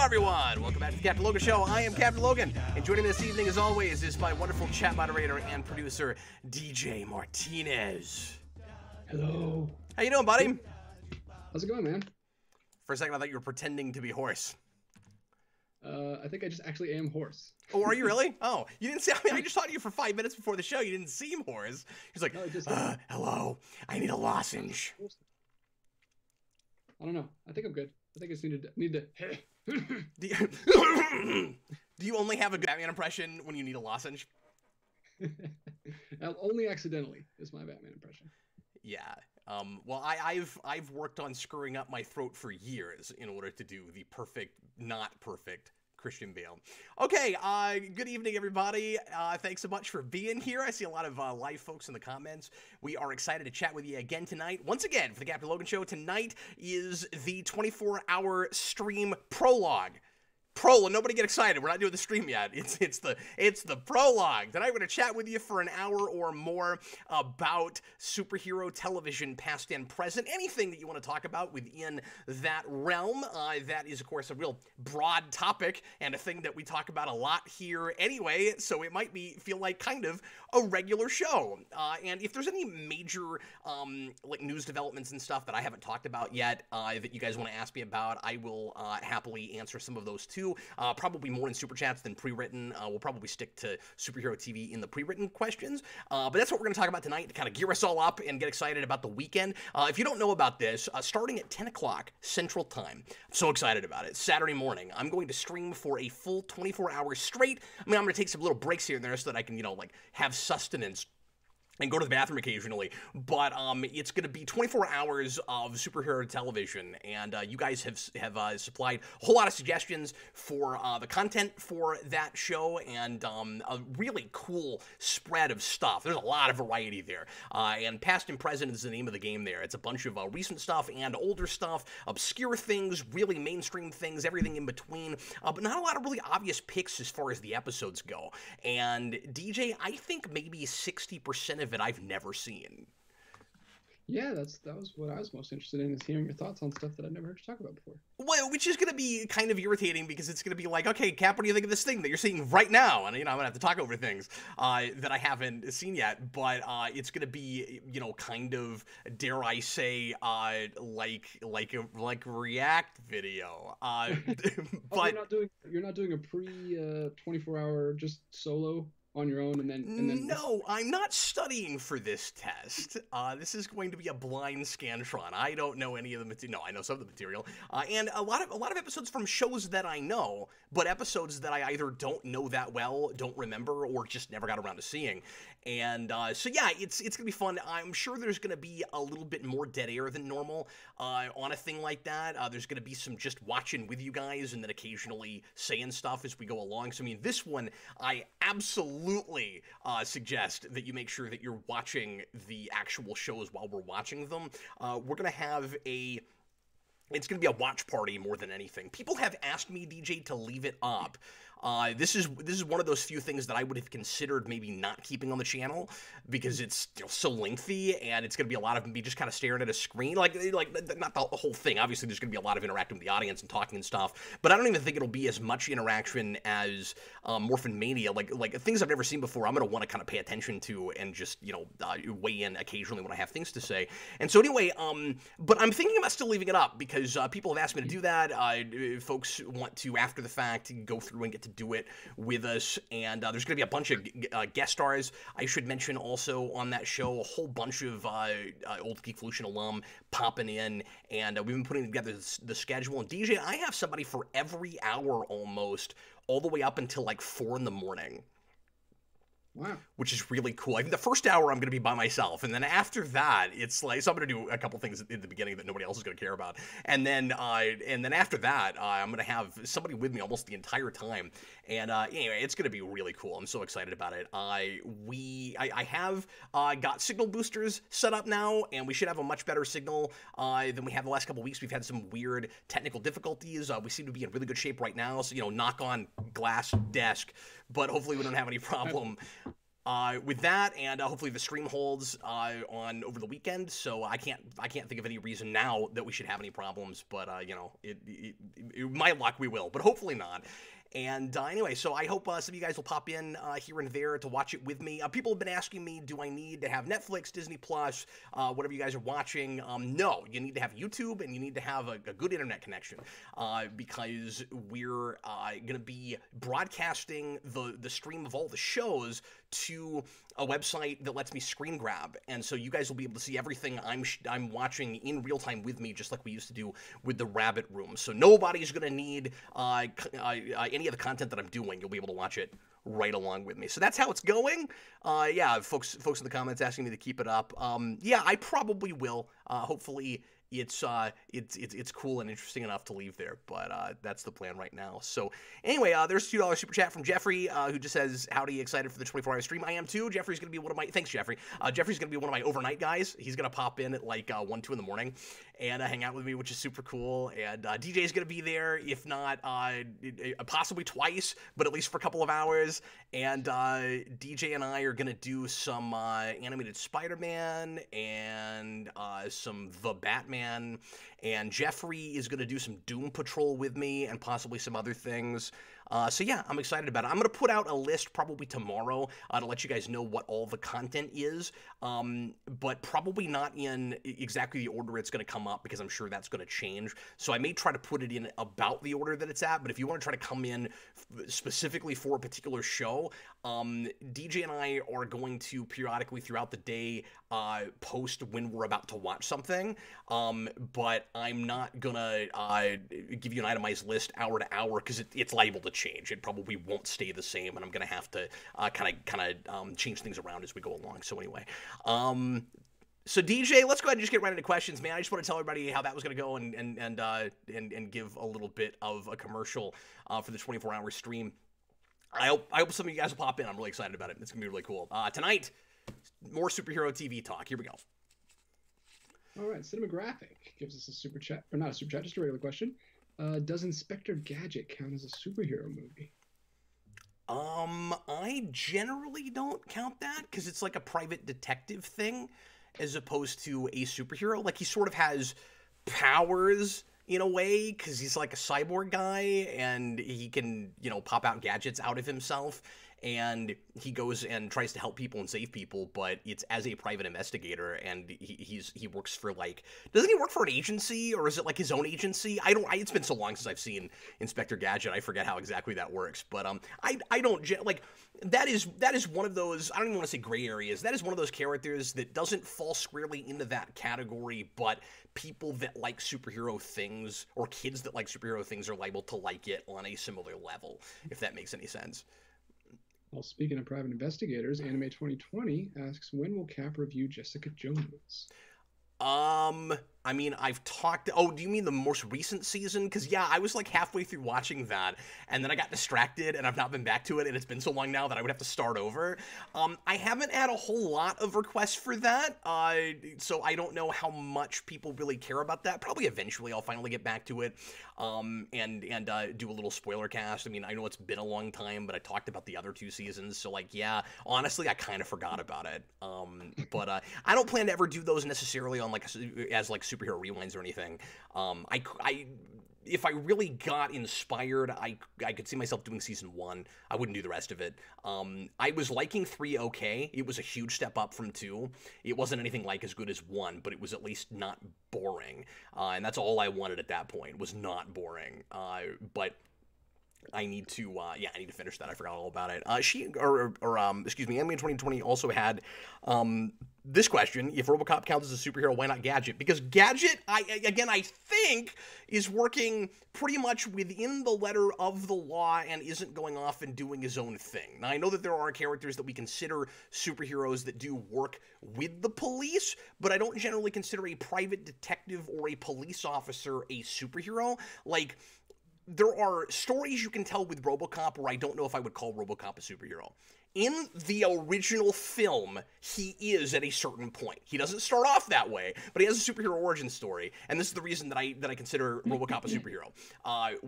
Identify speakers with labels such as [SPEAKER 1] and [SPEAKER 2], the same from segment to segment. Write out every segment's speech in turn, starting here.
[SPEAKER 1] everyone! Welcome back to the Captain Logan Show. I am Captain Logan, and joining me this evening, as always, is my wonderful chat moderator and producer, DJ Martinez.
[SPEAKER 2] Hello.
[SPEAKER 1] How you doing, buddy?
[SPEAKER 2] How's it going, man?
[SPEAKER 1] For a second, I thought you were pretending to be hoarse.
[SPEAKER 2] I think I just actually am hoarse.
[SPEAKER 1] Oh, are you really? Oh, you didn't see. I mean, I just talked to you for 5 minutes before the show. You didn't seem hoarse. He's like,
[SPEAKER 2] No,
[SPEAKER 1] hello, I need a lozenge.
[SPEAKER 2] I don't know. I think I'm good. I think I just need to.
[SPEAKER 1] Do you only have a good Batman impression when you need a lozenge?
[SPEAKER 2] Only accidentally is my Batman impression.
[SPEAKER 1] Yeah. Well, I've worked on screwing up my throat for years in order to do the perfect, not perfect Christian Bale. Okay, good evening, everybody. Thanks so much for being here. I see a lot of live folks in the comments. We are excited to chat with you again tonight. Once again, for the Captain Logan Show, tonight is the 24-hour stream prologue. Nobody get excited. We're not doing the stream yet. It's the prologue. Tonight we're going to chat with you for an hour or more about superhero television, past and present. Anything that you want to talk about within that realm. That is, of course, a real broad topic and a thing that we talk about a lot here anyway, so it might feel like kind of a regular show. And if there's any major like news developments and stuff that I haven't talked about yet that you guys want to ask me about, I will happily answer some of those too. Probably more in Super Chats than pre-written. We'll probably stick to superhero TV in the pre-written questions. But that's what we're going to talk about tonight to kind of gear us all up and get excited about the weekend. If you don't know about this, starting at 10 o'clock Central Time, I'm so excited about it. Saturday morning, I'm going to stream for a full 24 hours straight. I mean, I'm going to take some little breaks here and there so that I can, like have sustenance and go to the bathroom occasionally, but it's going to be 24 hours of superhero television, and you guys have supplied a whole lot of suggestions for the content for that show, and a really cool spread of stuff. There's a lot of variety there, and past and present is the name of the game there. It's a bunch of recent stuff and older stuff, obscure things, really mainstream things, everything in between, but not a lot of really obvious picks as far as the episodes go. And DJ, I think maybe 60% of it I've never seen.
[SPEAKER 2] Yeah, that was what I was most interested in, is hearing your thoughts on stuff that I've never heard you talk about before.
[SPEAKER 1] Well, which is going to be kind of irritating because it's going to be like, okay, Cap, what do you think of this thing that you're seeing right now? And, I'm going to have to talk over things that I haven't seen yet, but it's going to be, kind of, dare I say, like a React video. But
[SPEAKER 2] you're not doing a pre 24-hour just solo on your own, and then
[SPEAKER 1] no, I'm not studying for this test. This is going to be a blind Scantron. I don't know any of the material. No, I know some of the material, and a lot of episodes from shows that I know, but episodes that I either don't know that well, don't remember, or just never got around to seeing. And so yeah, it's gonna be fun. I'm sure there's gonna be a little bit more dead air than normal on a thing like that. There's gonna be some just watching with you guys, and then occasionally saying stuff as we go along. So I mean, this one I absolutely suggest that you make sure that you're watching the actual shows while we're watching them. We're gonna have it's going to be a watch party more than anything. People have asked me, DJ, to leave it up. This is one of those few things that I would have considered maybe not keeping on the channel because it's so lengthy, and it's going to be a lot of me just kind of staring at a screen. Like not the whole thing. Obviously, there's going to be a lot of interacting with the audience and talking and stuff, but I don't even think it'll be as much interaction as Morphin Mania. Like things I've never seen before, I'm going to want to kind of pay attention to and just weigh in occasionally when I have things to say. And so anyway, but I'm thinking about still leaving it up because people have asked me to do that. Folks want to, after the fact, go through and get to do it with us, and there's going to be a bunch of guest stars. I should mention also on that show a whole bunch of old Geek Evolution alum popping in, and we've been putting together the schedule. And DJ, I have somebody for every hour almost, all the way up until like 4 in the morning.
[SPEAKER 2] Wow. Which
[SPEAKER 1] is really cool. I think the first hour I'm going to be by myself, and then after that, it's like, so I'm going to do a couple things in the beginning that nobody else is going to care about, and then after that, I'm going to have somebody with me almost the entire time, and anyway, it's going to be really cool. I'm so excited about it. I have got signal boosters set up now, and we should have a much better signal than we have the last couple weeks. We've had some weird technical difficulties. We seem to be in really good shape right now, so knock on glass desk, but hopefully we don't have any problem. with that, and hopefully the stream holds on over the weekend. So I can't think of any reason now that we should have any problems. But you know, my luck, we will, but hopefully not. And anyway, so I hope some of you guys will pop in here and there to watch it with me. People have been asking me, do I need to have Netflix, Disney Plus, whatever you guys are watching? No, you need to have YouTube and you need to have a good internet connection because we're going to be broadcasting the stream of all the shows to a website that lets me screen grab, and so you guys will be able to see everything I'm watching in real time with me, just like we used to do with the Rabbit Room. So nobody's gonna need any of the content that I'm doing. You'll be able to watch it right along with me. So that's how it's going. Yeah, folks in the comments asking me to keep it up. Yeah, I probably will. Hopefully it's cool and interesting enough to leave there, but that's the plan right now. So anyway, there's a $2 super chat from Jeffrey, who just says, howdy, excited for the 24-hour stream. I am too. Jeffrey's gonna be one of my, thanks Jeffrey. Jeffrey's gonna be one of my overnight guys. He's gonna pop in at like 1, 2 in the morning and hang out with me, which is super cool. And DJ's gonna be there, if not possibly twice, but at least for a couple of hours. And DJ and I are gonna do some animated Spider-Man and some The Batman. And Jeffrey is going to do some Doom Patrol with me and possibly some other things. So yeah, I'm excited about it. I'm going to put out a list probably tomorrow to let you guys know what all the content is, but probably not in exactly the order it's going to come up because I'm sure that's going to change. So I may try to put it in about the order that it's at, but if you want to try to come in specifically for a particular show, DJ and I are going to periodically throughout the day post when we're about to watch something, but I'm not gonna give you an itemized list hour to hour because it's liable to change. It probably won't stay the same, and I'm gonna have to kind of change things around as we go along. So anyway, so DJ, let's go ahead and just get right into questions, man. I just want to tell everybody how that was gonna go and give a little bit of a commercial for the 24-hour stream. I hope some of you guys will pop in. I'm really excited about it. It's gonna be really cool. Tonight, more superhero TV talk. Here we go.
[SPEAKER 2] All right, Cinematographic gives us a super chat, or not a super chat, just a regular question. Does Inspector Gadget count as a superhero movie?
[SPEAKER 1] I generally don't count that because it's like a private detective thing as opposed to a superhero. Like, he sort of has powers in a way because he's like a cyborg guy and he can, you know, pop out gadgets out of himself. And he goes and tries to help people and save people, but it's as a private investigator, and he works for, like, doesn't he work for an agency, or is it like his own agency? It's been so long since I've seen Inspector Gadget, I forget how exactly that works, but I don't, like, that is one of those, I don't even want to say gray areas, that is one of those characters that doesn't fall squarely into that category, but people that like superhero things, or kids that like superhero things, are liable to like it on a similar level, if that makes any sense.
[SPEAKER 2] Well, speaking of private investigators, Anime 2020 asks, when will Cap review Jessica Jones?
[SPEAKER 1] I mean, I've talked... Oh, do you mean the most recent season? Because, yeah, I was, like, halfway through watching that, and then I got distracted, and I've not been back to it, and it's been so long now that I would have to start over. I haven't had a whole lot of requests for that, so I don't know how much people really care about that. Probably eventually I'll finally get back to it, and do a little spoiler cast. I mean, I know it's been a long time, but I talked about the other 2 seasons, so, like, yeah, honestly, I kind of forgot about it. But I don't plan to ever do those necessarily on, like, as, like, superhero rewinds or anything. If I really got inspired, I could see myself doing season 1. I wouldn't do the rest of it. I was liking 3 okay. It was a huge step up from 2. It wasn't anything like as good as 1, but it was at least not boring. And that's all I wanted at that point, was not boring. But I need to, yeah, I need to finish that. I forgot all about it. Excuse me, Anime 2020 also had, this question: if RoboCop counts as a superhero, why not Gadget? Because Gadget, I think, is working pretty much within the letter of the law and isn't going off and doing his own thing. Now, I know that there are characters that we consider superheroes that do work with the police, but I don't generally consider a private detective or a police officer a superhero. Like, there are stories you can tell with RoboCop where I don't know if I would call RoboCop a superhero. In the original film, he is at a certain point. He doesn't start off that way, but he has a superhero origin story, and this is the reason that I consider RoboCop a superhero,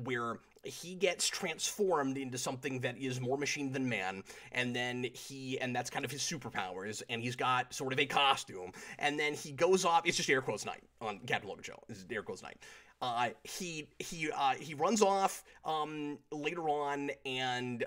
[SPEAKER 1] where he gets transformed into something that is more machine than man, and then and that's kind of his superpowers, and he's got sort of a costume, and then he goes off. It's just air quotes night on Captain Logan show. This is air quotes night. He runs off later on and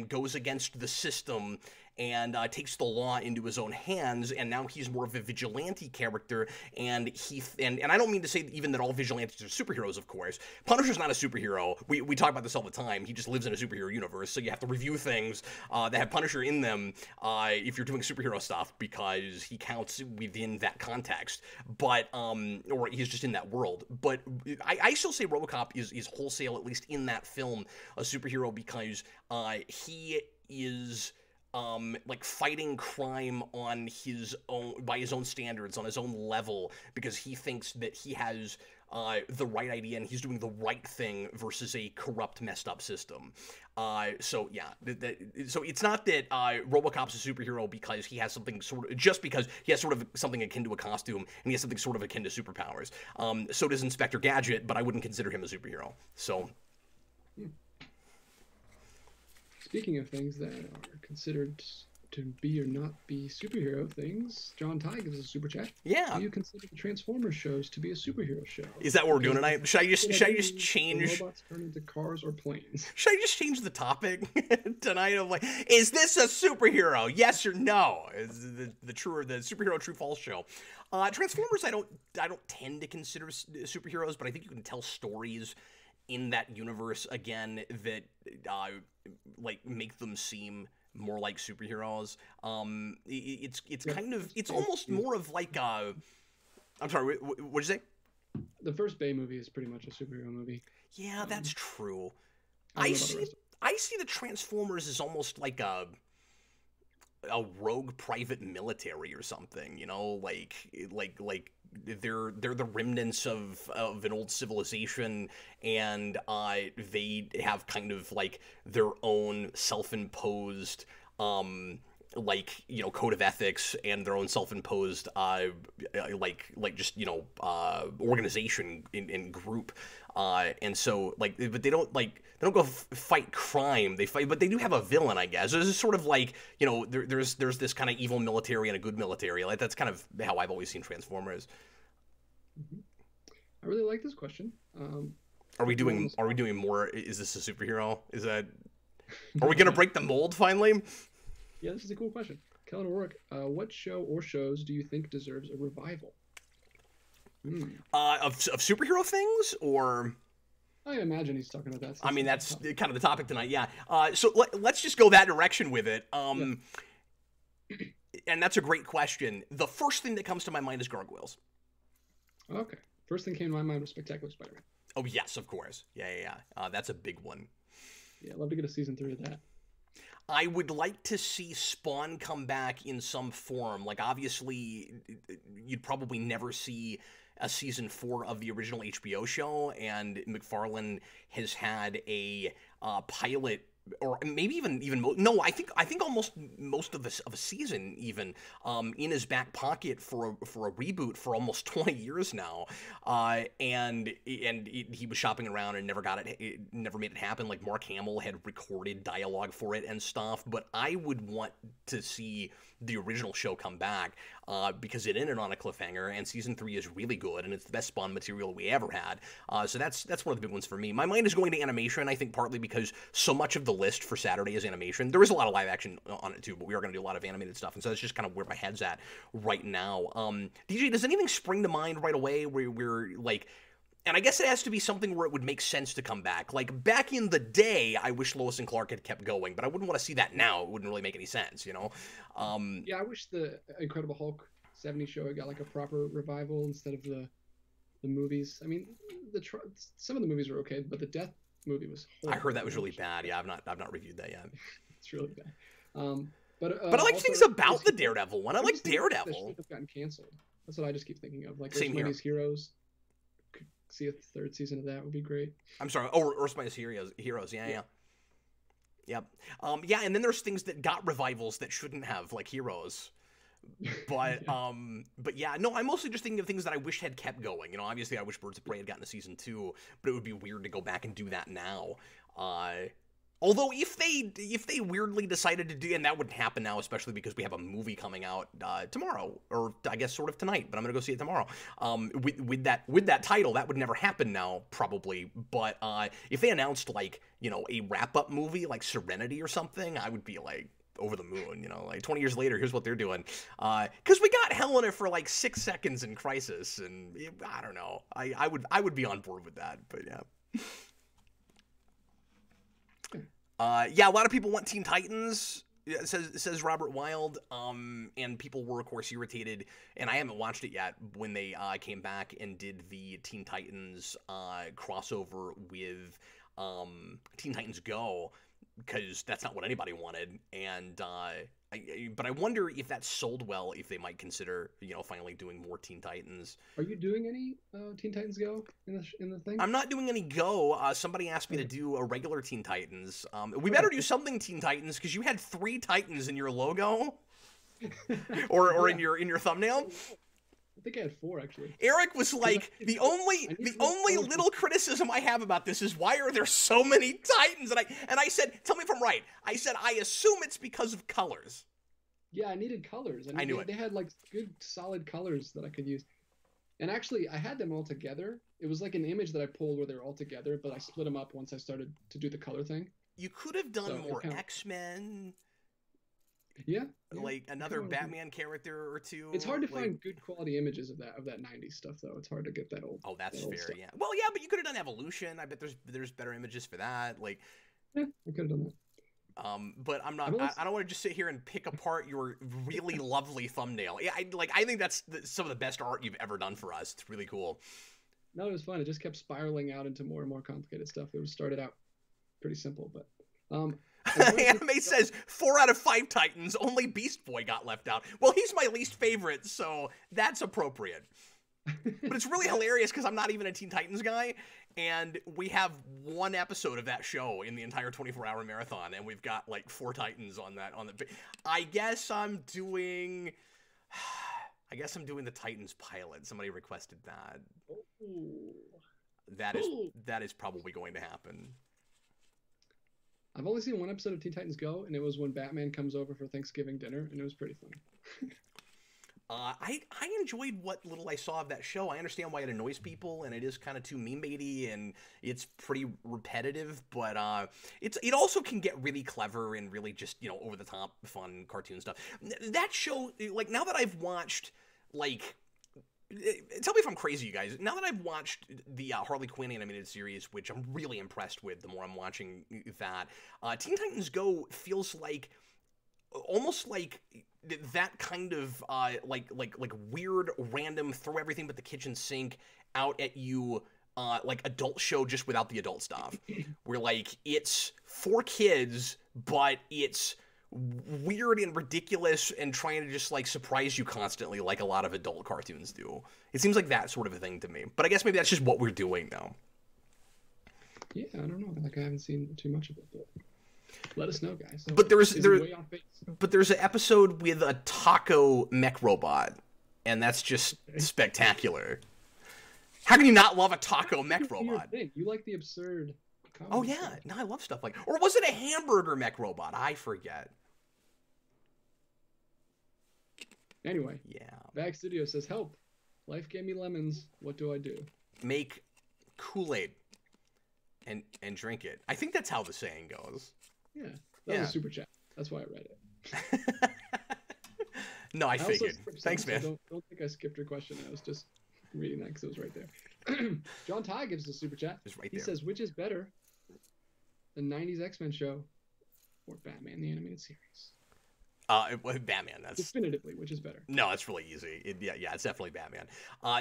[SPEAKER 1] goes against the system and takes the law into his own hands, and now he's more of a vigilante character, and I don't mean to say even that all vigilantes are superheroes, of course. Punisher's not a superhero. We talk about this all the time. He just lives in a superhero universe, so you have to review things that have Punisher in them if you're doing superhero stuff, because he counts within that context, but or he's just in that world. But I still say RoboCop is wholesale, at least in that film, a superhero, because he is like fighting crime on his own, by his own standards, on his own level, because he thinks that he has the right idea and he's doing the right thing versus a corrupt, messed up system. So yeah, so it's not that RoboCop's a superhero because he has something just because he has sort of something akin to a costume and he has something sort of akin to superpowers. So does Inspector Gadget, but I wouldn't consider him a superhero. So.
[SPEAKER 2] Speaking of things that are considered to be or not be superhero things, John Ty gives us a super chat.
[SPEAKER 1] Yeah.
[SPEAKER 2] Do you consider the Transformers shows to be a superhero show?
[SPEAKER 1] Is that what we're doing tonight? Should I just change?
[SPEAKER 2] Robots turn into cars or planes.
[SPEAKER 1] Should I just change the topic tonight? Of like, is this a superhero? Yes or no? Is the superhero true false show? Transformers, I don't tend to consider superheroes, but I think you can tell stories in that universe again that like make them seem more like superheroes. It's kind of, it's almost more of like I'm sorry, what'd you say?
[SPEAKER 2] The first Bay movie is pretty much a superhero movie.
[SPEAKER 1] Yeah, that's true. I see the Transformers as almost like a rogue private military or something, you know, like they're the remnants of an old civilization, and they have kind of like their own self-imposed like, you know, code of ethics and their own self-imposed like just, you know, organization in group, and so like, but they don't go fight crime. They fight, but they do have a villain, I guess. It's sort of like, you know, there's this kind of evil military and a good military. Like, that's kind of how I've always seen Transformers.
[SPEAKER 2] I really like this question.
[SPEAKER 1] Are we doing more? Is this a superhero? Are we gonna break the mold finally?
[SPEAKER 2] Yeah, this is a cool question. Kellen O'Rourke, what show or shows do you think deserves a revival?
[SPEAKER 1] Of superhero things, or?
[SPEAKER 2] I imagine he's talking about that.
[SPEAKER 1] I mean, that's kind of the topic tonight, yeah. So let's just go that direction with it. And that's a great question. The first thing that comes to my mind is Gargoyles.
[SPEAKER 2] Okay. First thing came to my mind was Spectacular Spider-Man.
[SPEAKER 1] Oh, yes, of course. Yeah. That's a big one.
[SPEAKER 2] Yeah, I'd love to get a season 3 of that.
[SPEAKER 1] I would like to see Spawn come back in some form. Like, obviously, you'd probably never see a season 4 of the original HBO show, and McFarlane has had a pilot, or maybe even no, I think almost most of a season even in his back pocket for a reboot for almost 20 years now, and he was shopping around and never made it happen. Like, Mark Hamill had recorded dialogue for it and stuff, but I would want to see the original show come back, because it ended on a cliffhanger, and season 3 is really good, and it's the best Spawn material we ever had. So that's one of the big ones for me. My mind is going to animation, I think, partly because so much of the list for Saturday is animation. There is a lot of live action on it too, but we are going to do a lot of animated stuff, and so that's just kind of where my head's at right now. DJ, does anything spring to mind right away where we're like, and I guess it has to be something where it would make sense to come back. Like, back in the day, I wish Lois and Clark had kept going, but I wouldn't want to see that now. It wouldn't really make any sense, you know?
[SPEAKER 2] Yeah, I wish the Incredible Hulk 70 show got like a proper revival instead of the movies. I mean, some of the movies were okay, but the Death movie was horrible.
[SPEAKER 1] I heard that was really bad. Yeah, I've not reviewed that yet.
[SPEAKER 2] It's really bad. But
[SPEAKER 1] I like things about the Daredevil one. I like Daredevil.
[SPEAKER 2] That should have gotten canceled. That's what I just keep thinking of. Like,
[SPEAKER 1] Same here.
[SPEAKER 2] These heroes see a third season of that would be great.
[SPEAKER 1] I'm sorry. Oh, Earth's Mightiest Heroes. Yeah. Yep. Yeah, and then there's things that got revivals that shouldn't have, like Heroes. But but yeah, no, I'm mostly just thinking of things that I wish had kept going. You know, obviously I wish Birds of Prey had gotten a season 2, but it would be weird to go back and do that now. Although if they weirdly decided to do, and that wouldn't happen now, especially because we have a movie coming out tomorrow, or I guess sort of tonight, but I'm gonna go see it tomorrow. With that title, that would never happen now, probably. But if they announced, like, you know, a wrap up movie like Serenity or something, I would be like over the moon. You know, like 20 years later, here's what they're doing. Because we got Helena for like 6 seconds in Crisis, and I don't know. I would be on board with that, but yeah. Yeah, a lot of people want Teen Titans, says Robert Wild, and people were, of course, irritated, and I haven't watched it yet, when they came back and did the Teen Titans crossover with Teen Titans Go, because that's not what anybody wanted, and but I wonder if that sold well, if they might consider, you know, finally doing more Teen Titans.
[SPEAKER 2] Are you doing any Teen Titans Go in the thing?
[SPEAKER 1] I'm not doing any Go. Somebody asked me to do a regular Teen Titans. We better do something Teen Titans, because you had 3 Titans in your logo, or in your thumbnail.
[SPEAKER 2] I think I had 4, actually.
[SPEAKER 1] Eric was like, the only little criticism I have about this is, why are there so many Titans? And I said, tell me if I'm right. I said, I assume it's because of colors.
[SPEAKER 2] Yeah, I needed colors.
[SPEAKER 1] I knew it.
[SPEAKER 2] They had like good solid colors that I could use. And actually, I had them all together. It was like an image that I pulled where they were all together, but I split them up once I started to do the color thing.
[SPEAKER 1] You could have done more XMen.
[SPEAKER 2] Yeah.
[SPEAKER 1] Like another Batman character or two.
[SPEAKER 2] It's hard to find good quality images of that 90s stuff, though. It's hard to get that old.
[SPEAKER 1] Oh, that's fair.
[SPEAKER 2] Stuff.
[SPEAKER 1] Yeah. Well, yeah, but you could have done Evolution. I bet there's better images for that. Like,
[SPEAKER 2] yeah, I could have done that.
[SPEAKER 1] But I'm not. I don't want to just sit here and pick apart your really lovely thumbnail. Yeah, I think that's some of the best art you've ever done for us. It's really cool.
[SPEAKER 2] No, it was fun. It just kept spiraling out into more and more complicated stuff. It was started out pretty simple, but
[SPEAKER 1] Anime says 4 out of 5 Titans. Only Beast Boy got left out. Well, he's my least favorite, so that's appropriate. But it's really hilarious because I'm not even a Teen Titans guy, and we have 1 episode of that show in the entire 24-hour marathon, and we've got like 4 Titans on that. I guess I'm doing the Titans pilot. Somebody requested that.
[SPEAKER 2] Ooh.
[SPEAKER 1] That is probably going to happen.
[SPEAKER 2] I've only seen 1 episode of Teen Titans Go, and it was when Batman comes over for Thanksgiving dinner, and it was pretty funny.
[SPEAKER 1] I enjoyed what little I saw of that show. I understand why it annoys people, and it is kind of too meme-baity, and it's pretty repetitive, but it also can get really clever and really just, you know, over-the-top fun cartoon stuff. That show, like, now that I've watched, like... Tell me if I'm crazy, you guys. Now that I've watched the Harley Quinn animated series, which I'm really impressed with the more I'm watching that, Teen Titans Go feels like almost like that kind of like weird, random, throw everything but the kitchen sink out at you like adult show just without the adult stuff. Where like it's for kids, but it's weird and ridiculous and trying to just like surprise you constantly like a lot of adult cartoons do. It seems like that sort of a thing to me. But I guess maybe that's just what we're doing now.
[SPEAKER 2] Yeah, I don't know. Like I haven't seen too much of it, but let us know, guys.
[SPEAKER 1] But there's an episode with a taco mech robot, and that's just spectacular. How can you not love a taco mech robot?
[SPEAKER 2] You like the absurd.
[SPEAKER 1] Oh yeah, stuff. No, I love stuff like. Or was it a hamburger mech robot? I forget.
[SPEAKER 2] Anyway,
[SPEAKER 1] yeah.
[SPEAKER 2] Vax Studio says, "Help! Life gave me lemons. What do I do?"
[SPEAKER 1] Make Kool-Aid and drink it. I think that's how the saying goes.
[SPEAKER 2] Yeah, that was a super chat. That's why I read it.
[SPEAKER 1] No, I figured. Thanks, man.
[SPEAKER 2] Don't think I skipped your question. I was just reading that because it was right there. John Ty gives us a super chat.
[SPEAKER 1] It's right
[SPEAKER 2] there. He says, "Which is better, the '90s X-Men show or Batman the Animated Series?"
[SPEAKER 1] Batman. That's
[SPEAKER 2] definitively, which is better.
[SPEAKER 1] No, it's really easy. Yeah, it's definitely Batman.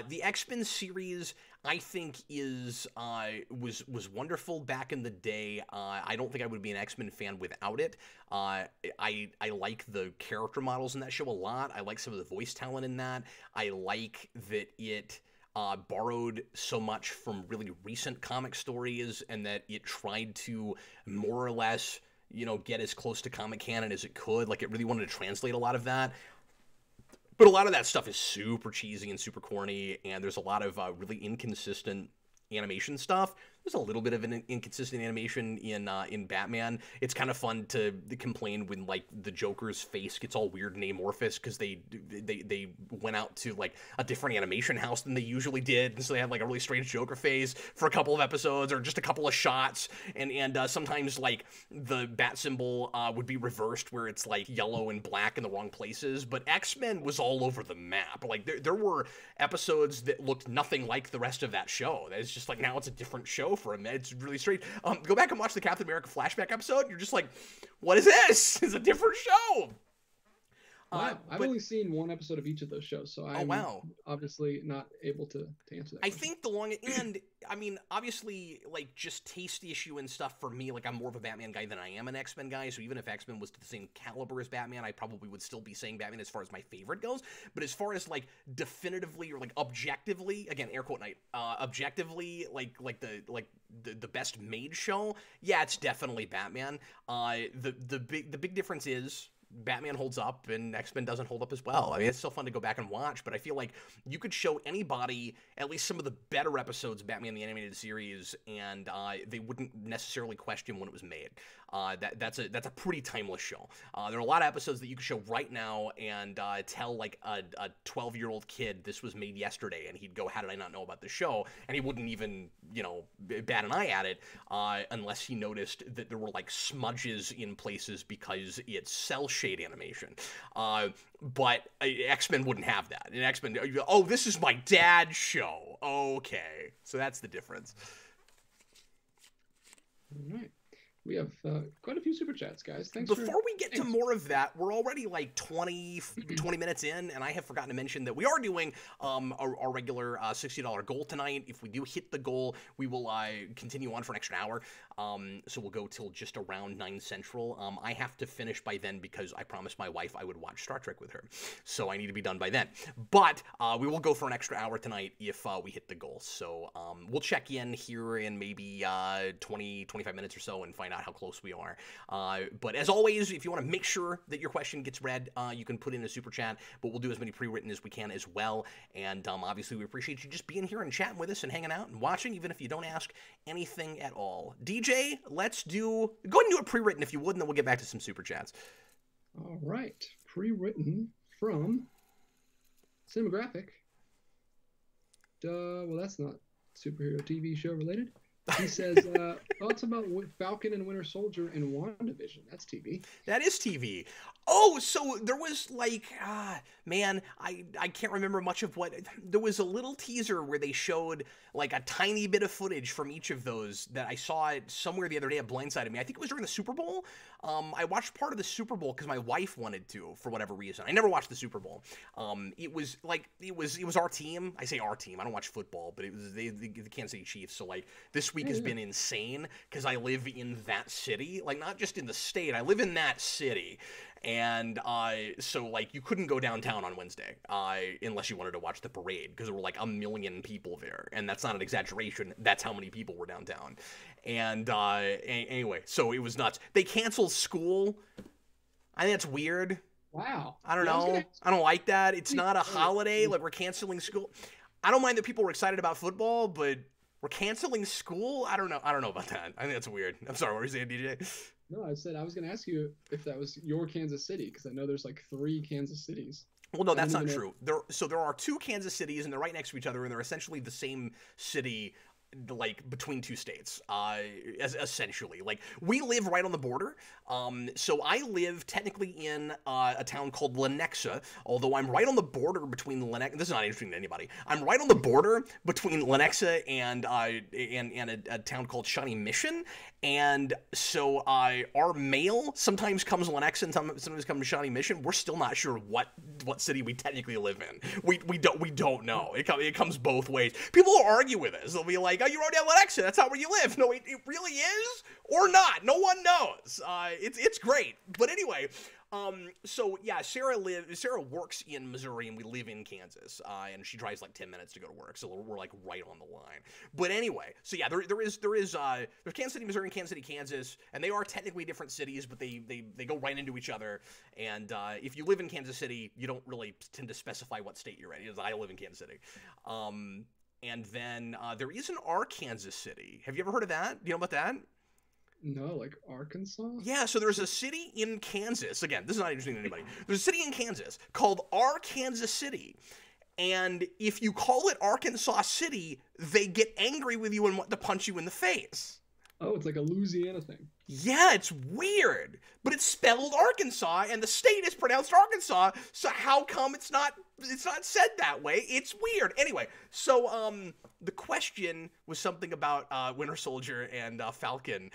[SPEAKER 1] The X-Men series, I think, was wonderful back in the day. I don't think I would be an X-Men fan without it. I like the character models in that show a lot. I like some of the voice talent in that. I like that it borrowed so much from really recent comic stories, and that it tried to more or less, get as close to comic canon as it could. Like, it really wanted to translate a lot of that. But a lot of that stuff is super cheesy and super corny, and there's a lot of really inconsistent animation stuff. There's a little bit of an inconsistent animation in Batman. It's kind of fun to complain when, like, the Joker's face gets all weird and amorphous because they went out to, like, a different animation house than they usually did, and so they had, like, a really strange Joker face for a couple of episodes or just a couple of shots, and sometimes, like, the bat symbol would be reversed where it's, like, yellow and black in the wrong places. But X-Men was all over the map. Like, there were episodes that looked nothing like the rest of that show. It's just like, now it's a different show for him. It's really strange. Go back and watch the Captain America flashback episode. You're just like, what is this? It's a different show.
[SPEAKER 2] Wow. I've only seen one episode of each of those shows, so I'm obviously not able to answer that question.
[SPEAKER 1] I think the long and I mean, obviously, like, just taste issue and stuff for me, like, I'm more of a Batman guy than I am an X-Men guy, so even if X-Men was to the same caliber as Batman, I probably would still be saying Batman as far as my favorite goes. But as far as, like, definitively or, like, objectively, again, air quote night, objectively, like the best made show, yeah, it's definitely Batman. The big difference is Batman holds up and X-Men doesn't hold up as well. I mean, it's still fun to go back and watch, but I feel like you could show anybody at least some of the better episodes of Batman the Animated Series, and they wouldn't necessarily question when it was made. That's a pretty timeless show. There are a lot of episodes that you could show right now and tell, like, a 12-year-old kid this was made yesterday, and he'd go, how did I not know about this show? And he wouldn't even, bat an eye at it unless he noticed that there were, like, smudges in places because it's cell shade animation. But X-Men wouldn't have that. In X-Men, oh, this is my dad's show. Okay. So that's the difference.
[SPEAKER 2] All right. We have quite a few super chats, guys.
[SPEAKER 1] Before we get to more of that, we're already like 20 minutes in, and I have forgotten to mention that we are doing our regular $60 goal tonight. If we do hit the goal, we will continue on for an extra hour. So we'll go till just around 9 Central. I have to finish by then because I promised my wife I would watch Star Trek with her. So I need to be done by then. But we will go for an extra hour tonight if we hit the goal. So we'll check in here in maybe 25 minutes or so and find out how close we are. But as always, if you want to make sure that your question gets read, you can put in a super chat, but we'll do as many pre-written as we can as well. And obviously, we appreciate you just being here and chatting with us and hanging out and watching, even if you don't ask anything at all. DJ, go ahead and do a pre-written if you would, and then we'll get back to some super chats.
[SPEAKER 2] All right. Pre-written from Cinematographic. Well, that's not superhero TV show related. He says, thoughts about Falcon and Winter Soldier and WandaVision. That's TV.
[SPEAKER 1] That is TV. Oh, so there was like, man, I can't remember much of what. There was a little teaser where they showed like a tiny bit of footage from each of those that I saw it somewhere the other day. It blindsided me. I think it was during the Super Bowl. I watched part of the Super Bowl because my wife wanted to, for whatever reason. I never watched the Super Bowl. It was our team. I say our team. I don't watch football, but it was the Kansas City Chiefs. So like this week has been insane because I live in that city, like not just in the state. I live in that city. And so, like, you couldn't go downtown on Wednesday unless you wanted to watch the parade because there were, like, 1 million people there. And that's not an exaggeration. That's how many people were downtown. And anyway, so it was nuts. They canceled school. I think that's weird.
[SPEAKER 2] Wow.
[SPEAKER 1] I don't know. I don't like that. It's not a holiday. Like, we're canceling school. I don't mind that people were excited about football, but we're canceling school? I don't know. I don't know about that. I think that's weird. I'm sorry. What were you saying, DJ?
[SPEAKER 2] No, I said I was going to ask you if that was your Kansas City, because I know there's like 3 Kansas cities.
[SPEAKER 1] Well, no, that's not true. There are 2 Kansas cities, and they're right next to each other, and they're essentially the same city, like between 2 states, essentially. Like we live right on the border. So I live technically in a town called Lenexa, although I'm right on the border between Lenexa. This is not interesting to anybody. I'm right on the border between Lenexa and a town called Shawnee Mission. And so our mail sometimes comes to Lenexa and sometimes comes to Shawnee Mission. We're still not sure what city we technically live in. We don't know. It comes both ways. People will argue with us. They'll be like, oh, you wrote down Lenexa. That's not where you live. No, it really is or not. No one knows. It's great. But anyway, so yeah, Sarah works in Missouri and we live in Kansas. And she drives like 10 minutes to go to work, so we're like right on the line. But anyway, so yeah, there's Kansas City, Missouri, and Kansas City, Kansas, and they are technically different cities, but they go right into each other. And if you live in Kansas City, you don't really tend to specify what state you're in. I live in Kansas City. And then there is an Arkansas City. Have you ever heard of that? Do you know about that?
[SPEAKER 2] No, like Arkansas?
[SPEAKER 1] Yeah, so there's a city in Kansas. Again, this is not interesting to anybody. There's a city in Kansas called Arkansas City. And if you call it Arkansas City, they get angry with you and want to punch you in the face.
[SPEAKER 2] Oh, it's like a Louisiana thing.
[SPEAKER 1] Yeah, it's weird. But it's spelled Arkansas, and the state is pronounced Arkansas, so how come it's not said that way? It's weird. Anyway, so the question was something about Winter Soldier and Falcon.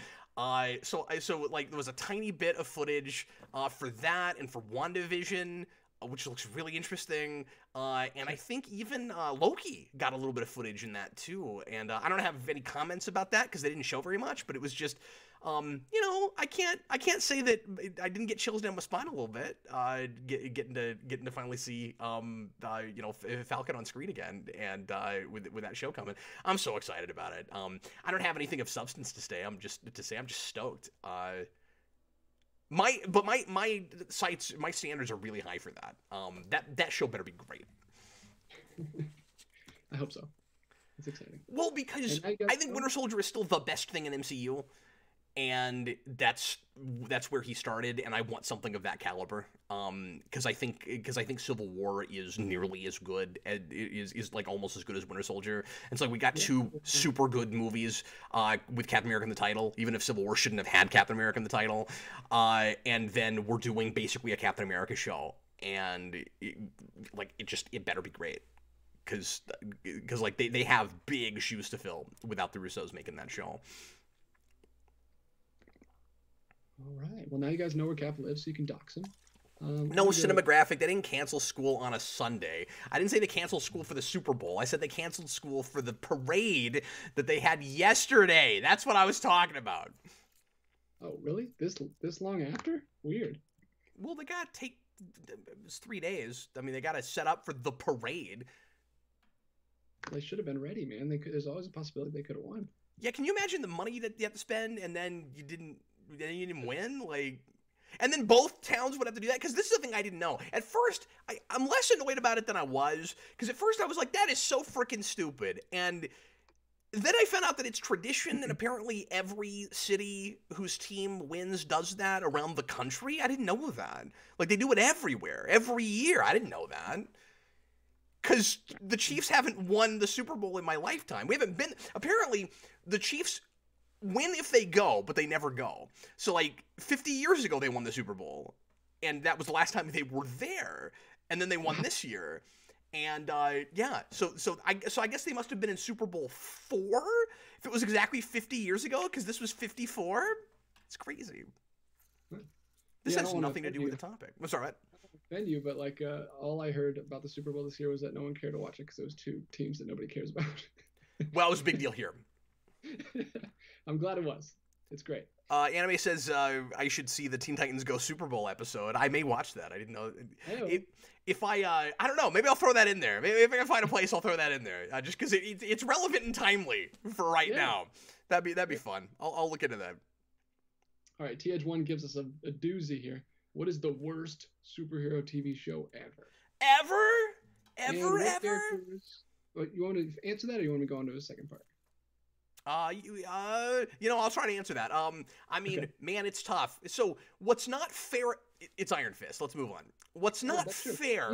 [SPEAKER 1] So like there was a tiny bit of footage for that and for WandaVision, which looks really interesting. And I think even Loki got a little bit of footage in that too. And I don't have any comments about that because they didn't show very much, but it was just, I can't say that I didn't get chills down my spine a little bit. Getting to finally see, Falcon on screen again, and with that show coming, I'm so excited about it. I don't have anything of substance to say. I'm just stoked. My standards are really high for that. That show better be great.
[SPEAKER 2] I hope so. It's exciting.
[SPEAKER 1] Well, because I think Winter Soldier is still the best thing in MCU, and that's where he started, and I want something of that caliber. Because I think Civil War is nearly as good, is like almost as good as Winter Soldier. And so like, we got two super good movies with Captain America in the title, even if Civil War shouldn't have had Captain America in the title. And then we're doing basically a Captain America show, and it better be great. Because like they have big shoes to fill without the Russos making that show.
[SPEAKER 2] All right. Well, now you guys know where Cap lives, so you can dox him.
[SPEAKER 1] No cinematographic. They didn't cancel school on a Sunday. I didn't say they canceled school for the Super Bowl. I said they canceled school for the parade that they had yesterday. That's what I was talking about.
[SPEAKER 2] Oh, really? This long after? Weird.
[SPEAKER 1] Well, they got to take... It was 3 days. I mean, they got to set up for the parade.
[SPEAKER 2] They should have been ready, man. There's always a possibility they could have won.
[SPEAKER 1] Yeah, can you imagine the money that you have to spend and then you didn't win? Like, and then both towns would have to do that? Because this is the thing I didn't know. At first, I'm less annoyed about it than I was. Because at first I was like, that is so freaking stupid. And then I found out that it's tradition, and apparently every city whose team wins does that around the country. I didn't know that. Like, they do it everywhere, every year. I didn't know that. Because the Chiefs haven't won the Super Bowl in my lifetime. We haven't been... Apparently, the Chiefs win if they go, but they never go. So, like, 50 years ago, they won the Super Bowl. And that was the last time they were there. And then they won this year. And, yeah. So I guess they must have been in Super Bowl 4? If it was exactly 50 years ago, because this was 54? It's crazy. This has nothing to do with the topic. I'm sorry, what?
[SPEAKER 2] Venue, but like all I heard about the Super Bowl this year was that no one cared to watch it because it was two teams that nobody cares about.
[SPEAKER 1] Well, it was a big deal here.
[SPEAKER 2] I'm glad it was. It's great.
[SPEAKER 1] Anime says I should see the Teen Titans Go Super Bowl episode. I may watch that. I didn't know. If I don't know, maybe I'll throw that in there. Maybe if I can find a place, I'll throw that in there. Just because it's relevant and timely for right now. That'd be fun. I'll look into that.
[SPEAKER 2] All right, TH1 gives us a doozy here. What is the worst superhero TV show ever?
[SPEAKER 1] Ever?
[SPEAKER 2] You want to answer that, or you want me to go on to the second part?
[SPEAKER 1] I'll try to answer that. I mean, man, it's tough. So what's not fair? It's Iron Fist. Let's move on. What's not fair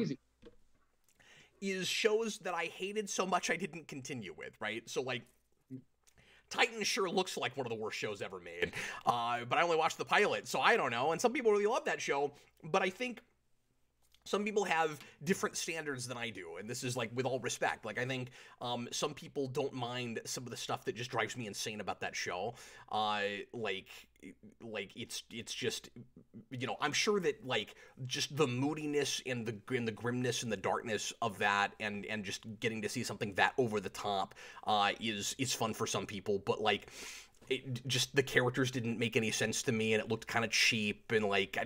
[SPEAKER 1] is shows that I hated so much I didn't continue with, right? So like, Titans sure looks like one of the worst shows ever made, but I only watched the pilot, so I don't know. And some people really love that show, but I think some people have different standards than I do, and this is like with all respect. Like I think some people don't mind some of the stuff that just drives me insane about that show. Like it's just you know, I'm sure that like just the moodiness and the grimness and the darkness of that, and just getting to see something that over the top is fun for some people, but like just the characters didn't make any sense to me, and it looked kind of cheap, and like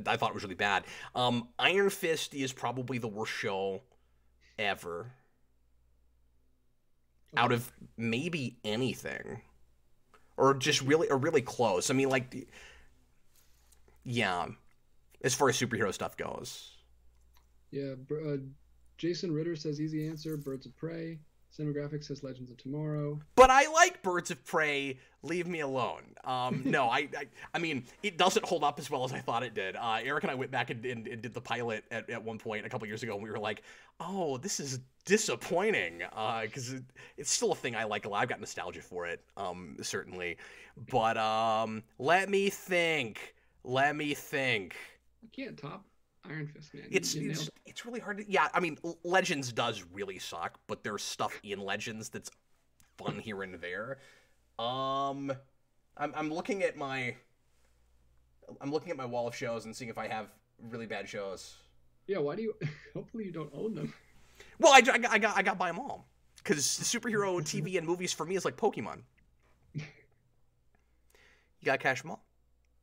[SPEAKER 1] I thought it was really bad. Iron Fist is probably the worst show ever out of maybe anything, or just really close. I mean, like, yeah, as far as superhero stuff goes.
[SPEAKER 2] Yeah, Jason Ritter says easy answer, Birds of Prey. Cinematographics says Legends of Tomorrow.
[SPEAKER 1] But I like Birds of Prey. Leave me alone. No, I mean, it doesn't hold up as well as I thought it did. Eric and I went back and did the pilot at one point a couple years ago, and we were like, oh, this is disappointing. Because it's still a thing I like a lot. I've got nostalgia for it, certainly. But let me think.
[SPEAKER 2] You can't top Iron Fist, man.
[SPEAKER 1] It's really hard to... Yeah, I mean, Legends does really suck, but there's stuff in Legends that's fun here and there. I'm looking at my wall of shows and seeing if I have really bad shows.
[SPEAKER 2] Yeah, why do you... Hopefully you don't own them.
[SPEAKER 1] Well, I got to buy them all. Because superhero TV and movies for me is like Pokemon. You gotta cash them all.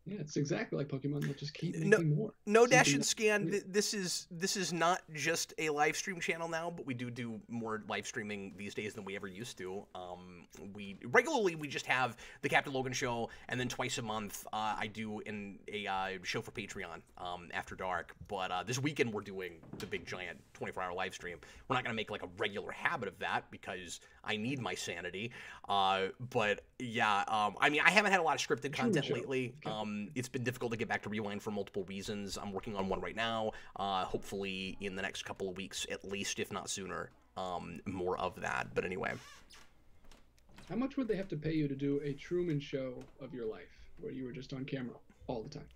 [SPEAKER 2] Yeah, it's exactly like Pokemon. They'll just keep making more.
[SPEAKER 1] No Dash and Scan. This is not just a live stream channel now, but we do more live streaming these days than we ever used to. We just have the Captain Logan show, and then twice a month I do a show for Patreon after dark. But this weekend we're doing the big giant 24-hour live stream. We're not gonna make like a regular habit of that because I need my sanity. But yeah, I mean, I haven't had a lot of scripted content lately. It's been difficult to get back to Rewind for multiple reasons. I'm working on one right now. Hopefully in the next couple of weeks, at least, if not sooner, more of that. But anyway.
[SPEAKER 2] How much would they have to pay you to do a Truman Show of your life, where you were just on camera all the time?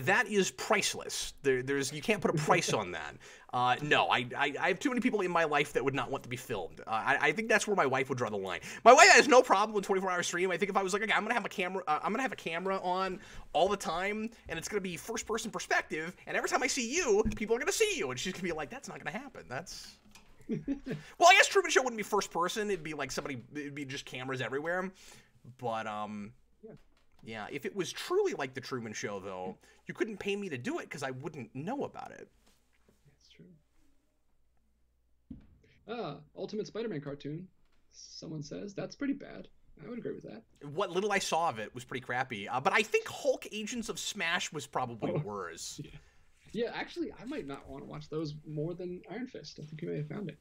[SPEAKER 1] That is priceless. You can't put a price on that. No, I have too many people in my life that would not want to be filmed. I think that's where my wife would draw the line. My wife has no problem with 24-hour stream. I think if I was like, okay, I'm gonna have a camera on all the time, and it's gonna be first-person perspective, and every time I see you, people are gonna see you, and she's gonna be like, that's not gonna happen. That's well, I guess Truman Show wouldn't be first person. It'd be like it'd be just cameras everywhere. But yeah, if it was truly like the Truman Show, though, you couldn't pay me to do it because I wouldn't know about it.
[SPEAKER 2] That's true. Ultimate Spider-Man cartoon. Someone says that's pretty bad. I would agree with that.
[SPEAKER 1] What little I saw of it was pretty crappy. But I think Hulk Agents of Smash was probably worse.
[SPEAKER 2] Yeah, actually, I might not want to watch those more than Iron Fist. I think you may have found it.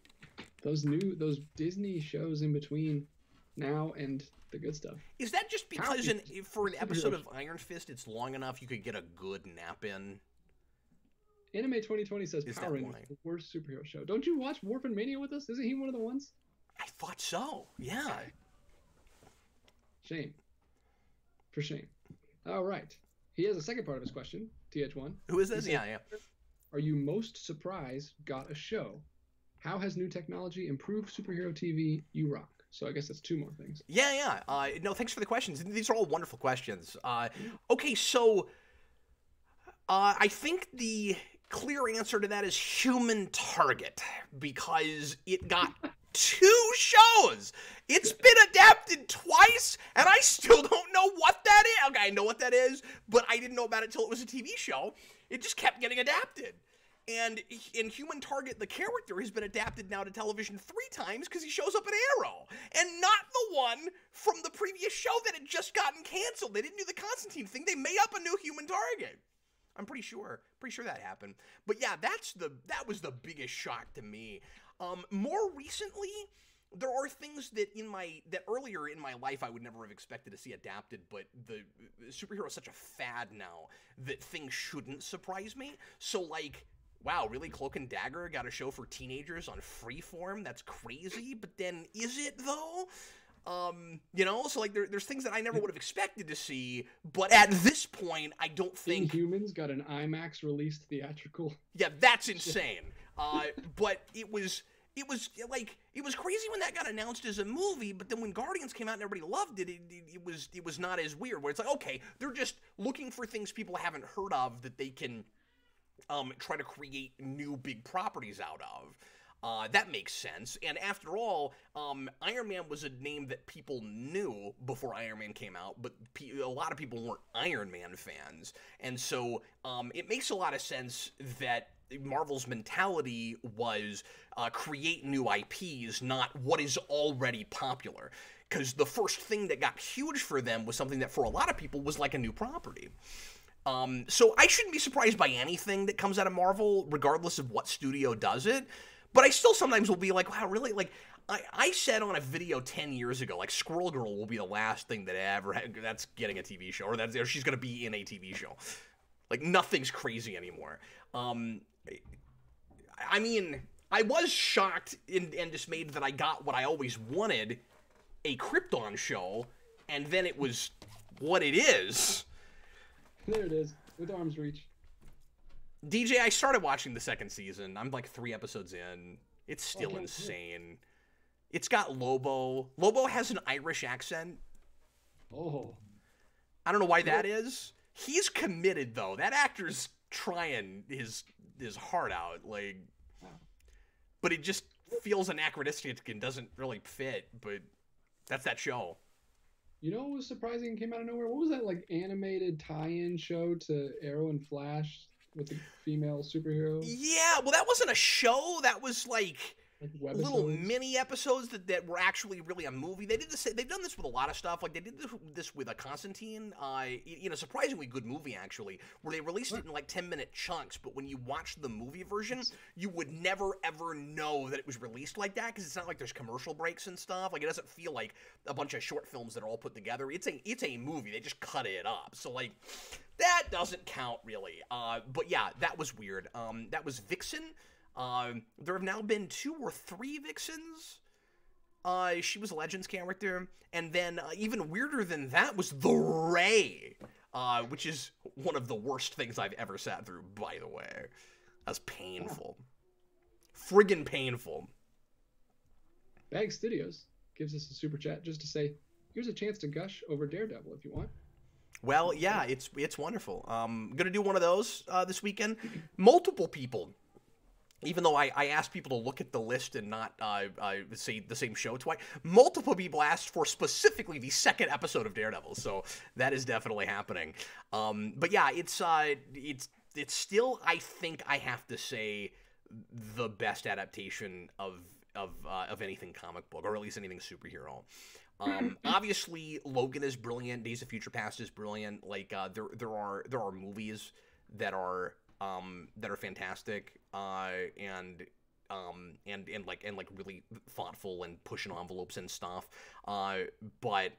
[SPEAKER 2] Those Disney shows in between now and the good stuff.
[SPEAKER 1] Is that just because for an episode of Iron Fist, it's long enough you could get a good nap in?
[SPEAKER 2] Anime 2020 says Power Rangers, the worst superhero show. Don't you watch Morphin Mania with us? Isn't he one of the ones?
[SPEAKER 1] I thought so. Yeah.
[SPEAKER 2] Shame. For shame. All right. He has a second part of his question. TH1.
[SPEAKER 1] Who is this? Yeah.
[SPEAKER 2] Are you most surprised got a show? How has new technology improved superhero TV? You rock. So I guess that's two more things.
[SPEAKER 1] Yeah. No, thanks for the questions. These are all wonderful questions. Okay, so I think the clear answer to that is Human Target, because it got 2 shows. It's been adapted twice, and I still don't know what that is. Okay, I know what that is, but I didn't know about it until it was a TV show. It just kept getting adapted. And in Human Target, the character has been adapted now to television 3 times because he shows up in Arrow. And not the one from the previous show that had just gotten canceled. They didn't do the Constantine thing. They made up a new Human Target. I'm pretty sure that happened. But yeah, that was the biggest shock to me. More recently, there are things that earlier in my life I would never have expected to see adapted, but the superhero is such a fad now that things shouldn't surprise me. So like, wow, really, Cloak and Dagger got a show for teenagers on Freeform? That's crazy, but then is it though? So like there's things that I never would have expected to see, but at this point, I don't think
[SPEAKER 2] Inhumans got an IMAX released theatrical.
[SPEAKER 1] Yeah, that's insane. But it was it was crazy when that got announced as a movie, but then when Guardians came out and everybody loved it, it was not as weird. Where it's like, okay, they're just looking for things people haven't heard of that they can try to create new big properties out of. That makes sense. And after all, Iron Man was a name that people knew before Iron Man came out, but a lot of people weren't Iron Man fans. And so it makes a lot of sense that Marvel's mentality was create new IPs, not what is already popular. Because the first thing that got huge for them was something that for a lot of people was like a new property. So I shouldn't be surprised by anything that comes out of Marvel, regardless of what studio does it. But I still sometimes will be like, wow, really? Like, I said on a video 10 years ago, like, Squirrel Girl will be the last thing that that's getting a TV show, or she's going to be in a TV show. Like, nothing's crazy anymore. I mean, I was shocked and dismayed that I got what I always wanted, a Krypton show, and then it was what it is.
[SPEAKER 2] There it is, with arm's reach.
[SPEAKER 1] DJ, I started watching the second season. I'm like 3 episodes in. It's still insane. It's got Lobo. Lobo has an Irish accent.
[SPEAKER 2] Oh.
[SPEAKER 1] I don't know why that is. He's committed, though. That actor's trying his heart out. Like, but it just feels anachronistic and doesn't really fit. But that's that show.
[SPEAKER 2] You know what was surprising and came out of nowhere? What was that, like, animated tie-in show to Arrow and Flash with the female superhero?
[SPEAKER 1] Yeah, well, that wasn't a show. That was like little
[SPEAKER 2] webisodes?
[SPEAKER 1] mini episodes that were actually really a movie. They did this. They've done this with a lot of stuff. Like they did this with a Constantine. Surprisingly good movie actually, where they released it in like 10-minute chunks. But when you watch the movie version, you would never ever know that it was released like that because it's not like there's commercial breaks and stuff. Like it doesn't feel like a bunch of short films that are all put together. It's a movie. They just cut it up. So like. That doesn't count, really. But yeah, that was weird. That was Vixen. There have now been 2 or 3 Vixens. She was a Legends character. And then, even weirder than that was the Ray, which is one of the worst things I've ever sat through, by the way. That's painful. Friggin' painful.
[SPEAKER 2] Bag Studios gives us a super chat just to say, here's a chance to gush over Daredevil if you want.
[SPEAKER 1] Well, yeah, it's wonderful. Gonna do one of those this weekend. Multiple people, even though I asked people to look at the list and not say the same show twice. Multiple people asked for specifically the second episode of Daredevil, so that is definitely happening. But yeah, it's still, I think I have to say, the best adaptation of anything comic book, or at least anything superhero. Obviously Logan is brilliant. Days of Future Past is brilliant. Like there are movies that are fantastic and really thoughtful and pushing envelopes and stuff. But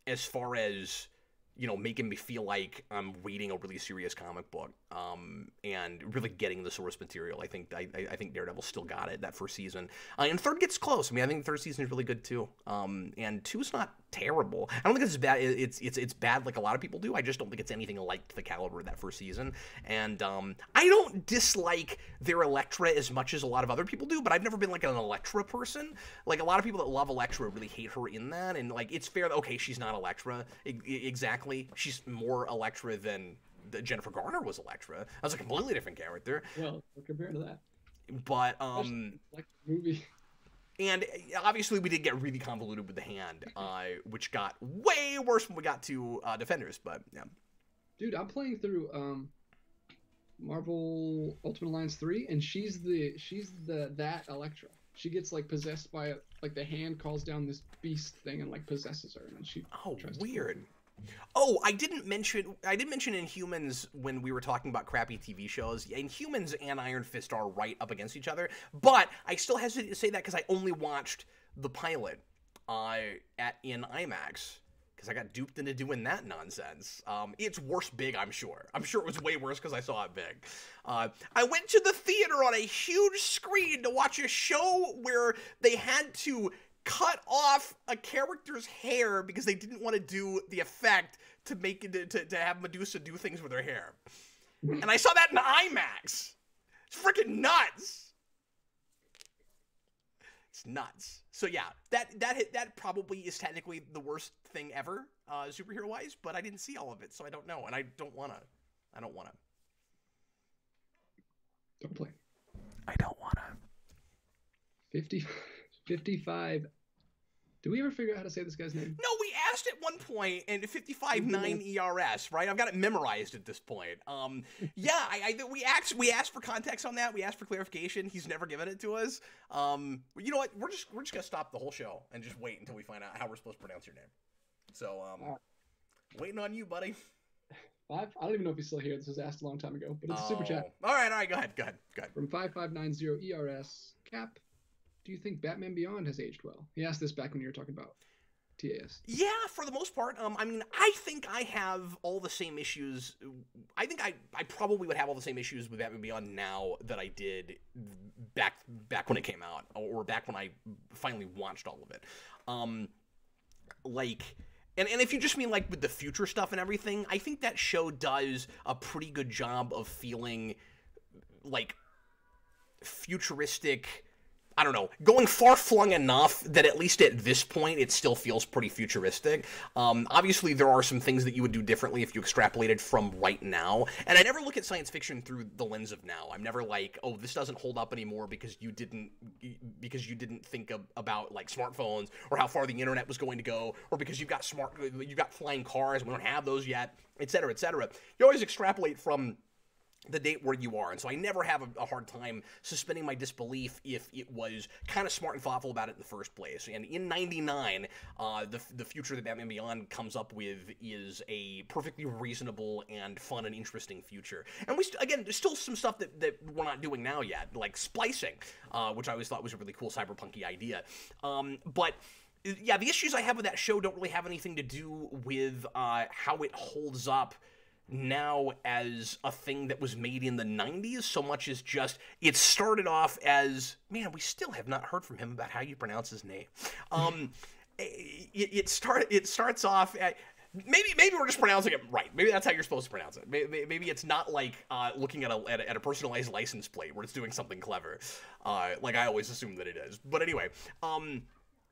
[SPEAKER 1] as far as making me feel like I'm reading a really serious comic book, and really getting the source material. I think Daredevil still got it that first season, and third gets close. I mean, I think the third season is really good too. And 2 is not terrible. I don't think it's bad. It's bad like a lot of people do. I just don't think it's anything like the caliber of that first season. And I don't dislike their Elektra as much as a lot of other people do, but I've never been like an Elektra person. Like a lot of people that love Elektra really hate her in that, and like it's fair. Okay, she's not Elektra exactly. She's more Elektra than Jennifer Garner was Elektra. That was a completely different character.
[SPEAKER 2] Well, compared to that.
[SPEAKER 1] But
[SPEAKER 2] like the movie.
[SPEAKER 1] And obviously we did get really convoluted with the Hand, which got way worse when we got to Defenders. But yeah,
[SPEAKER 2] dude, I'm playing through Marvel Ultimate Alliance 3, and she's that Elektra. She gets like possessed by like the Hand calls down this beast thing and like possesses her, and she.
[SPEAKER 1] Oh, weird. Oh, I did mention Inhumans when we were talking about crappy TV shows. Inhumans and Iron Fist are right up against each other, but I still hesitate to say that because I only watched the pilot in IMAX because I got duped into doing that nonsense. It's worse big, I'm sure. I'm sure it was way worse because I saw it big. I went to the theater on a huge screen to watch a show where they had to cut off a character's hair because they didn't want to do the effect to make it to have Medusa do things with her hair. And I saw that in IMAX. It's freaking nuts. It's nuts. So yeah, that probably is technically the worst thing ever, superhero wise. But I didn't see all of it, so I don't know, and I don't wanna.
[SPEAKER 2] Don't play.
[SPEAKER 1] I don't wanna.
[SPEAKER 2] 55. Did we ever figure out how to say this guy's name?
[SPEAKER 1] No, we asked at one point, and 55.9 ERS, right? I've got it memorized at this point. Yeah, we asked for context on that. We asked for clarification. He's never given it to us. You know what? We're just gonna stop the whole show and just wait until we find out how we're supposed to pronounce your name. So, waiting on you, buddy.
[SPEAKER 2] I don't even know if he's still here. This was asked a long time ago, but it's a super chat.
[SPEAKER 1] All right. Go ahead.
[SPEAKER 2] From 5590 ERS. Cap, do you think Batman Beyond has aged well? He asked this back when you were talking about TAS.
[SPEAKER 1] Yeah, for the most part. I mean, I think I have all the same issues. I think I probably would have all the same issues with Batman Beyond now that I did back when it came out, or back when I finally watched all of it. And if you just mean like with the future stuff and everything, I think that show does a pretty good job of feeling like futuristic. I don't know, going far-flung enough that at least at this point it still feels pretty futuristic. Obviously, there are some things that you would do differently if you extrapolated from right now. And I never look at science fiction through the lens of now. I'm never like, oh, this doesn't hold up anymore because you didn't think about like smartphones or how far the internet was going to go, or because you've got flying cars and we don't have those yet, et cetera, et cetera. You always extrapolate from the date where you are, and so I never have a hard time suspending my disbelief if it was kind of smart and thoughtful about it in the first place. And in '99, the future that Batman Beyond comes up with is a perfectly reasonable and fun and interesting future. And again, there's still some stuff that we're not doing now yet, like splicing, which I always thought was a really cool cyberpunky idea. But yeah, the issues I have with that show don't really have anything to do with how it holds up now as a thing that was made in the 90s, so much as just it started off as, man, we still have not heard from him about how you pronounce his name. It starts off at, maybe we're just pronouncing it right. Maybe that's how you're supposed to pronounce it. Maybe it's not like looking at a personalized license plate where it's doing something clever, like I always assume that it is. But anyway,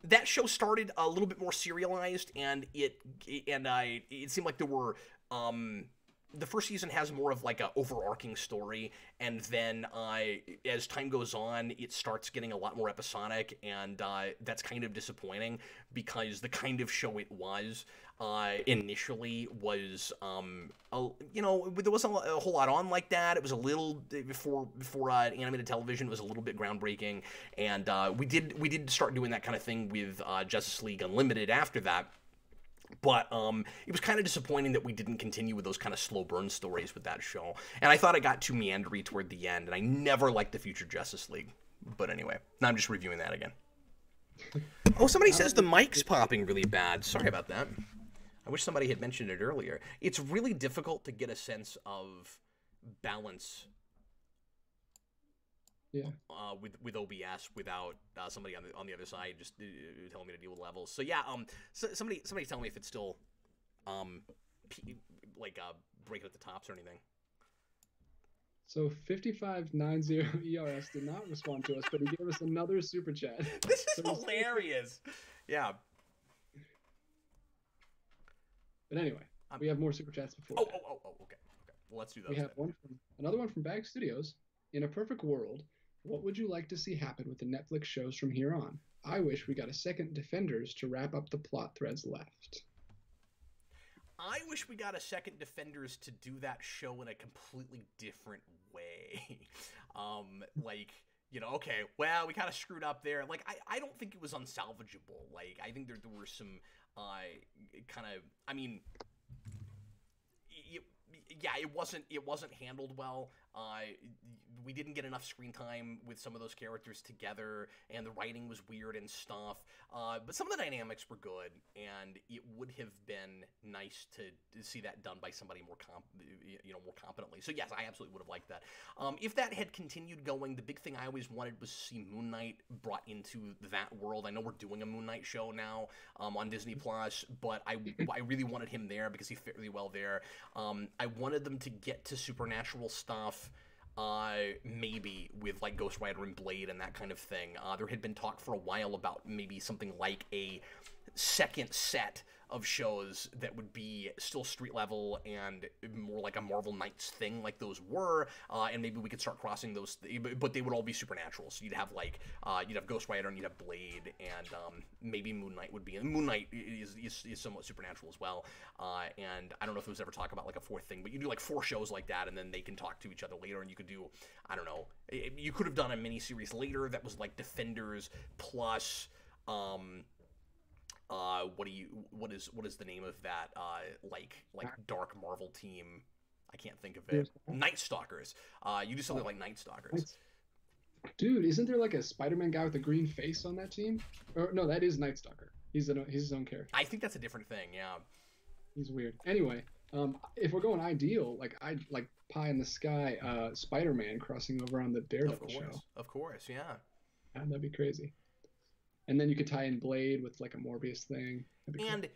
[SPEAKER 1] that show started a little bit more serialized, and it seemed like there were the first season has more of like a overarching story, and then as time goes on, it starts getting a lot more episodic, and that's kind of disappointing because the kind of show it was initially was, there wasn't a whole lot on like that. It was a little before animated television. It was a little bit groundbreaking, and we did start doing that kind of thing with Justice League Unlimited after that. But it was kind of disappointing that we didn't continue with those kind of slow burn stories with that show. And I thought it got too meandery toward the end, and I never liked the future Justice League. But anyway, now I'm just reviewing that again. Oh, somebody says the mic's popping really bad. Sorry about that. I wish somebody had mentioned it earlier. It's really difficult to get a sense of balance.
[SPEAKER 2] Yeah.
[SPEAKER 1] With OBS without somebody on the other side just telling me to deal with levels. So yeah, somebody tell me if it's still breaking at the tops or anything.
[SPEAKER 2] So 5590 ERS did not respond to us, but he gave us another super chat.
[SPEAKER 1] This is hilarious. Yeah.
[SPEAKER 2] But anyway, we have more super chats before.
[SPEAKER 1] Okay. Well, let's do those.
[SPEAKER 2] We have another one from Bag Studios. In a perfect world, what would you like to see happen with the Netflix shows from here on? I wish we got a second Defenders to wrap up the plot threads left.
[SPEAKER 1] I wish we got a second Defenders to do that show in a completely different way. Okay, well, we kind of screwed up there. Like, I don't think it was unsalvageable. Like, I think there were some it wasn't handled well. We didn't get enough screen time with some of those characters together, and the writing was weird and stuff. But some of the dynamics were good, and it would have been nice to see that done by somebody more competently. So yes, I absolutely would have liked that. If that had continued going, the big thing I always wanted was to see Moon Knight brought into that world. I know we're doing a Moon Knight show now on Disney Plus, but I really wanted him there because he fit really well there. I wanted them to get to supernatural stuff maybe with like Ghost Rider and Blade and that kind of thing. There had been talk for a while about maybe something like a second set of shows that would be still street level and more like a Marvel Knights thing like those were, and maybe we could start crossing those, but they would all be supernatural. So you'd have like, you'd have Ghost Rider and you'd have Blade, and maybe Moon Knight would be, and Moon Knight is somewhat supernatural as well, and I don't know if there was ever talk about like a fourth thing, but you do like 4 shows like that, and then they can talk to each other later, and you could do, I don't know, you could have done a miniseries later that was like Defenders plus, what is the name of that like dark Marvel team? I can't think of it. Night Stalkers. You do something like Night Stalkers.
[SPEAKER 2] Dude, isn't there like a Spider-Man guy with a green face on that team? Or no, that is Night Stalker. He's his own character.
[SPEAKER 1] I think that's a different thing. Yeah.
[SPEAKER 2] He's weird. Anyway, if we're going ideal, like I like pie in the sky, Spider-Man crossing over on the Daredevil show.
[SPEAKER 1] Of course, yeah.
[SPEAKER 2] That'd be crazy. And then you could tie in Blade with like a Morbius thing.
[SPEAKER 1] And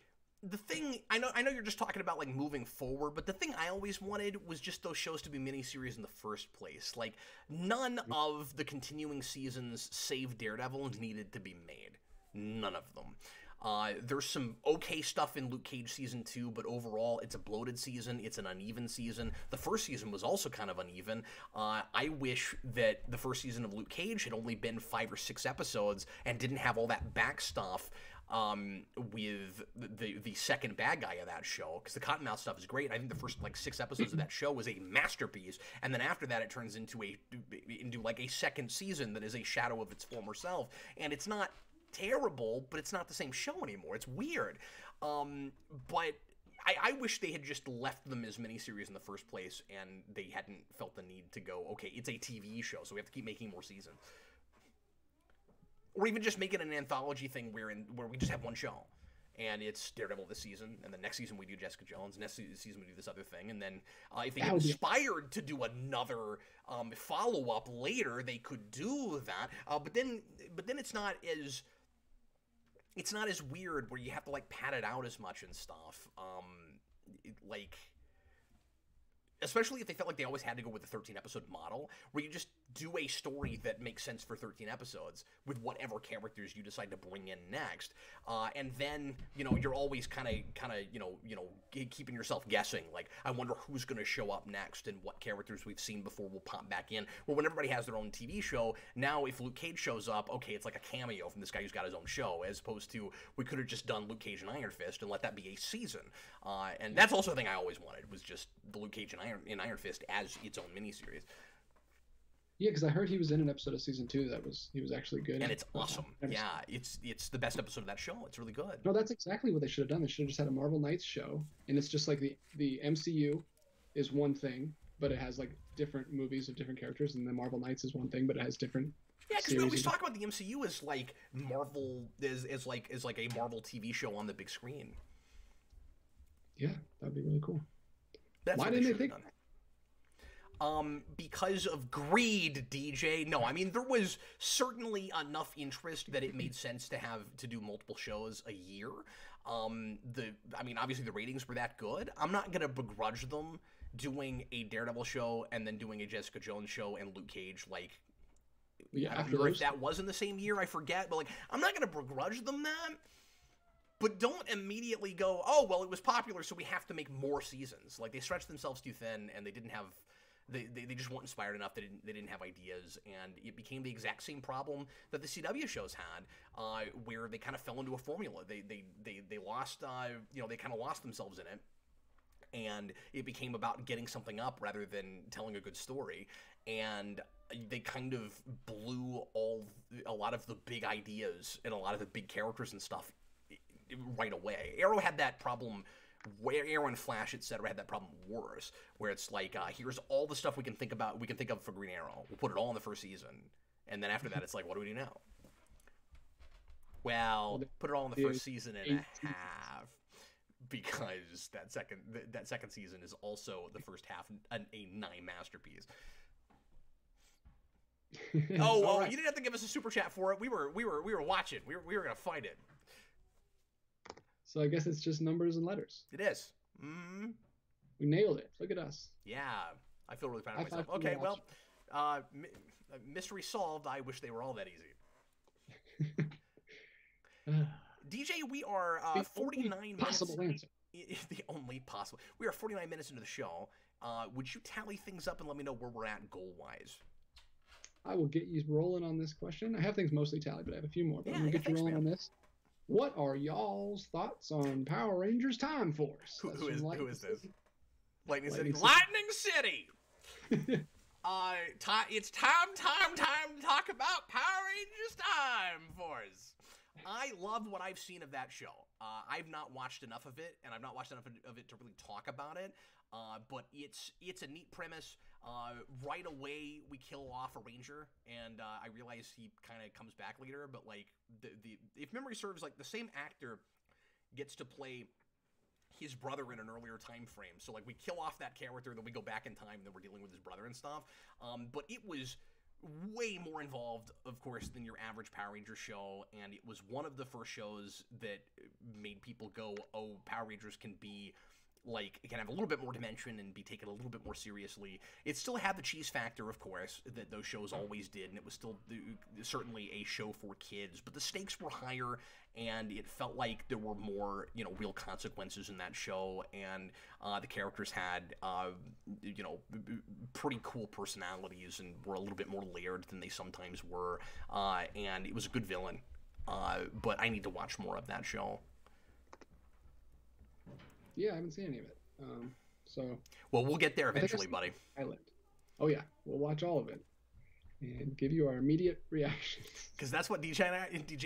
[SPEAKER 1] the thing, I know you're just talking about like moving forward, but the thing I always wanted was just those shows to be miniseries in the first place. Like none of the continuing seasons save Daredevil needed to be made. None of them. There's some okay stuff in Luke Cage season 2, but overall it's a bloated season. It's an uneven season. The first season was also kind of uneven. I wish that the first season of Luke Cage had only been 5 or 6 episodes and didn't have all that back stuff with the second bad guy of that show, because the Cottonmouth stuff is great. I think the first like 6 episodes of that show was a masterpiece, and then after that it turns into like a second season that is a shadow of its former self, and it's not terrible, but it's not the same show anymore. It's weird. But I wish they had just left them as miniseries in the first place, and they hadn't felt the need to go, okay, it's a TV show, so we have to keep making more seasons. Or even just make it an anthology thing where we just have one show, and it's Daredevil this season, and the next season we do Jessica Jones, next season we do this other thing, and then if they get inspired to do another follow-up later, they could do that. But then it's not as weird where you have to like pad it out as much and stuff. Like, especially if they felt like they always had to go with the 13-episode model, where you just do a story that makes sense for 13 episodes with whatever characters you decide to bring in next, and then you're always kind of keeping yourself guessing. Like, I wonder who's going to show up next and what characters we've seen before will pop back in. Well, when everybody has their own TV show, now if Luke Cage shows up, okay, it's like a cameo from this guy who's got his own show, as opposed to we could have just done Luke Cage and Iron Fist and let that be a season. And that's also the thing I always wanted, was just the Luke Cage and Iron Fist as its own miniseries.
[SPEAKER 2] Yeah, because I heard he was in an episode of season 2 he was actually good.
[SPEAKER 1] And it's awesome. Yeah, it's the best episode of that show. It's really good.
[SPEAKER 2] No, that's exactly what they should have done. They should have just had a Marvel Knights show, and it's just like the MCU is one thing, but it has like different movies of different characters, and the Marvel Knights is one thing, but it has different.
[SPEAKER 1] Yeah, because we always talk about the MCU as like Marvel is like a Marvel TV show on the big screen.
[SPEAKER 2] Yeah, that'd be really cool.
[SPEAKER 1] Why didn't they think? Because of greed, DJ. No, I mean, there was certainly enough interest that it made sense to do multiple shows a year. Obviously the ratings were that good. I'm not gonna begrudge them doing a Daredevil show and then doing a Jessica Jones show and Luke Cage. Like, yeah, I don't remember if that was in the same year. I forget, but like, I'm not gonna begrudge them that. But don't immediately go, oh, well, it was popular, so we have to make more seasons. Like, they stretched themselves too thin, and they didn't have. They just weren't inspired enough. They didn't have ideas, and it became the exact same problem that the CW shows had, where they kind of fell into a formula. They lost, they kind of lost themselves in it, and it became about getting something up rather than telling a good story. And they kind of blew a lot of the big ideas and a lot of the big characters and stuff right away. Arrow had that problem. Where Arrow and Flash, etc., had that problem worse, where it's like, here's all the stuff we can think of for Green Arrow. We'll put it all in the first season, and then after that, it's like, what do we do now? Well, put it all in the first season and a half, because that second season is also the first half a 9 masterpiece. Oh, right. You didn't have to give us a super chat for it. We were watching. We were gonna find it.
[SPEAKER 2] So I guess it's just numbers and letters.
[SPEAKER 1] It is. Mm-hmm.
[SPEAKER 2] We nailed it. Look at us.
[SPEAKER 1] Yeah. I feel really proud of myself. Okay, well, Mystery solved. I wish they were all that easy. DJ, we are 49
[SPEAKER 2] possible
[SPEAKER 1] minutes.
[SPEAKER 2] Answer.
[SPEAKER 1] The only possible. We are 49 minutes into the show. Would you tally things up and let me know where we're at goal-wise?
[SPEAKER 2] I will get you rolling on this question. I have things mostly tallied, but I have a few more. But
[SPEAKER 1] Yeah,
[SPEAKER 2] I'm going to get you rolling
[SPEAKER 1] man.
[SPEAKER 2] on this. What are y'all's thoughts on Power Rangers Time Force?
[SPEAKER 1] Who is this? Lightning
[SPEAKER 2] City.
[SPEAKER 1] Lightning City! It's time to talk about Power Rangers Time Force. I love what I've seen of that show. I've not watched enough of it, and I've not watched enough of it to really talk about it. But it's a neat premise. Right away, we kill off a ranger, and I realize he kind of comes back later. But like if memory serves, like the same actor gets to play his brother in an earlier time frame. So like we kill off that character, then we go back in time, and then we're dealing with his brother and stuff. But it was way more involved, of course, than your average Power Rangers show, and it was one of the first shows that made people go, oh, Power Rangers can be like, it can have a little bit more dimension and be taken a little bit more seriously. It still had the cheese factor, of course, that those shows always did, and it was still certainly a show for kids, but the stakes were higher, and it felt like there were more, real consequences in that show, and the characters had, pretty cool personalities and were a little bit more layered than they sometimes were, and it was a good villain, but I need to watch more of that show.
[SPEAKER 2] Yeah, I haven't seen any of it.
[SPEAKER 1] Well, we'll get there eventually, buddy.
[SPEAKER 2] Island. Oh yeah, we'll watch all of it and give you our immediate reactions.
[SPEAKER 1] Because that's what DJ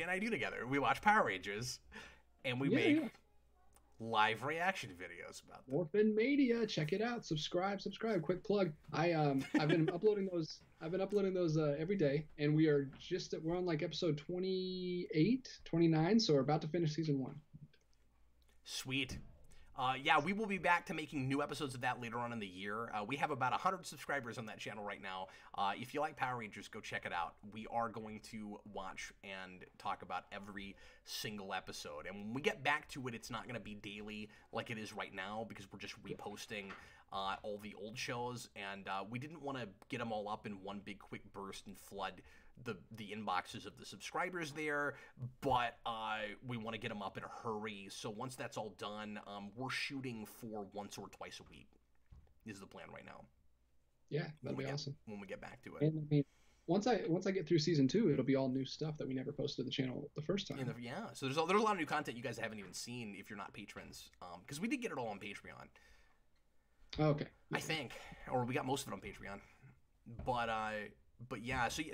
[SPEAKER 1] and I do together. We watch Power Rangers, and we make live reaction videos about them.
[SPEAKER 2] Orphan Media, check it out. Subscribe. Quick plug. I've been uploading those. Every day, and we're on like episode 28, 29, so we're about to finish season 1.
[SPEAKER 1] Sweet. We will be back to making new episodes of that later on in the year. We have about 100 subscribers on that channel right now. If you like Power Rangers, go check it out. We are going to watch and talk about every single episode. And when we get back to it, it's not going to be daily like it is right now because we're just reposting all the old shows. And we didn't want to get them all up in one big quick burst and flood the inboxes of the subscribers there, but we want to get them up in a hurry. So once that's all done, we're shooting for once or twice a week is the plan right now.
[SPEAKER 2] Yeah, that'd be awesome
[SPEAKER 1] when we get back to it.
[SPEAKER 2] And I mean, once I get through season 2, it'll be all new stuff that we never posted to the channel the first time.
[SPEAKER 1] So there's a lot of new content you guys haven't even seen if you're not patrons, because we did get it all on Patreon.
[SPEAKER 2] Oh, okay.
[SPEAKER 1] I think, or we got most of it on Patreon, But yeah, so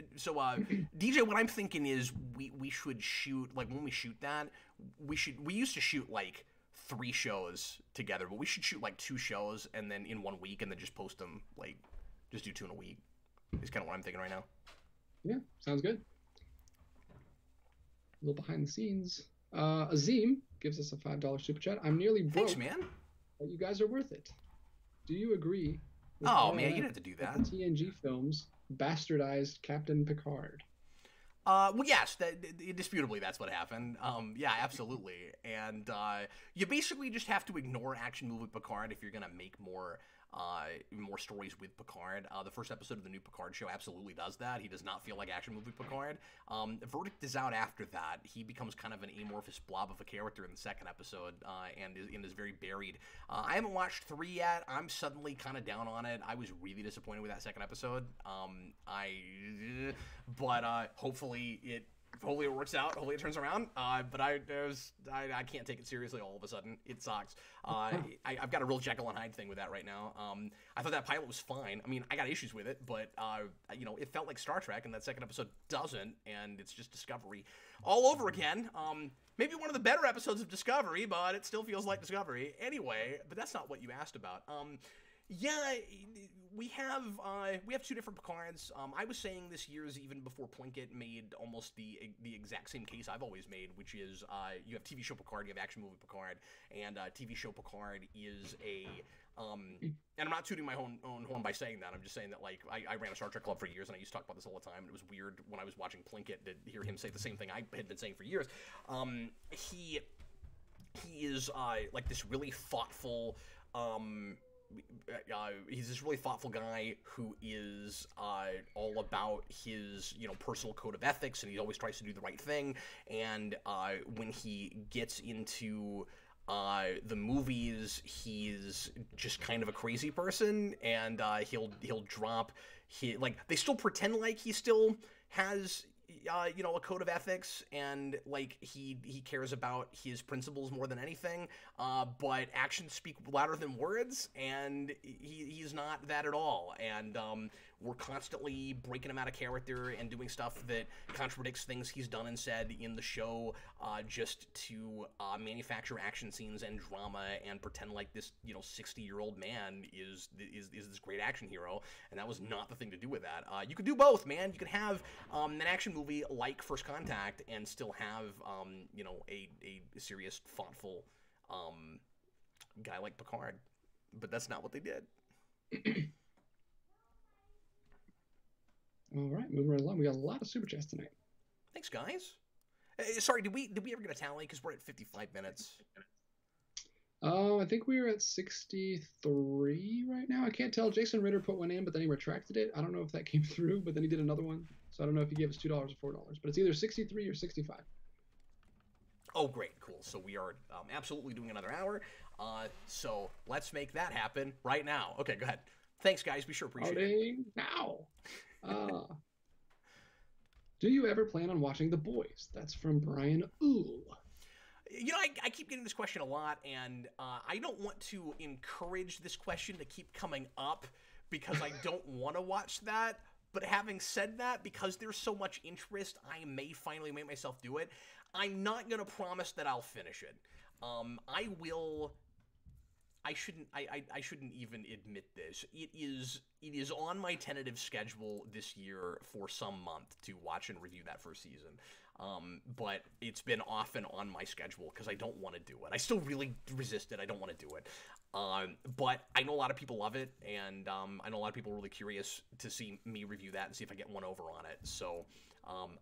[SPEAKER 1] DJ, what I'm thinking is we should shoot, like when we shoot that, we used to shoot like 3 shows together, but we should shoot like 2 shows and then in 1 week and then just post them, like just do 2 in a week. Is kind of what I'm thinking right now.
[SPEAKER 2] Yeah, sounds good. A little behind the scenes. Azim gives us a $5 super chat. I'm nearly broke.
[SPEAKER 1] Thanks, man.
[SPEAKER 2] But you guys are worth it. Do you agree?
[SPEAKER 1] Oh man, you didn't have to do that.
[SPEAKER 2] The TNG films bastardized Captain Picard.
[SPEAKER 1] Well, yes, indisputably that's what happened. Yeah, absolutely. And you basically just have to ignore action movie Picard if you're gonna make more stories with Picard. The first episode of the new Picard show absolutely does that. He does not feel like action movie Picard. Verdict is out after that. He becomes kind of an amorphous blob of a character in the second episode, and is very buried. I haven't watched 3 yet. I'm suddenly kind of down on it. I was really disappointed with that second episode. But hopefully it works out. Hopefully it turns around. But I can't take it seriously all of a sudden. It sucks. I've got a real Jekyll and Hyde thing with that right now. I thought that pilot was fine. I mean, I got issues with it, but it felt like Star Trek, and that second episode doesn't, and it's just Discovery all over again. Maybe one of the better episodes of Discovery, but it still feels like Discovery. Anyway, but that's not what you asked about. Yeah, we have 2 different Picards. I was saying this year's even before Plinkett made almost the exact same case I've always made, which is you have TV show Picard, you have action movie Picard, and TV show Picard is a and I'm not tooting my own horn by saying that. I'm just saying that, like, I ran a Star Trek club for years, and I used to talk about this all the time. And it was weird when I was watching Plinkett to hear him say the same thing I had been saying for years. He is like this really thoughtful he's this really thoughtful guy who is all about his personal code of ethics, and he always tries to do the right thing. And when he gets into the movies, he's just kind of a crazy person, and he'll drop they still pretend like he still has a code of ethics, and like he cares about his principles more than anything, but actions speak louder than words, and he's not that at all. And we're constantly breaking him out of character and doing stuff that contradicts things he's done and said in the show, just to manufacture action scenes and drama and pretend like this 60-year-old man is this great action hero. And that was not the thing to do with that. You could do both, man. You could have an action movie like First Contact and still have a serious, thoughtful guy like Picard, but that's not what they did.
[SPEAKER 2] All right, moving right along. We got a lot of super chats tonight.
[SPEAKER 1] Thanks, guys. Sorry, did we ever get a tally? Because we're at 55 minutes.
[SPEAKER 2] I think we were at 63 right now. I can't tell. Jason Ritter put one in, but then he retracted it. I don't know if that came through, but then he did another one. So I don't know if he gave us $2 or $4, but it's either 63 or 65.
[SPEAKER 1] Oh, great. Cool. So we are absolutely doing another hour. So let's make that happen right now. Okay, go ahead. Thanks, guys. We sure appreciate it.
[SPEAKER 2] Now. Do you ever plan on watching The Boys? That's from Brian Ooh.
[SPEAKER 1] I keep getting this question a lot, and I don't want to encourage this question to keep coming up because I don't want to watch that. But having said that, because there's so much interest, I may finally make myself do it. I'm not going to promise that I'll finish it. I will. I shouldn't even admit this. It is on my tentative schedule this year for some month to watch and review that first season. But it's been often on my schedule because I don't want to do it. I still really resist it. I don't want to do it. But I know a lot of people love it, and I know a lot of people are really curious to see me review that and see if I get one over on it. So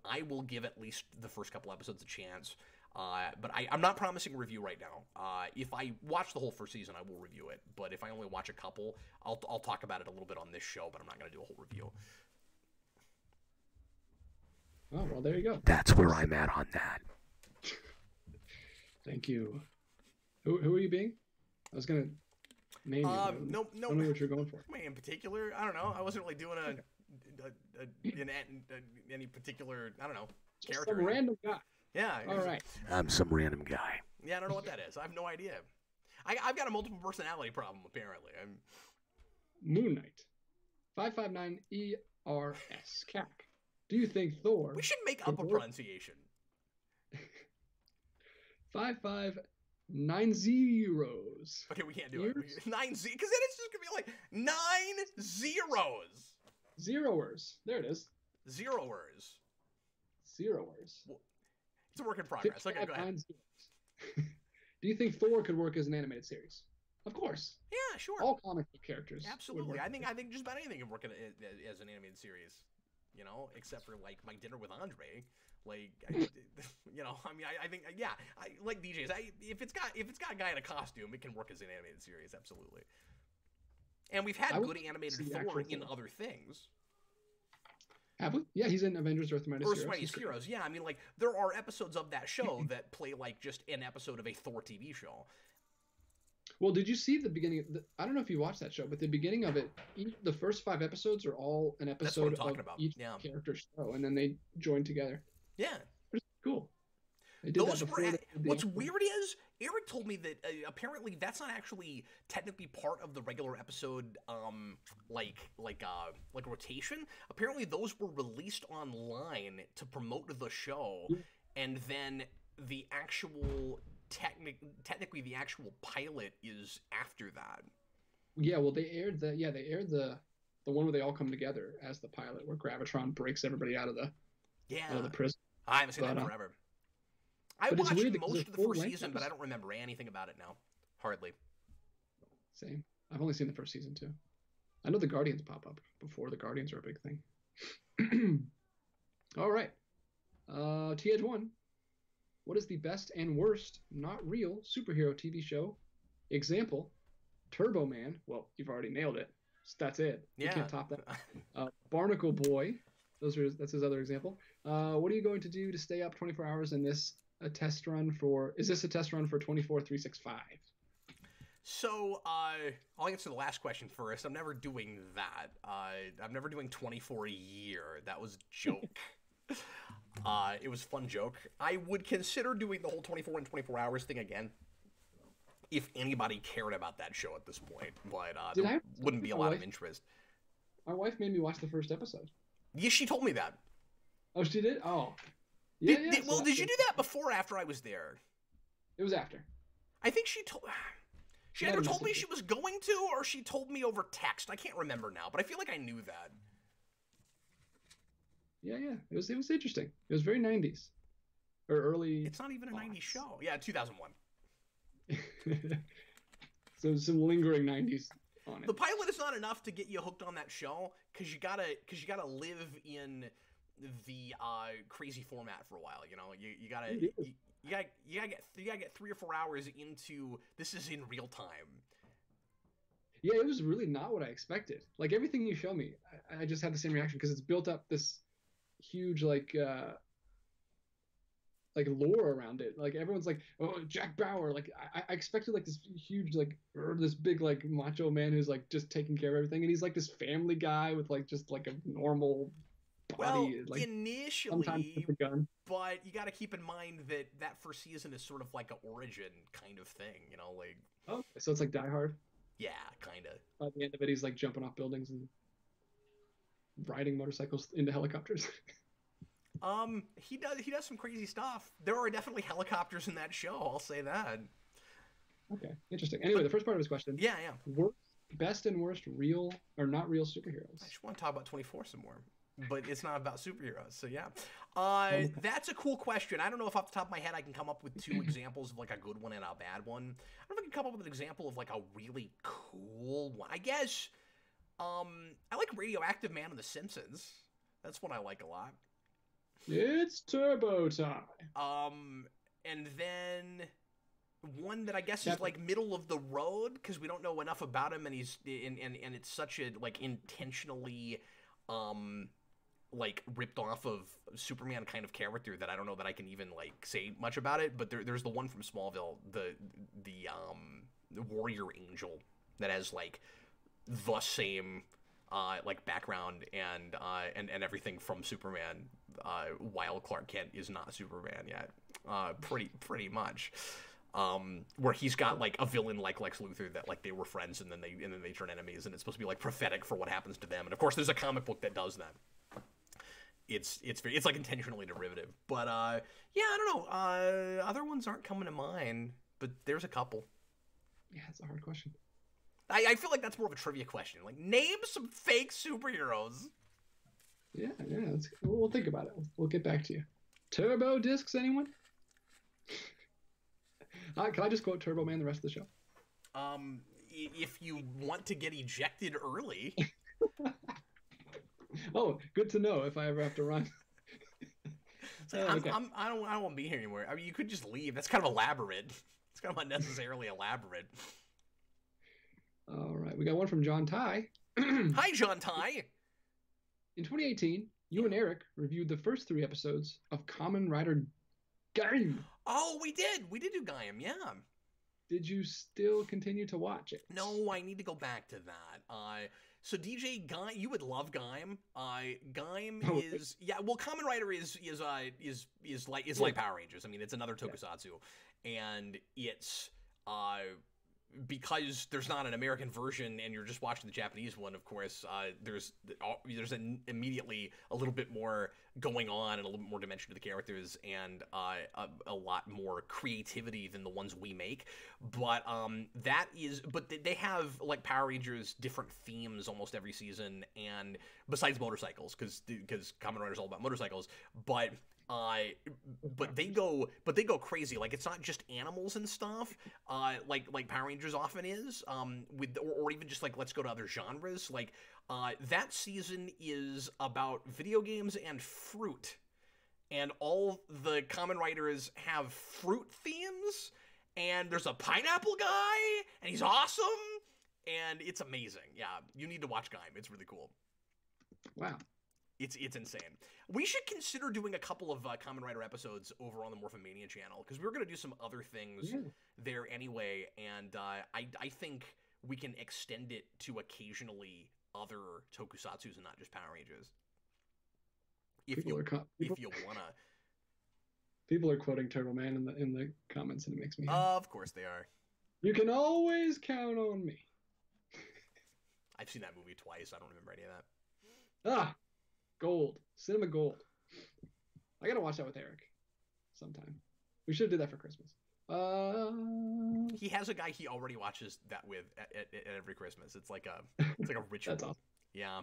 [SPEAKER 1] I will give at least the first couple episodes a chance. But I'm not promising a review right now. If I watch the whole first season, I will review it. But if I only watch a couple, I'll talk about it a little bit on this show, but I'm not going to do a whole review.
[SPEAKER 2] Oh, well, there you go.
[SPEAKER 1] That's where I'm at on that.
[SPEAKER 2] Thank you. Who are you being? I was going to name you.
[SPEAKER 1] No.
[SPEAKER 2] I don't know what you're going for.
[SPEAKER 1] In particular, I don't know. I wasn't really doing any particular, I don't know, character.
[SPEAKER 2] Some random guy.
[SPEAKER 1] Yeah.
[SPEAKER 2] All right.
[SPEAKER 1] I'm some random guy. Yeah, I don't know what that is. I have no idea. I've got a multiple personality problem, apparently.
[SPEAKER 2] Moon Knight. 559 ERS. CAC. Do you think Thor...
[SPEAKER 1] We should make up a pronunciation.
[SPEAKER 2] 5590.
[SPEAKER 1] Okay, we can't do it. 9 Z, because then it's just going to be like 9 zeros.
[SPEAKER 2] Zeroers. There it is.
[SPEAKER 1] Zeroers.
[SPEAKER 2] Zeroers.
[SPEAKER 1] It's a work in progress. Okay, go ahead.
[SPEAKER 2] Do you think Thor could work as an animated series? Of course.
[SPEAKER 1] Yeah, sure.
[SPEAKER 2] All comic book characters.
[SPEAKER 1] Absolutely. I think just about anything can work as an animated series. Except for like My Dinner with Andre. Like, I think, yeah, like DJs. If it's got a guy in a costume, it can work as an animated series. Absolutely. And we've had good animated Thor in other things.
[SPEAKER 2] Have we? Yeah, he's in Avengers Earth's Mightiest
[SPEAKER 1] Heroes. Yeah, I mean, like, there are episodes of that show that play like just an episode of a Thor TV show.
[SPEAKER 2] Well, did you see the beginning of I don't know if you watched that show, but the beginning of it, the first 5 episodes are all an episode of each character show, and then they join together.
[SPEAKER 1] Yeah.
[SPEAKER 2] It's cool. They did that before
[SPEAKER 1] what's weird is, Eric told me that apparently that's not actually technically part of the regular episode, like rotation. Apparently those were released online to promote the show, and then the actual... Technically, the actual pilot is after that.
[SPEAKER 2] Yeah, well, they aired the one where they all come together as the pilot, where Gravitron breaks everybody out of the prison.
[SPEAKER 1] I haven't seen that in forever. I watched most of the first season, but I don't remember anything about it now. Hardly.
[SPEAKER 2] Same. I've only seen the first season too. I know the Guardians pop up before the Guardians are a big thing. All right. TH1. What is the best and worst, not real, superhero TV show? Example, Turbo Man. Well, you've already nailed it. That's it. You
[SPEAKER 1] Yeah.
[SPEAKER 2] can't top that. Barnacle Boy. That's his other example. What are you going to do to stay up 24 hours in this is this a test run for 24/365?
[SPEAKER 1] So, I'll answer the last question first. I'm never doing that. I'm never doing 24 a year. That was a joke. It was a fun joke. I would consider doing the whole 24 and 24 hours thing again, if anybody cared about that show at this point. But there wouldn't be a lot of interest.
[SPEAKER 2] My wife made me watch the first episode.
[SPEAKER 1] Yeah, she told me that.
[SPEAKER 2] Oh, she did? Oh. Yeah,
[SPEAKER 1] did you do that before or after I was there?
[SPEAKER 2] It was after.
[SPEAKER 1] I think she told... She either told me she was going to, or she told me over text. I can't remember now, but I feel like I knew that.
[SPEAKER 2] Yeah. It was interesting. It was very 90s. Or early...
[SPEAKER 1] It's not even a 90s show. Yeah, 2001.
[SPEAKER 2] So some lingering 90s on it.
[SPEAKER 1] The pilot is not enough to get you hooked on that show, because you gotta live in the crazy format for a while. You know, you gotta get 3 or 4 hours into this is in real time.
[SPEAKER 2] Yeah, it was really not what I expected. Like everything you show me, I just had the same reaction because it's built up this huge like lore around it. Like everyone's like, oh, Jack Bauer. Like I expected like this huge like this big like macho man who's like just taking care of everything, and he's like this family guy with like just like a normal body.
[SPEAKER 1] Well,
[SPEAKER 2] like,
[SPEAKER 1] initially,
[SPEAKER 2] sometimes with a gun.
[SPEAKER 1] But you got to keep in mind that first season is sort of like an origin kind of thing, you know, like.
[SPEAKER 2] Oh, so it's like Die Hard.
[SPEAKER 1] Yeah, kind of.
[SPEAKER 2] By the end of it, he's like jumping off buildings and riding motorcycles into helicopters.
[SPEAKER 1] He does some crazy stuff. There are definitely helicopters in that show. I'll say that.
[SPEAKER 2] Okay, interesting. Anyway, the first part of his question.
[SPEAKER 1] Yeah.
[SPEAKER 2] Best and worst real or not real superheroes.
[SPEAKER 1] I just want to talk about 24 some more, but it's not about superheroes. So yeah, that's a cool question. I don't know if off the top of my head I can come up with 2 examples of like a good one and a bad one. I don't know if I can come up with an example of like a really cool one. I guess I like Radioactive Man and The Simpsons. That's one I like a lot.
[SPEAKER 2] It's turbo time.
[SPEAKER 1] And then one that I guess is like middle of the road because we don't know enough about him, and he's and it's such a like intentionally like ripped off of Superman kind of character that I don't know that I can even like say much about it. But there's the one from Smallville, the Warrior Angel that has like the same like background and everything from Superman, while Clark Kent is not Superman yet, pretty much. Where he's got like a villain like Lex Luthor that like they were friends and then they turn enemies, and it's supposed to be like prophetic for what happens to them. And of course, there's a comic book that does that. It's like intentionally derivative, but yeah, I don't know. Other ones aren't coming to mind, but there's a couple.
[SPEAKER 2] Yeah, it's a hard question.
[SPEAKER 1] I feel like that's more of a trivia question. Like, name some fake superheroes.
[SPEAKER 2] Yeah, we'll think about it. We'll get back to you. Turbo discs, anyone? Can I just quote Turbo Man the rest of the show?
[SPEAKER 1] If you want to get ejected early.
[SPEAKER 2] Oh, good to know if I ever have to run.
[SPEAKER 1] Okay. I don't want to be here anymore. I mean, you could just leave. That's kind of elaborate. It's kind of unnecessarily elaborate.
[SPEAKER 2] All right, we got one from John Ty.
[SPEAKER 1] Hi, John Ty.
[SPEAKER 2] In 2018, you and Eric reviewed the first 3 episodes of Kamen Rider Gaim.
[SPEAKER 1] Oh, we did. We did do Gaim, yeah.
[SPEAKER 2] Did you still continue to watch it?
[SPEAKER 1] No, I need to go back to that. So DJ Gaim, you would love Gaim. Gaim is well, Kamen Rider is like Power Rangers. I mean, it's another tokusatsu, and it's because there's not an American version and you're just watching the Japanese one, of course, there's immediately a little bit more going on and a little bit more dimension to the characters and a lot more creativity than the ones we make. But they have, like Power Rangers, different themes almost every season, and besides motorcycles, because Kamen Rider's all about motorcycles, but they go crazy. Like, it's not just animals and stuff, like Power Rangers often is, or even just like, let's go to other genres. Like, that season is about video games and fruit, and all the Kamen Riders have fruit themes, and there's a pineapple guy, and he's awesome, and it's amazing. Yeah, you need to watch Gaim. It's really cool.
[SPEAKER 2] Wow.
[SPEAKER 1] It's insane. We should consider doing a couple of Kamen Rider episodes over on the Morphomania channel, because we were going to do some other things there anyway, and I think we can extend it to occasionally other tokusatsus and not just Power Rangers. If you wanna.
[SPEAKER 2] People are quoting Turbo Man in the comments, and it makes me happy.
[SPEAKER 1] Of course they are.
[SPEAKER 2] You can always count on me.
[SPEAKER 1] I've seen that movie twice. I don't remember any of that.
[SPEAKER 2] Ah, gold. Cinema gold. I gotta watch that with Eric sometime. We should do that for Christmas.
[SPEAKER 1] He has a guy he already watches that with at every Christmas. It's like a ritual.
[SPEAKER 2] That's awesome.
[SPEAKER 1] Yeah,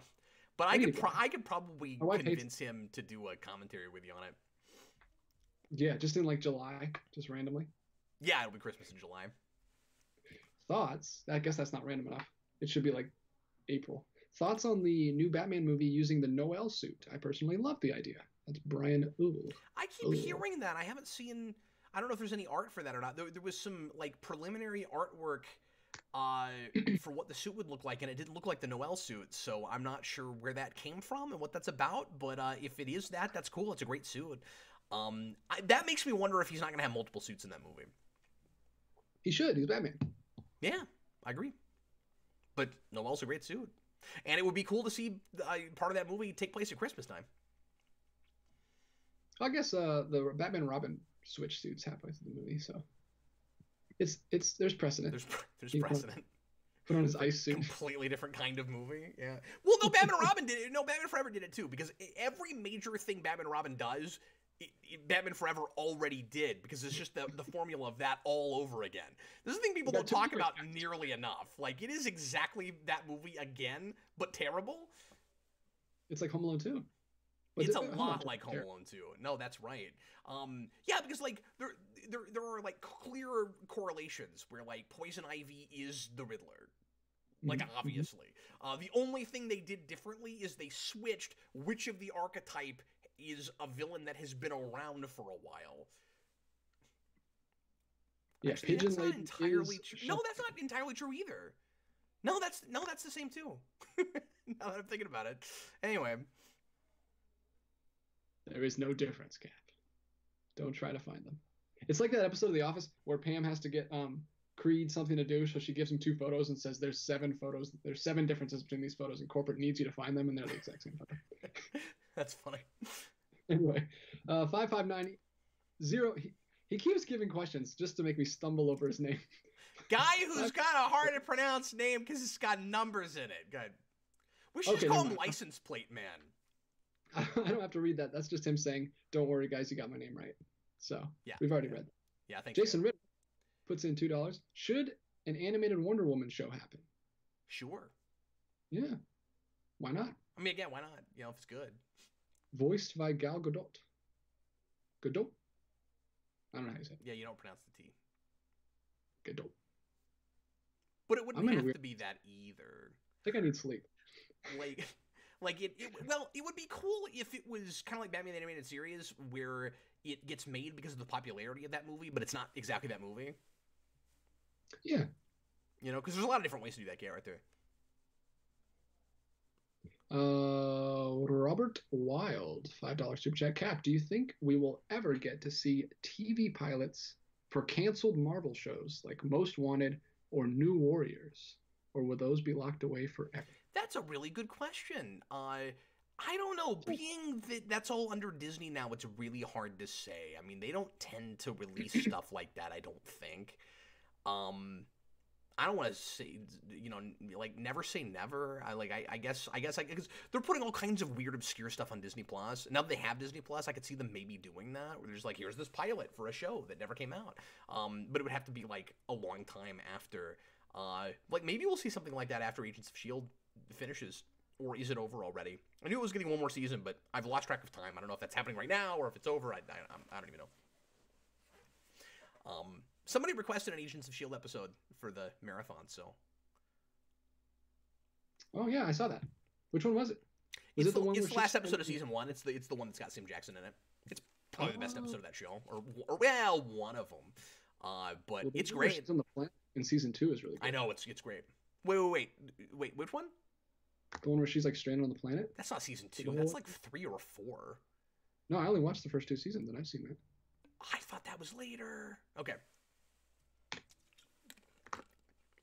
[SPEAKER 1] but I could probably convince him to do a commentary with you on it.
[SPEAKER 2] Yeah, just in like July, just randomly.
[SPEAKER 1] Yeah, it'll be Christmas in July.
[SPEAKER 2] Thoughts? I guess that's not random enough. It should be like April. Thoughts on the new Batman movie using the Noel suit? I personally love the idea. That's Brian Ooh.
[SPEAKER 1] I keep hearing that. I haven't seen. I don't know if there's any art for that or not. There was some like preliminary artwork for what the suit would look like, and it didn't look like the Noel suit. So I'm not sure where that came from and what that's about. But if it is that, that's cool. It's a great suit. That makes me wonder if he's not going to have multiple suits in that movie.
[SPEAKER 2] He should. He's Batman.
[SPEAKER 1] Yeah, I agree. But Noel's a great suit. And it would be cool to see part of that movie take place at Christmas time.
[SPEAKER 2] I guess the Batman Robin switch suits halfway through the movie, so there's precedent.
[SPEAKER 1] There's precedent.
[SPEAKER 2] Put on his ice suit.
[SPEAKER 1] Completely different kind of movie. Yeah. Well, no, Batman and Robin did it. No, Batman Forever did it too, because every major thing Batman and Robin does, Batman Forever already did, because it's just the formula of that all over again. This is the thing people don't talk about nearly enough. Like, it is exactly that movie again, but terrible.
[SPEAKER 2] It's like Home Alone 2.
[SPEAKER 1] It's a lot like Home Alone 2. No, that's right. Yeah, because like there are like clear correlations where like Poison Ivy is the Riddler. Like, obviously. The only thing they did differently is they switched which of the archetype is a villain that has been around for a while.
[SPEAKER 2] Yeah,
[SPEAKER 1] actually,
[SPEAKER 2] Pigeon
[SPEAKER 1] that's not
[SPEAKER 2] Lady
[SPEAKER 1] entirely true. No, that's not entirely true either. No, that's the same too. Now that I'm thinking about it. Anyway.
[SPEAKER 2] There is no difference, Cap. Don't try to find them. It's like that episode of The Office where Pam has to get Creed something to do, so she gives him 2 photos and says there's 7 photos. There's 7 differences between these photos, and corporate needs you to find them, and they're the exact same photo.
[SPEAKER 1] That's funny.
[SPEAKER 2] Anyway, 5590. He keeps giving questions just to make me stumble over his name.
[SPEAKER 1] Guy who's got a hard to pronounce name because it's got numbers in it. Good. We should just call him License Plate Man.
[SPEAKER 2] I don't have to read that. That's just him saying, "Don't worry, guys, you got my name right." So yeah, we've already read that.
[SPEAKER 1] Yeah, thanks.
[SPEAKER 2] Jason Ritter puts in $2. Should an animated Wonder Woman show happen?
[SPEAKER 1] Sure.
[SPEAKER 2] Yeah. Why not?
[SPEAKER 1] I mean, again, why not? You know, if it's good.
[SPEAKER 2] Voiced by Gal Gadot. Gadot? I don't know how you say it.
[SPEAKER 1] Yeah, you don't pronounce the T.
[SPEAKER 2] Gadot.
[SPEAKER 1] But it wouldn't have to be that either.
[SPEAKER 2] I think I need sleep.
[SPEAKER 1] Like it would be cool if it was kind of like Batman the Animated Series, where it gets made because of the popularity of that movie, but it's not exactly that movie.
[SPEAKER 2] Yeah.
[SPEAKER 1] You know, because there's a lot of different ways to do that, Gary, right there.
[SPEAKER 2] Robert Wild, $5 super chat. Cap, do you think we will ever get to see TV pilots for canceled Marvel shows like Most Wanted or New Warriors? Or will those be locked away forever?
[SPEAKER 1] That's a really good question. I don't know. Being that that's all under Disney now, it's really hard to say. I mean, they don't tend to release stuff like that, I don't think. I don't want to say, you know, like, never say never. I guess because they're putting all kinds of weird, obscure stuff on Disney Plus. Now that they have Disney Plus, I could see them maybe doing that, where there's like, here's this pilot for a show that never came out. But it would have to be like a long time after. Like, maybe we'll see something like that after Agents of S.H.I.E.L.D. finishes, or is it over already? I knew it was getting one more season, but I've lost track of time. I don't know if that's happening right now or if it's over. I don't even know. Somebody requested an Agents of S.H.I.E.L.D. episode for the marathon, so.
[SPEAKER 2] Oh yeah, I saw that. Which one was it?
[SPEAKER 1] It's the last episode of season 1. It's the one that's got Sam Jackson in it. It's probably the best episode of that show, or well, one of them. But it's great.
[SPEAKER 2] On the planet in season 2 is really good.
[SPEAKER 1] I know, it's great. Wait, which one?
[SPEAKER 2] The one where she's like stranded on the planet.
[SPEAKER 1] That's not season 2. That's like 3 or 4.
[SPEAKER 2] No, I only watched the first 2 seasons, and I've seen that.
[SPEAKER 1] I thought that was later. Okay.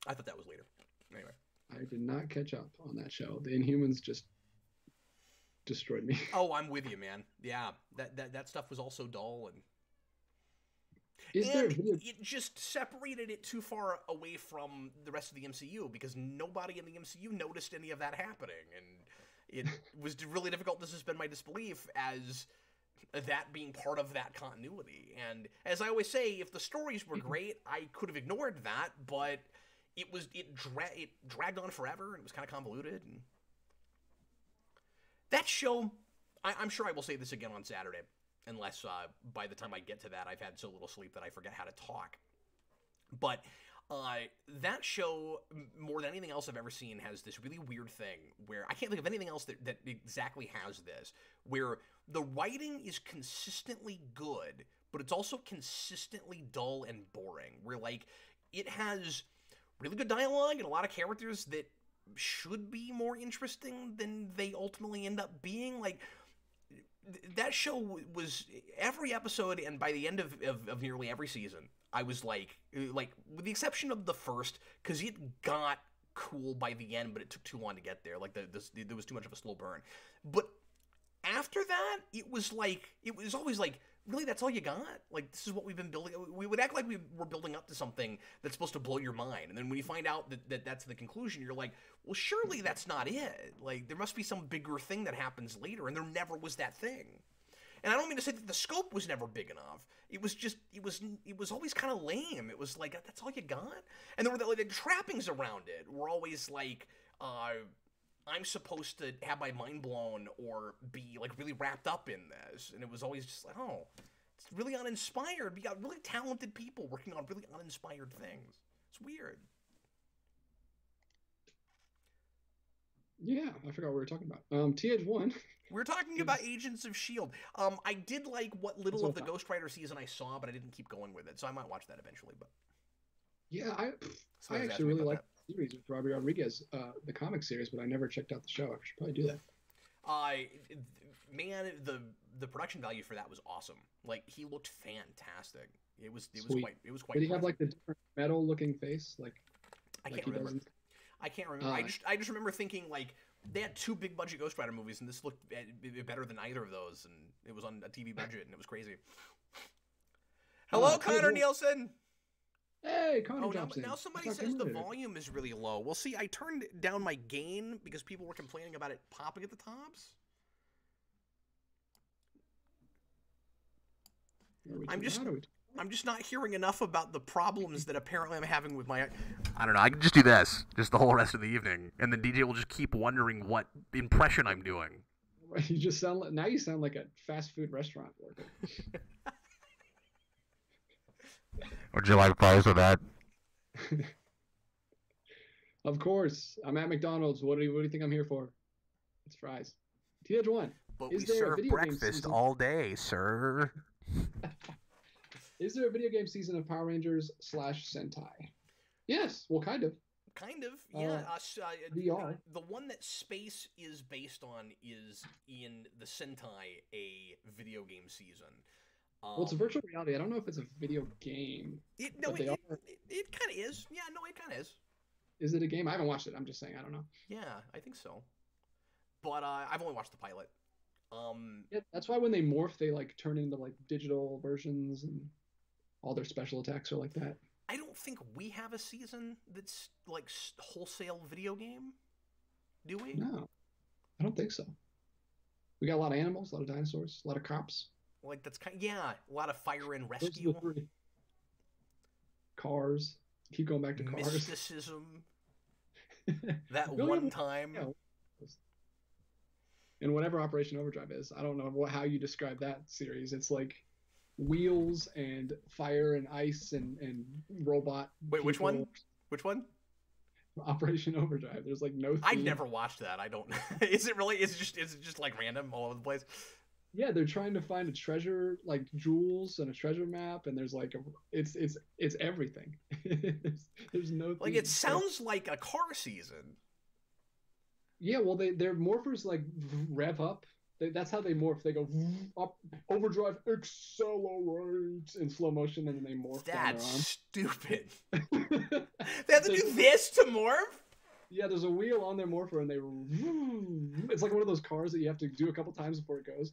[SPEAKER 1] I thought that was later. Anyway.
[SPEAKER 2] I did not catch up on that show. The Inhumans just destroyed me.
[SPEAKER 1] Oh, I'm with you, man. Yeah, that stuff was also dull, and it just separated it too far away from the rest of the MCU because nobody in the MCU noticed any of that happening, and it was really difficult to suspend my disbelief as that being part of that continuity. And as I always say, if the stories were great, I could have ignored that, but it dragged on forever, and it was kind of convoluted. And that show, I'm sure I will say this again on Saturday, unless by the time I get to that, I've had so little sleep that I forget how to talk. But that show, more than anything else I've ever seen, has this really weird thing where I can't think of anything else that exactly has this, where the writing is consistently good, but it's also consistently dull and boring, where, like, it has really good dialogue and a lot of characters that should be more interesting than they ultimately end up being. Like, that show was every episode, and by the end of nearly every season, I was like, with the exception of the first, because it got cool by the end, but it took too long to get there. Like, there was too much of a slow burn. But after that, it was always like, really, that's all you got? Like, this is what we've been building? We would act like we were building up to something that's supposed to blow your mind. And then when you find out that that's the conclusion, you're like, well, surely that's not it. Like, there must be some bigger thing that happens later, and there never was that thing. And I don't mean to say that the scope was never big enough. It was just, it was always kind of lame. It was like, that's all you got? And there were the trappings around it were always like, I'm supposed to have my mind blown or be, like, really wrapped up in this. And it was always just like, oh, it's really uninspired. We got really talented people working on really uninspired things. It's weird.
[SPEAKER 2] Yeah, I forgot what we were talking about. TH1.
[SPEAKER 1] We were talking about Agents of S.H.I.E.L.D. I did like what little of the Ghost Rider season I saw, but I didn't keep going with it. So I might watch that eventually. But
[SPEAKER 2] yeah, I actually really like the series with Robbie Rodriguez, the comic series, but I never checked out the show. I should probably do that.
[SPEAKER 1] Man, the production value for that was awesome. Like, he looked fantastic. It was quite.
[SPEAKER 2] Did he have like the different metal looking face? Like,
[SPEAKER 1] I can't remember. I just remember thinking, like, they had 2 big budget Ghost Rider movies, and this looked better than either of those, and it was on a TV budget, and it was crazy. Hello, Connor Nielsen.
[SPEAKER 2] Hey, Connor Johnson.
[SPEAKER 1] Now somebody says the volume is really low. Well, see, I turned down my gain because people were complaining about it popping at the tops. I'm just not hearing enough about the problems that apparently I'm having with my... I don't know, I can just do this just the whole rest of the evening, and then DJ will just keep wondering what impression I'm doing.
[SPEAKER 2] You just sound like... Now you sound like a fast food restaurant worker.
[SPEAKER 1] Would you like fries with that?
[SPEAKER 2] Of course. I'm at McDonald's. What do you think I'm here for? It's fries. TH1.
[SPEAKER 1] But we serve breakfast all day, sir.
[SPEAKER 2] Is there a video game season of Power Rangers / Sentai? Yes. Well, kind of.
[SPEAKER 1] Kind of, yeah.
[SPEAKER 2] VR.
[SPEAKER 1] The one that Space is based on is in the Sentai, a video game season.
[SPEAKER 2] Well, it's a virtual reality. I don't know if it's a video game.
[SPEAKER 1] It kind of is. Yeah, no, it kind of is.
[SPEAKER 2] Is it a game? I haven't watched it. I'm just saying. I don't know.
[SPEAKER 1] Yeah, I think so. But I've only watched the pilot.
[SPEAKER 2] Yeah, that's why when they morph, they like turn into like digital versions, and all their special attacks are like that.
[SPEAKER 1] I don't think we have a season that's like wholesale video game. Do we?
[SPEAKER 2] No, I don't think so. We got a lot of animals, a lot of dinosaurs, a lot of cops.
[SPEAKER 1] Like, that's kind of, yeah, a lot of fire and rescue.
[SPEAKER 2] Cars. Keep going back to cars.
[SPEAKER 1] Mysticism. That one time.
[SPEAKER 2] Yeah. And whatever Operation Overdrive is, I don't know how you describe that series. It's like wheels and fire and ice and robot.
[SPEAKER 1] Wait, which one? Which one?
[SPEAKER 2] Operation Overdrive. There's like no theme.
[SPEAKER 1] I've never watched that. I don't. Is it really? Is it just like random all over the place?
[SPEAKER 2] Yeah, they're trying to find a treasure, like jewels and a treasure map, and there's like it's everything. There's no
[SPEAKER 1] Like,
[SPEAKER 2] theme.
[SPEAKER 1] it sounds like a car season.
[SPEAKER 2] Yeah, well, their morphers like rev up. That's how they morph. They go up, overdrive, accelerate in slow motion, and then they morph down
[SPEAKER 1] That's
[SPEAKER 2] their arm.
[SPEAKER 1] stupid. They have to do this to morph?
[SPEAKER 2] Yeah, there's a wheel on their morpher, and they. It's like one of those cars that you have to do a couple times before it goes.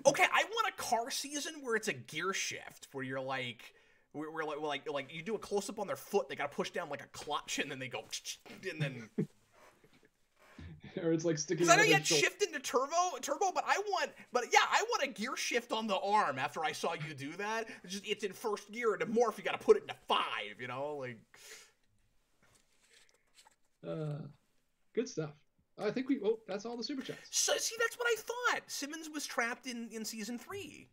[SPEAKER 1] Okay, I want a car season where it's a gear shift, where you're like, where like you do a close up on their foot, they gotta push down like a clutch, and then they go, and then.
[SPEAKER 2] Or it's like sticking.
[SPEAKER 1] Because I know you had shift into turbo, but I want a gear shift on the arm. After I saw you do that, it's in first gear, and to morph, you got to put it into 5. You know, like.
[SPEAKER 2] Good stuff. I think that's all the super chats.
[SPEAKER 1] So see, that's what I thought. Simmons was trapped in season 3,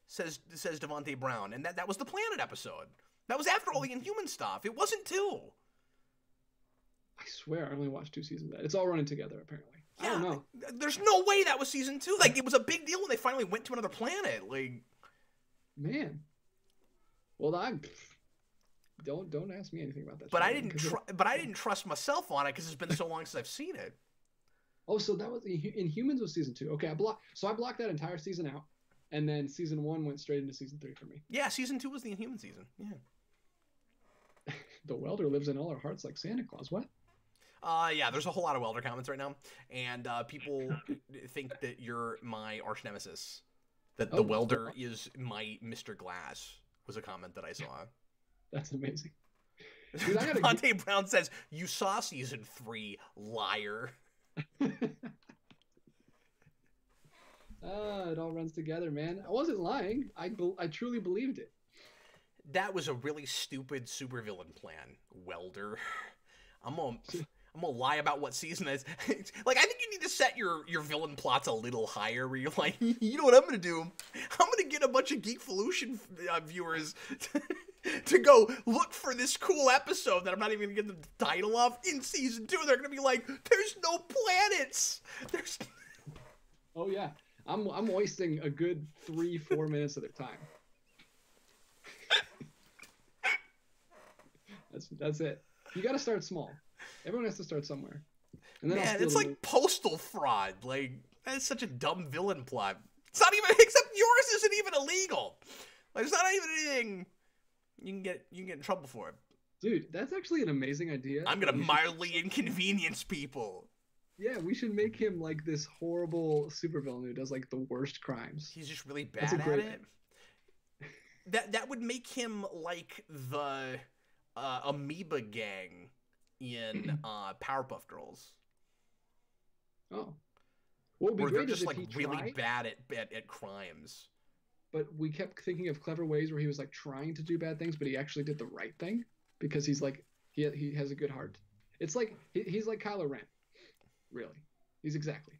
[SPEAKER 1] says Devontae Brown, and that was the Planet episode. That was after all the Inhuman stuff. It wasn't 2.
[SPEAKER 2] I swear I only watched 2 seasons of that. It's all running together, apparently.
[SPEAKER 1] Yeah,
[SPEAKER 2] I don't know.
[SPEAKER 1] There's no way that was season 2. Like, it was a big deal when they finally went to another planet. Like,
[SPEAKER 2] man. Well, don't ask me anything about that.
[SPEAKER 1] But I didn't trust myself on it because it's been so long since I've seen it.
[SPEAKER 2] Oh, so that was Inhumans was season 2. Okay, I blocked that entire season out, and then season 1 went straight into season 3 for me.
[SPEAKER 1] Yeah, season 2 was the Inhuman season. Yeah.
[SPEAKER 2] The welder lives in all our hearts like Santa Claus. What?
[SPEAKER 1] Yeah, there's a whole lot of welder comments right now, and people think that you're my arch nemesis. That the welder is my Mr. Glass was a comment that I saw.
[SPEAKER 2] That's amazing.
[SPEAKER 1] Monte Brown says, "You saw season 3, liar."
[SPEAKER 2] It all runs together, man. I wasn't lying. I truly believed it.
[SPEAKER 1] That was a really stupid supervillain plan, welder. I'm gonna lie about what season it is. Like, I think you need to set your villain plots a little higher, where you're like, you know what I'm gonna do? I'm gonna get a bunch of Geekvolution viewers to go look for this cool episode that I'm not even gonna get the title of in season 2. They're gonna be like, there's no planets. There's.
[SPEAKER 2] Oh yeah, I'm wasting a good 3-4 minutes of their time. That's it. You got to start small. Everyone has to start somewhere. And then
[SPEAKER 1] man, it's like postal fraud. Like, that's such a dumb villain plot. It's not even, except yours isn't even illegal. Like, it's not even anything you can get in trouble for it.
[SPEAKER 2] Dude, that's actually an amazing idea.
[SPEAKER 1] I'm gonna mildly inconvenience people.
[SPEAKER 2] Yeah, we should make him like this horrible supervillain who does like the worst crimes.
[SPEAKER 1] He's just really bad at it. That would make him like the amoeba gang in Powerpuff Girls.
[SPEAKER 2] Oh. What would be
[SPEAKER 1] where
[SPEAKER 2] great
[SPEAKER 1] they're just
[SPEAKER 2] is
[SPEAKER 1] like
[SPEAKER 2] if he
[SPEAKER 1] really
[SPEAKER 2] tried,
[SPEAKER 1] bad at crimes.
[SPEAKER 2] But we kept thinking of clever ways where he was like trying to do bad things, but he actually did the right thing because he's like he has a good heart. It's like he's like Kylo Ren. Really. He's exactly.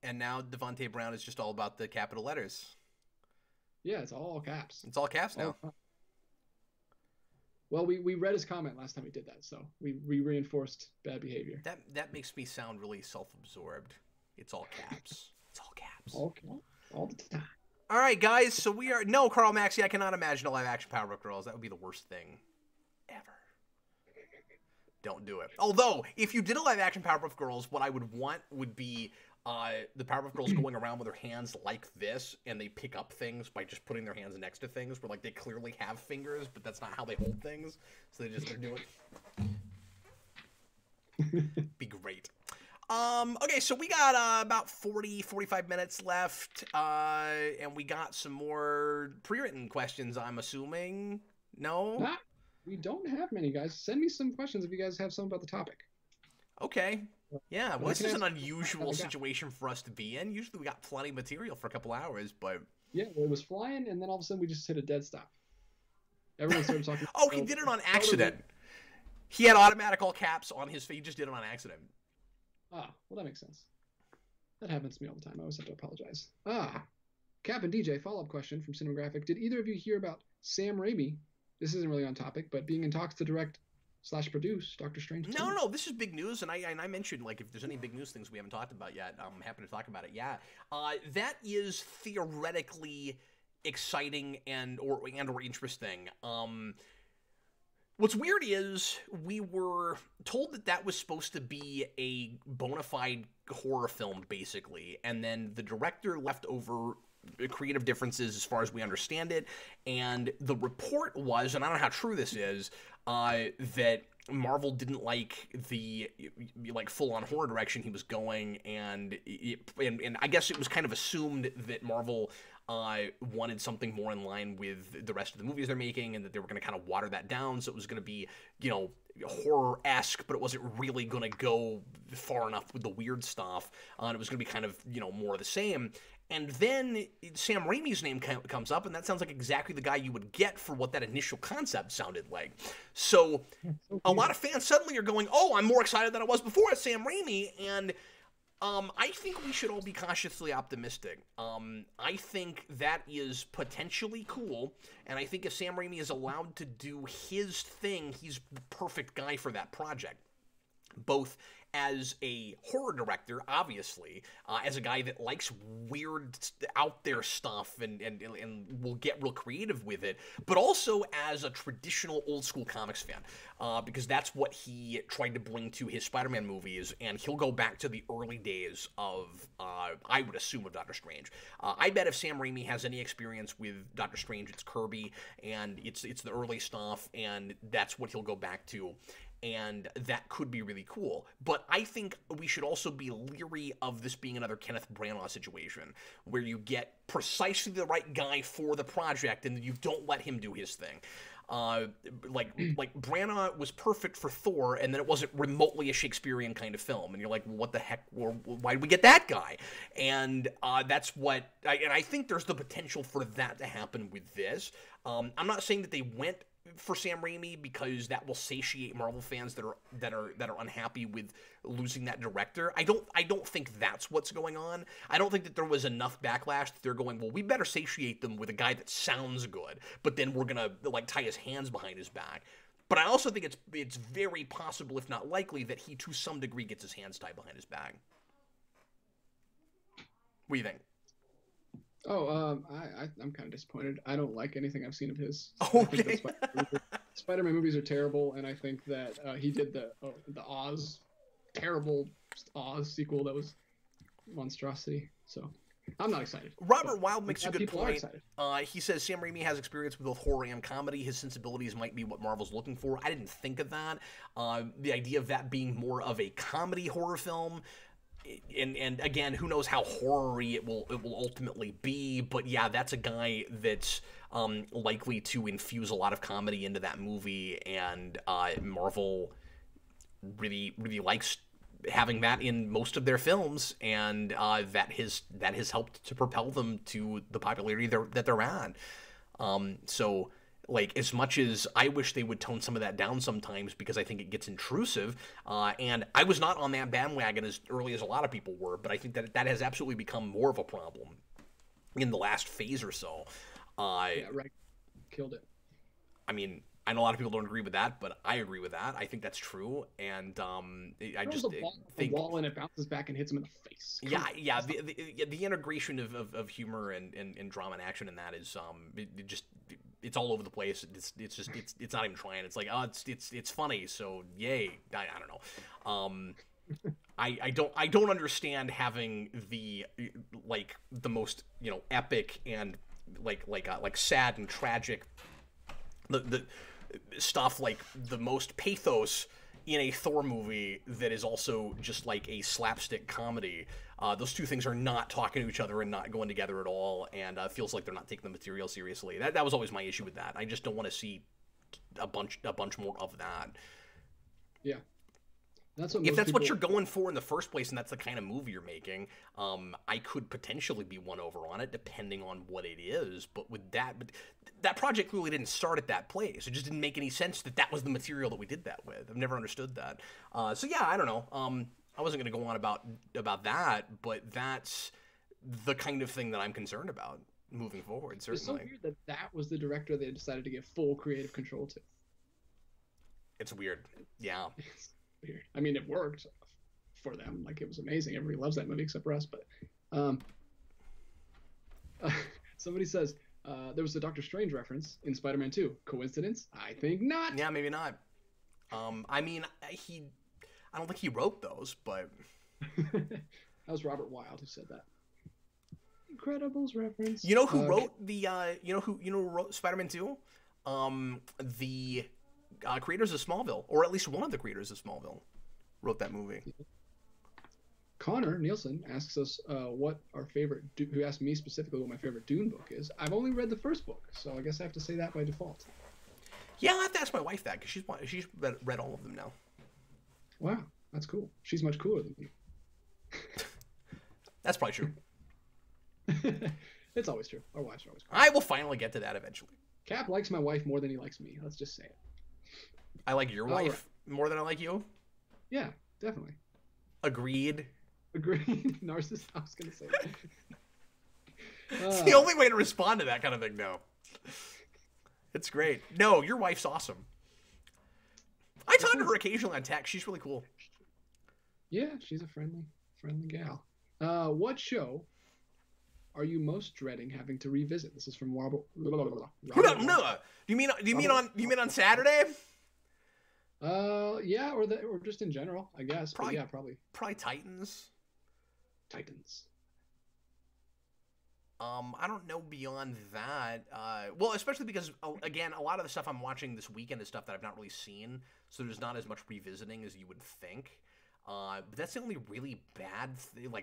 [SPEAKER 1] And now Devontae Brown is just all about the capital letters.
[SPEAKER 2] Yeah, it's all caps.
[SPEAKER 1] It's all caps now.
[SPEAKER 2] Well, we read his comment last time we did that, so we reinforced bad behavior.
[SPEAKER 1] That makes me sound really self-absorbed. It's all caps. It's all caps.
[SPEAKER 2] All the time.
[SPEAKER 1] All right, guys. So we are Carl Maxey. I cannot imagine a live-action Powerpuff Girls. That would be the worst thing ever. Don't do it. Although, if you did a live-action Powerpuff Girls, what I would want would be the Powerpuff Girls going around with their hands like this, and they pick up things by just putting their hands next to things, where like they clearly have fingers, but that's not how they hold things. So they're doing. Be great. Okay, so we got about 45 minutes left, and we got some more pre-written questions, I'm assuming. No?
[SPEAKER 2] We don't have many, guys. Send me some questions if you guys have some about the topic.
[SPEAKER 1] Okay. Yeah, well, this is an unusual situation for us to be in. Usually we got plenty of material for a couple hours, but...
[SPEAKER 2] Yeah, well, it was flying, and then all of a sudden we just hit a dead stop. Everyone started talking...
[SPEAKER 1] Oh, he did it on accident. He had automatic all caps on his face. He just did it on accident.
[SPEAKER 2] Ah, well, that makes sense. That happens to me all the time. I always have to apologize. Cap and DJ, follow-up question from Cinematographic. Did either of you hear about Sam Raimi, this isn't really on topic, but being in talks to direct slash produce Doctor Strange 2.
[SPEAKER 1] No, this is big news, and I mentioned, like, if there's any big news things we haven't talked about yet, I'm happy to talk about it. Yeah, that is theoretically exciting and/or interesting. What's weird is we were told that was supposed to be a bona fide horror film, basically, and then the director left over creative differences as far as we understand it, and the report was, and I don't know how true this is, that Marvel didn't like the full-on horror direction he was going, and I guess it was kind of assumed that Marvel wanted something more in line with the rest of the movies they're making, and that they were going to kind of water that down, so it was going to be, horror-esque, but it wasn't really going to go far enough with the weird stuff, and it was going to be kind of, more of the same. And then Sam Raimi's name comes up, and that sounds like exactly the guy you would get for what that initial concept sounded like. So a lot of fans suddenly are going, oh, I'm more excited than I was before. It's Sam Raimi, and I think we should all be cautiously optimistic. I think that is potentially cool, and I think if Sam Raimi is allowed to do his thing, he's the perfect guy for that project. Both as a horror director, obviously, as a guy that likes weird, out there stuff and will get real creative with it, but also as a traditional old school comics fan, because that's what he tried to bring to his Spider-Man movies, and he'll go back to the early days of, I would assume, of Doctor Strange. I bet if Sam Raimi has any experience with Doctor Strange, it's Kirby, and it's the early stuff, and that's what he'll go back to. And that could be really cool. But I think we should also be leery of this being another Kenneth Branagh situation, where you get precisely the right guy for the project, and you don't let him do his thing. Like Branagh was perfect for Thor, and then it wasn't remotely a Shakespearean kind of film, and you're like, well, what the heck? Why did we get that guy? And that's what, and I think there's the potential for that to happen with this. I'm not saying that they went for Sam Raimi because that will satiate Marvel fans that are unhappy with losing that director. I don't think that's what's going on. I don't think that there was enough backlash that they're going, well, we better satiate them with a guy that sounds good, but then we're gonna tie his hands behind his back. But I also think it's very possible, if not likely, that he to some degree gets his hands tied behind his back. What do you think?
[SPEAKER 2] Oh, I'm kind of disappointed. I don't like anything I've seen of his.
[SPEAKER 1] Okay.
[SPEAKER 2] Spider-Man movies are terrible, and I think that he did the terrible Oz sequel that was monstrosity. So I'm not excited.
[SPEAKER 1] Robert Wild makes a good point.
[SPEAKER 2] He
[SPEAKER 1] says Sam Raimi has experience with both horror and comedy. His sensibilities might be what Marvel's looking for. I didn't think of that. The idea of that being more of a comedy horror film. And again, who knows how horror-y it will ultimately be, but yeah, that's a guy that's likely to infuse a lot of comedy into that movie, and Marvel really likes having that in most of their films, and that has helped to propel them to the popularity that they're at. So, as much as I wish they would tone some of that down sometimes because I think it gets intrusive, and I was not on that bandwagon as early as a lot of people were, but I think that has absolutely become more of a problem in the last phase or so.
[SPEAKER 2] Yeah, right. Killed it.
[SPEAKER 1] I mean, I know a lot of people don't agree with that, but I agree with that. I think that's true, and I just think
[SPEAKER 2] the wall and it bounces back and hits him in the face.
[SPEAKER 1] The integration of humor and drama and action in that is it's all over the place. It's not even trying. It's like, oh, it's funny, so yay. I don't know. I don't understand having the most epic and like sad and tragic the stuff, like the most pathos in a Thor movie that is also just like a slapstick comedy. Those two things are not talking to each other and not going together at all, and feels like they're not taking the material seriously. That was always my issue with that. I just don't want to see a bunch more of that.
[SPEAKER 2] Yeah.
[SPEAKER 1] If that's what you're going for in the first place, and that's the kind of movie you're making, I could potentially be won over on it, depending on what it is. But that project clearly didn't start at that place. It just didn't make any sense that was the material that we did that with. I've never understood that. So yeah, I don't know. I wasn't going to go on about that, but that's the kind of thing that I'm concerned about moving forward. Certainly,
[SPEAKER 2] it's so weird that was the director they decided to give full creative control to.
[SPEAKER 1] It's weird. Yeah.
[SPEAKER 2] It's weird. I mean, it worked for them. Like, it was amazing. Everybody loves that movie except for us. But somebody says there was a Doctor Strange reference in Spider-Man 2. Coincidence? I think not.
[SPEAKER 1] Yeah, maybe not. I mean, I don't think he wrote those, but
[SPEAKER 2] that was Robert Wilde who said that. Incredibles reference.
[SPEAKER 1] You know who wrote the? You know who wrote Spider-Man 2? The creators of Smallville, or at least one of the creators of Smallville, wrote that movie.
[SPEAKER 2] Connor Nielsen asks us what our favorite. Who asked me specifically what my favorite Dune book is. I've only read the first book, so I guess I have to say that by default.
[SPEAKER 1] Yeah, I'll have to ask my wife that because she's read all of them now.
[SPEAKER 2] Wow, that's cool. She's much cooler than you.
[SPEAKER 1] That's probably true.
[SPEAKER 2] It's always true. Our wives are always cool.
[SPEAKER 1] I will finally get to that eventually.
[SPEAKER 2] Cap likes my wife more than he likes me. Let's just say it.
[SPEAKER 1] I like your wife more than I like you?
[SPEAKER 2] Yeah, definitely.
[SPEAKER 1] Agreed.
[SPEAKER 2] Narcissist. I was going to say that.
[SPEAKER 1] It's the only way to respond to that kind of thing, no. It's great. No, your wife's awesome. I talk to her occasionally on text. She's really cool.
[SPEAKER 2] Yeah, she's a friendly gal. What show are you most dreading having to revisit? This is from Robert.
[SPEAKER 1] Do you mean on Saturday?
[SPEAKER 2] Yeah, or just in general, I guess.
[SPEAKER 1] Probably,
[SPEAKER 2] but yeah, probably
[SPEAKER 1] Titans. I don't know beyond that. Well, especially because, again, a lot of the stuff I'm watching this weekend is stuff that I've not really seen, so there's not as much revisiting as you would think. But that's the only really bad thing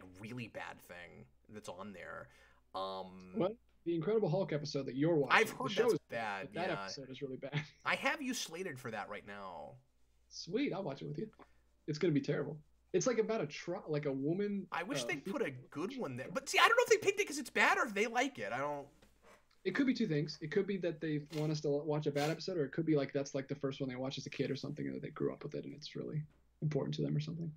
[SPEAKER 1] that's on there.
[SPEAKER 2] What? The Incredible Hulk episode that you're watching.
[SPEAKER 1] I've heard that's bad.
[SPEAKER 2] That episode is really bad.
[SPEAKER 1] I have you slated for that right now.
[SPEAKER 2] Sweet, I'll watch it with you. It's gonna be terrible. It's like about a woman.
[SPEAKER 1] I wish they'd put a good one there. But see, I don't know if they picked it because it's bad or if they like it. I don't.
[SPEAKER 2] It could be two things. It could be that they want us to watch a bad episode, or it could be like that's like the first one they watched as a kid or something, and that they grew up with it and it's really important to them or something.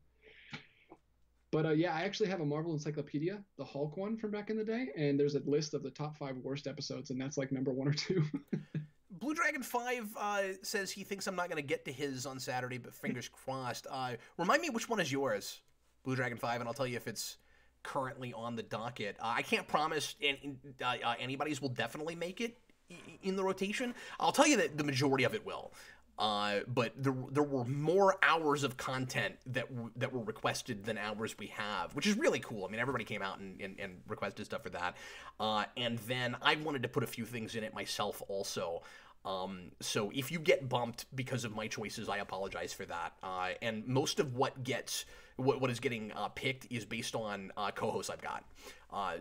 [SPEAKER 2] But yeah, I actually have a Marvel Encyclopedia, the Hulk one from back in the day, and there's a list of the top 5 worst episodes, and that's like number 1 or 2.
[SPEAKER 1] Blue Dragon 5 says he thinks I'm not going to get to his on Saturday, but fingers crossed. Remind me which one is yours, Blue Dragon 5, and I'll tell you if it's currently on the docket. I can't promise anybody's will definitely make it in the rotation. I'll tell you that the majority of it will. But there were more hours of content that were requested than hours we have, which is really cool. I mean, everybody came out and requested stuff for that. And then I wanted to put a few things in it myself also. So if you get bumped because of my choices, I apologize for that. And most of what is getting picked is based on co-hosts I've got.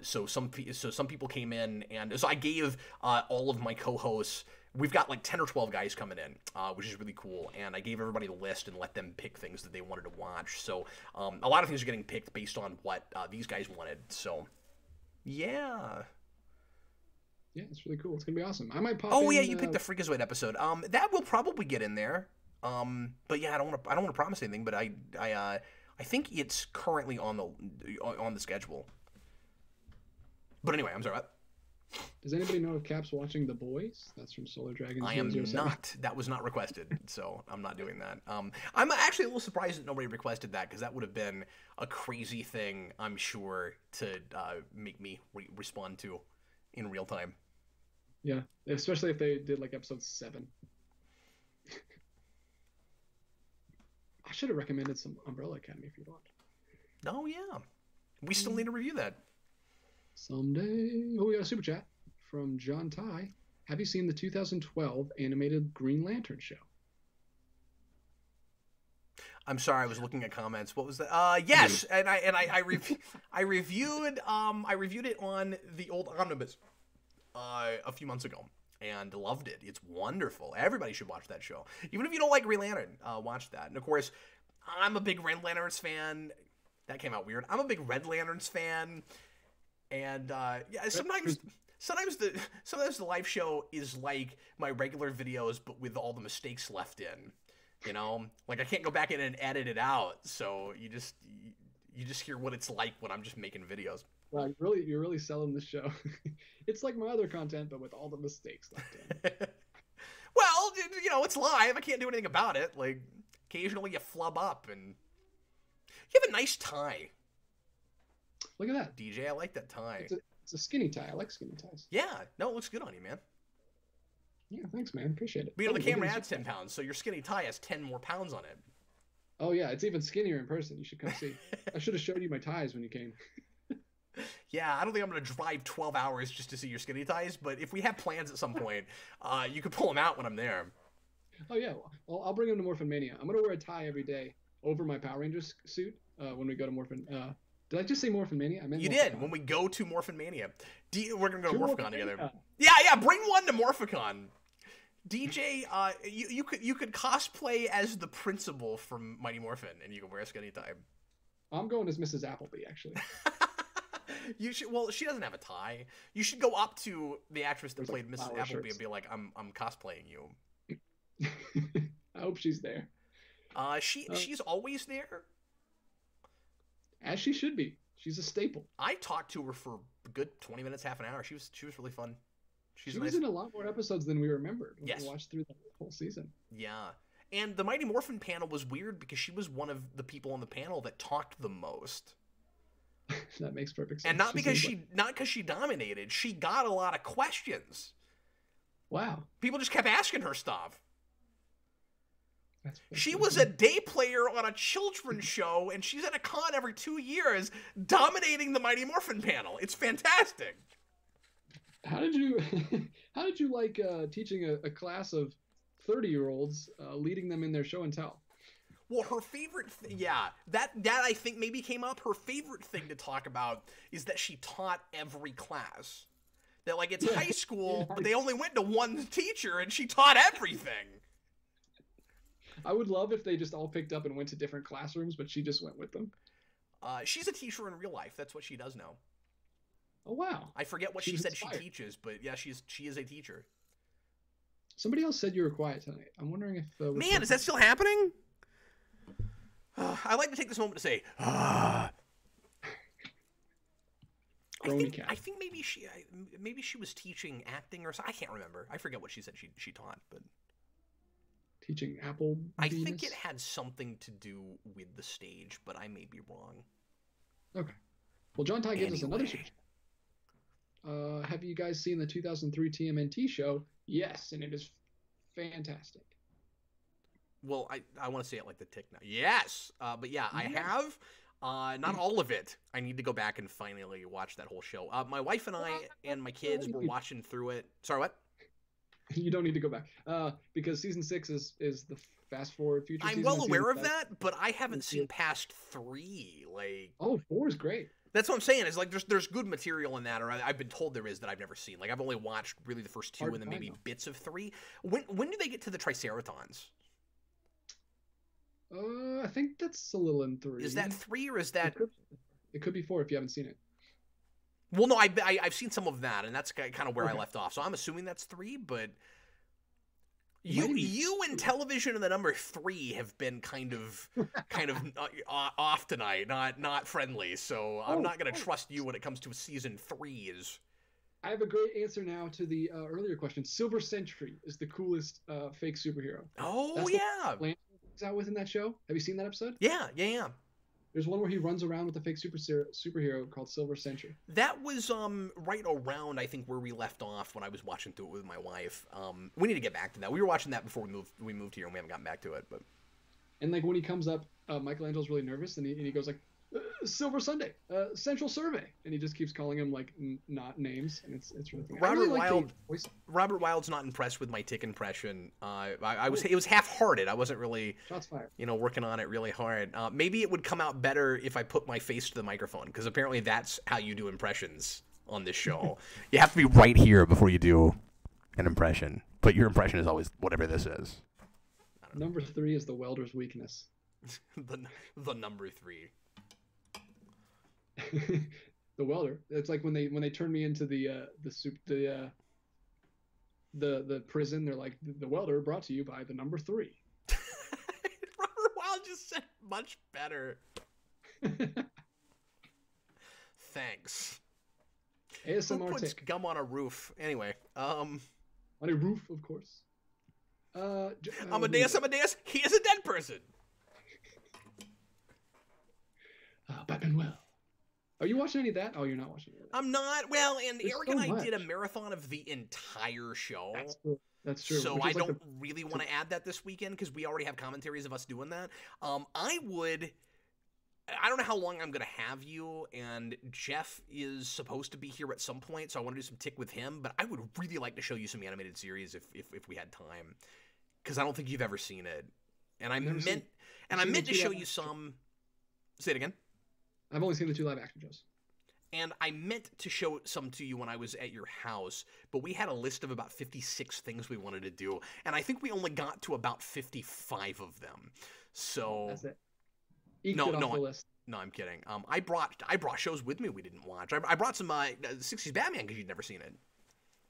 [SPEAKER 1] So some people came in, and so I gave all of my co-hosts. We've got like 10 or 12 guys coming in, which is really cool. And I gave everybody the list and let them pick things that they wanted to watch. So a lot of things are getting picked based on what these guys wanted. So, yeah.
[SPEAKER 2] Yeah, it's really cool. It's going to be awesome. I might pop
[SPEAKER 1] in, yeah, you picked the Freakazoid episode. That will probably get in there. But yeah, I don't want to promise anything, but I think it's currently on the schedule. But anyway, I'm sorry. What?
[SPEAKER 2] Does anybody know if Cap's watching The Boys? That's from Solar Dragons.
[SPEAKER 1] I am not. That was not requested, so I'm not doing that. I'm actually a little surprised that nobody requested that, because that would have been a crazy thing, I'm sure, to make me respond to in real time.
[SPEAKER 2] Yeah, especially if they did like episode 7. I should have recommended some Umbrella Academy if you want.
[SPEAKER 1] Oh yeah, we still need to review that.
[SPEAKER 2] Someday. Oh, we got a super chat from John Ty. Have you seen the 2012 animated Green Lantern show?
[SPEAKER 1] I'm sorry, I was looking at comments. What was that? Yes, and I reviewed it on the old Omnibus a few months ago and loved it. It's wonderful. Everybody should watch that show. Even if you don't like Green Lantern, watch that. And of course, I'm a big Red Lanterns fan. That came out weird. I'm a big Red Lanterns fan. And yeah, sometimes the live show is like my regular videos, but with all the mistakes left in. You know, like I can't go back in and edit it out, so you just hear what it's like when I'm just making videos.
[SPEAKER 2] Wow, you're really selling the show. It's like my other content, but with all the mistakes left in.
[SPEAKER 1] Well, you know, it's live. I can't do anything about it. Like, occasionally you flub up, and you have a nice tie.
[SPEAKER 2] Look at that.
[SPEAKER 1] DJ, I like that tie.
[SPEAKER 2] It's a skinny tie. I like skinny ties.
[SPEAKER 1] Yeah. No, it looks good on you, man.
[SPEAKER 2] Yeah, thanks, man. Appreciate it.
[SPEAKER 1] But, you know, the camera adds 10 pounds, so your skinny tie has 10 more pounds on it.
[SPEAKER 2] Oh, yeah. It's even skinnier in person. You should come see. I should have showed you my ties when you came.
[SPEAKER 1] Yeah, I don't think I'm going to drive 12 hours just to see your skinny ties, but if we have plans at some point, you could pull them out when I'm there.
[SPEAKER 2] Oh, yeah. Well, I'll bring them to Morphin Mania. I'm going to wear a tie every day over my Power Rangers suit when we go to Morphin. Did I just say Morphin Mania? I meant
[SPEAKER 1] you
[SPEAKER 2] Morphicon.
[SPEAKER 1] did, when we go to Morphin Mania. We're going to go to Morphicon together.
[SPEAKER 2] Yeah.
[SPEAKER 1] Yeah, bring one to Morphicon. DJ, you could cosplay as the principal from Mighty Morphin, and you can wear a skinny tie.
[SPEAKER 2] I'm going as Mrs. Appleby, actually.
[SPEAKER 1] You should. Well, she doesn't have a tie. You should go up to the actress that played Mrs. Appleby
[SPEAKER 2] shirts.
[SPEAKER 1] and be like, "I'm cosplaying you."
[SPEAKER 2] I hope she's there.
[SPEAKER 1] She's always there.
[SPEAKER 2] As she should be. She's a staple.
[SPEAKER 1] I talked to her for a good 20 minutes, half an hour. She was really fun.
[SPEAKER 2] She was in a lot more episodes than we remembered when
[SPEAKER 1] yes.
[SPEAKER 2] we watched through the whole season.
[SPEAKER 1] Yeah. And the Mighty Morphin panel was weird because she was one of the people on the panel that talked the most.
[SPEAKER 2] That makes perfect sense.
[SPEAKER 1] And not because she dominated. She got a lot of questions.
[SPEAKER 2] Wow.
[SPEAKER 1] People just kept asking her stuff.
[SPEAKER 2] That's
[SPEAKER 1] she was a day player on a children's show, and she's at a con every 2 years, dominating the Mighty Morphin panel. It's fantastic.
[SPEAKER 2] How did you like teaching a class of 30-year-olds, leading them in their show and tell?
[SPEAKER 1] Well, her favorite, that I think maybe came up. Her favorite thing to talk about is that she taught every class. That like it's high school, but they only went to one teacher, and she taught everything.
[SPEAKER 2] I would love if they just all picked up and went to different classrooms, but she just went with them.
[SPEAKER 1] She's a teacher in real life. That's what she does now.
[SPEAKER 2] Oh wow!
[SPEAKER 1] I forget what she said
[SPEAKER 2] inspired.
[SPEAKER 1] she teaches, but yeah, she is a teacher.
[SPEAKER 2] Somebody else said you were quiet tonight. I'm wondering if
[SPEAKER 1] man, is that still happening? I'd like to take this moment to say, I think maybe she was teaching acting or something. I can't remember. I forget what she said she taught, but
[SPEAKER 2] teaching Apple.
[SPEAKER 1] I think it had something to do with the stage, but I may be wrong.
[SPEAKER 2] Okay. Well, John Ty gives us another search. Have you guys seen the 2003 TMNT show? Yes, and it is fantastic.
[SPEAKER 1] Well, I want to say it like the tick now. Yes, but yeah, I have. Not all of it. I need to go back and finally watch that whole show. My wife and I and my kids were watching through it. Sorry, what?
[SPEAKER 2] You don't need to go back because season 6 is the fast forward future.
[SPEAKER 1] I'm well aware of that, but I haven't seen past 3. Like,
[SPEAKER 2] 4 is great.
[SPEAKER 1] That's what I'm saying. Is like there's good material in that, or I've been told there is that I've never seen. Like I've only watched really the first 2 and then maybe bits of 3. When do they get to the Triceratons?
[SPEAKER 2] I think that's a little in 3.
[SPEAKER 1] Is that 3 or is that?
[SPEAKER 2] It could be 4 if you haven't seen it.
[SPEAKER 1] Well, no, I've seen some of that, and that's kind of where I left off. So I'm assuming that's 3, but you and television and the number 3 have been kind of off tonight, not friendly. So I'm not gonna trust you when it comes to season 3s.
[SPEAKER 2] I have a great answer now to the earlier question. Silver Sentry is the coolest fake superhero.
[SPEAKER 1] Oh,
[SPEAKER 2] that's
[SPEAKER 1] yeah.
[SPEAKER 2] He's out within that show. Have you seen that episode?
[SPEAKER 1] Yeah.
[SPEAKER 2] There's one where he runs around with a fake superhero called Silver Sentry.
[SPEAKER 1] That was right around, I think, where we left off when I was watching through it with my wife. We need to get back to that. We were watching that before we moved here, and we haven't gotten back to it. But
[SPEAKER 2] and like when he comes up, Michelangelo's really nervous, and he goes like, Silver Sunday, Central Survey, and he just keeps calling him like not names, and it's really funny.
[SPEAKER 1] Robert Wild's not impressed with my tick impression. It was half-hearted. I wasn't really
[SPEAKER 2] shots fired.
[SPEAKER 1] Working on it really hard. Maybe it would come out better if I put my face to the microphone, because apparently that's how you do impressions on this show. You have to be right here before you do an impression, but your impression is always whatever this is.
[SPEAKER 2] Number 3 is the welder's weakness.
[SPEAKER 1] the number 3.
[SPEAKER 2] The welder. It's like when they turn me into the prison. They're like, the welder brought to you by the number 3.
[SPEAKER 1] Robert Wild just said much better. Thanks.
[SPEAKER 2] ASMR
[SPEAKER 1] Who puts
[SPEAKER 2] tick.
[SPEAKER 1] gum on a roof? Anyway,
[SPEAKER 2] on a roof, of course.
[SPEAKER 1] Amadeus, he is a dead person.
[SPEAKER 2] Batman well. Are you watching any of that? Oh, you're not watching any of that.
[SPEAKER 1] I'm not. Well, and
[SPEAKER 2] There's
[SPEAKER 1] Eric
[SPEAKER 2] so
[SPEAKER 1] and I
[SPEAKER 2] much.
[SPEAKER 1] did a marathon of the entire show.
[SPEAKER 2] That's true.
[SPEAKER 1] So I don't really want to add that this weekend because we already have commentaries of us doing that. I don't know how long I'm going to have you, and Jeff is supposed to be here at some point, so I want to do some tick with him, but I would really like to show you some animated series if we had time, because I don't think you've ever seen it. And I meant to show you some... Say it again?
[SPEAKER 2] I've only seen the 2 live action shows.
[SPEAKER 1] And I meant to show some to you when I was at your house, but we had a list of about 56 things we wanted to do, and I think we only got to about 55 of them. So... That's it. No, I'm kidding. I brought shows with me we didn't watch. I brought some 60s Batman because you'd never seen it.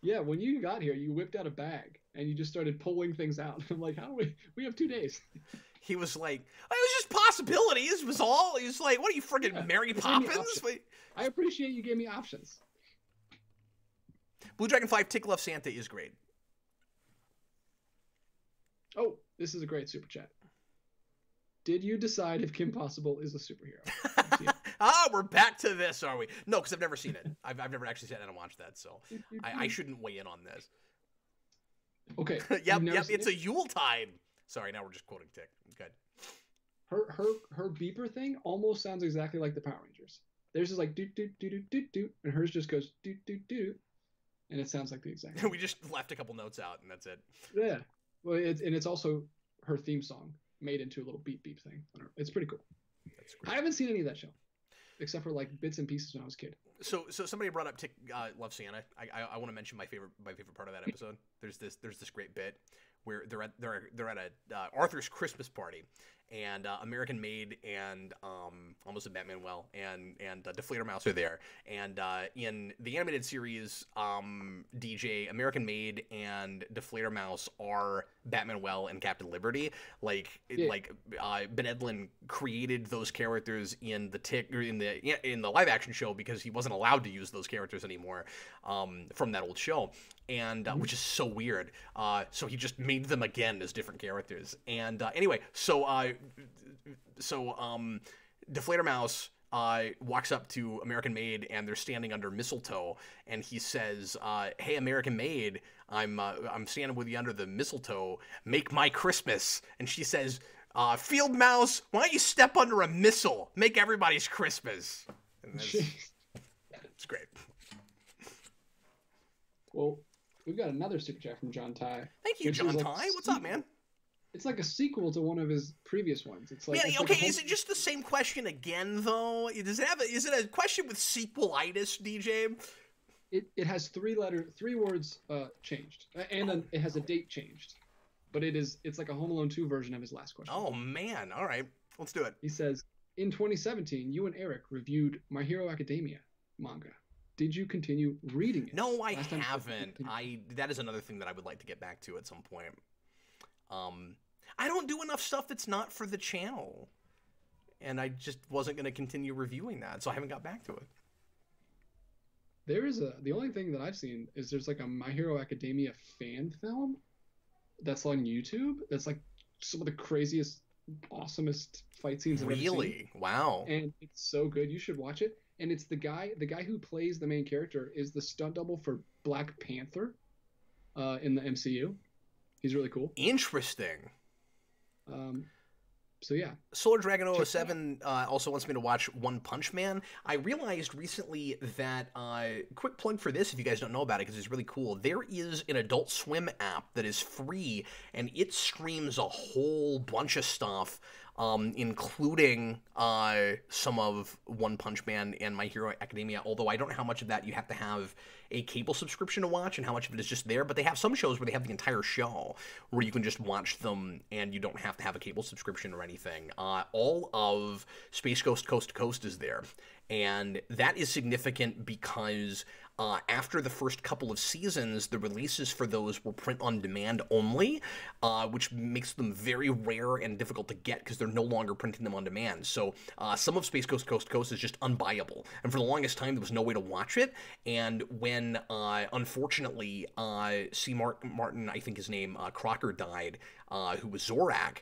[SPEAKER 2] Yeah, when you got here, you whipped out a bag and you just started pulling things out. I'm like, how do we have 2 days?
[SPEAKER 1] He was like, it was just possibilities was all. He was like, what are you friggin' Mary Poppins?
[SPEAKER 2] I appreciate you gave me options.
[SPEAKER 1] Blue Dragon 5 Tick Love Santa is great.
[SPEAKER 2] Oh, this is a great super chat. Did you decide if Kim Possible is a superhero?
[SPEAKER 1] We're back to this, are we? No, because I've never seen it. I've never actually sat down and watched that, so I shouldn't weigh in on this.
[SPEAKER 2] Okay.
[SPEAKER 1] Yep, it's a Yuletide. Sorry, now we're just quoting Tick. Good.
[SPEAKER 2] Her beeper thing almost sounds exactly like the Power Rangers. Theirs is like doot doot doot doot doot doot, and hers just goes doot doot doot, and it sounds like the exact.
[SPEAKER 1] We just left a couple notes out, and that's it.
[SPEAKER 2] Yeah, well, it's also her theme song made into a little beep beep thing. It's pretty cool.
[SPEAKER 1] That's great.
[SPEAKER 2] I haven't seen any of that show, except for like bits and pieces when I was a kid.
[SPEAKER 1] So somebody brought up Tick Love Santa. I want to mention my favorite part of that episode. There's this great bit where they're at a Arthur's Christmas party, and American Maid and almost a Batman and Deflator Mouse are there, and in the animated series, DJ, American Maid and Deflator Mouse are Batman and Captain Liberty. Ben Edlund created those characters in the Tick or in the live action show because he wasn't allowed to use those characters anymore from that old show. And which is so weird. So he just made them again as different characters. And anyway, so Deflator Mouse walks up to American Maid, and they're standing under mistletoe, and he says, "Hey, American Maid, I'm standing with you under the mistletoe. Make my Christmas." And she says, "Field Mouse, why don't you step under a missile? Make everybody's Christmas." And it's great.
[SPEAKER 2] Well, we've got another super chat from John Ty.
[SPEAKER 1] Thank you, John Ty. What's up, man?
[SPEAKER 2] It's like a sequel to one of his previous ones. It's like,
[SPEAKER 1] is it just the same question again, though? Is it a question with sequelitis, DJ?
[SPEAKER 2] It has 3 words changed, and it has a date changed, but it's like a Home Alone 2 version of his last question.
[SPEAKER 1] Oh man! All right, let's do it.
[SPEAKER 2] He says, in 2017, you and Eric reviewed My Hero Academia manga. Did you continue reading it?
[SPEAKER 1] No, I haven't. That is another thing that I would like to get back to at some point. I don't do enough stuff that's not for the channel, and I just wasn't going to continue reviewing that, so I haven't got back to it.
[SPEAKER 2] The only thing that I've seen is there's like a My Hero Academia fan film that's on YouTube. That's like some of the craziest, awesomest fight scenes I've ever seen.
[SPEAKER 1] Really? Wow.
[SPEAKER 2] And it's so good. You should watch it. And it's the guy who plays the main character is the stunt double for Black Panther in the MCU. He's really cool.
[SPEAKER 1] Interesting.
[SPEAKER 2] So yeah.
[SPEAKER 1] Solar Dragon 007 also wants me to watch One Punch Man. I realized recently that, quick plug for this if you guys don't know about it because it's really cool. There is an Adult Swim app that is free, and it streams a whole bunch of stuff, including some of One Punch Man and My Hero Academia, although I don't know how much of that you have to have a cable subscription to watch and how much of it is just there, but they have some shows where they have the entire show where you can just watch them and you don't have to have a cable subscription or anything. All of Space Ghost Coast to Coast is there, and that is significant because after the first couple of seasons, the releases for those were print on demand only, which makes them very rare and difficult to get because they're no longer printing them on demand. So some of Space Ghost Coast to Coast is just unbuyable. And for the longest time, there was no way to watch it. And when, unfortunately, C. Martin, I think his name, Crocker died, who was Zorak,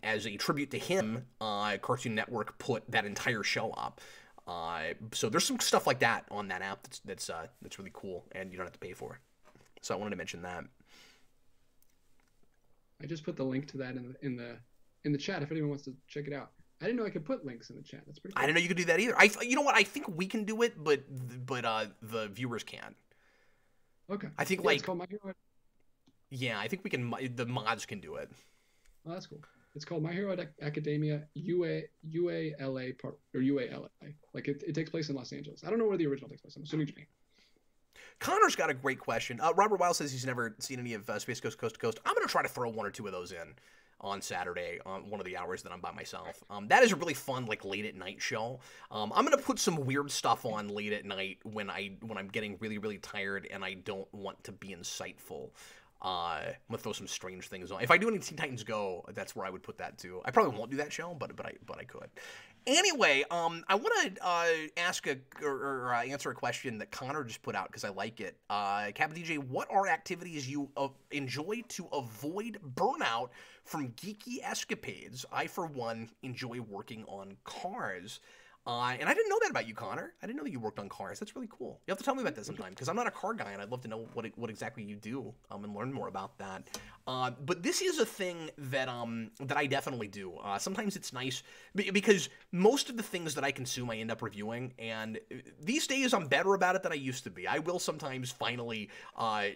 [SPEAKER 1] as a tribute to him, Cartoon Network put that entire show up. So there's some stuff like that on that app that's really cool, and you don't have to pay for it. So I wanted to mention that.
[SPEAKER 2] I just put the link to that in the chat if anyone wants to check it out. I didn't know I could put links in the chat. That's pretty cool.
[SPEAKER 1] I didn't know you could do that either. You know what? I think we can do it, but the viewers can't.
[SPEAKER 2] Okay.
[SPEAKER 1] I think
[SPEAKER 2] it's called My Hero.
[SPEAKER 1] Yeah, I think we can. The mods can do it.
[SPEAKER 2] Oh, that's cool. It's called My Hero Academia UALA part or UALA. Like it takes place in Los Angeles. I don't know where the original takes place. I'm assuming Japan.
[SPEAKER 1] Connor's got a great question. Robert Wild says he's never seen any of Space Ghost Coast to Coast. I'm going to try to throw one or two of those in on Saturday on one of the hours that I'm by myself. That is a really fun, like, late at night show. I'm going to put some weird stuff on late at night when I'm getting really, really tired and I don't want to be insightful. I'm gonna throw some strange things on. If I do any Teen Titans Go, that's where I would put that too. I probably won't do that show, but I could. Anyway, I want to ask or answer a question that Connor just put out because I like it. Captain DJ, what are activities you enjoy to avoid burnout from geeky escapades? I, for one, enjoy working on cars. And I didn't know that about you, Connor. I didn't know that you worked on cars. That's really cool. You have to tell me about that sometime, because I'm not a car guy, and I'd love to know what exactly you do and learn more about that. But this is a thing that I definitely do. Sometimes it's nice, because most of the things that I consume, I end up reviewing, and these days I'm better about it than I used to be. I will sometimes finally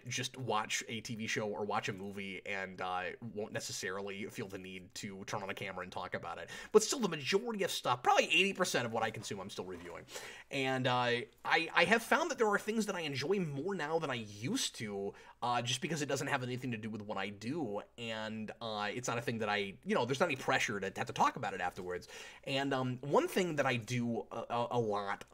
[SPEAKER 1] just watch a TV show or watch a movie and won't necessarily feel the need to turn on a camera and talk about it. But still, the majority of stuff, probably 80% of what I consume, I'm still reviewing. And I have found that there are things that I enjoy more now than I used to, just because it doesn't have anything to do with what I do, and it's not a thing that there's not any pressure to have to talk about it afterwards. And one thing that I do a lot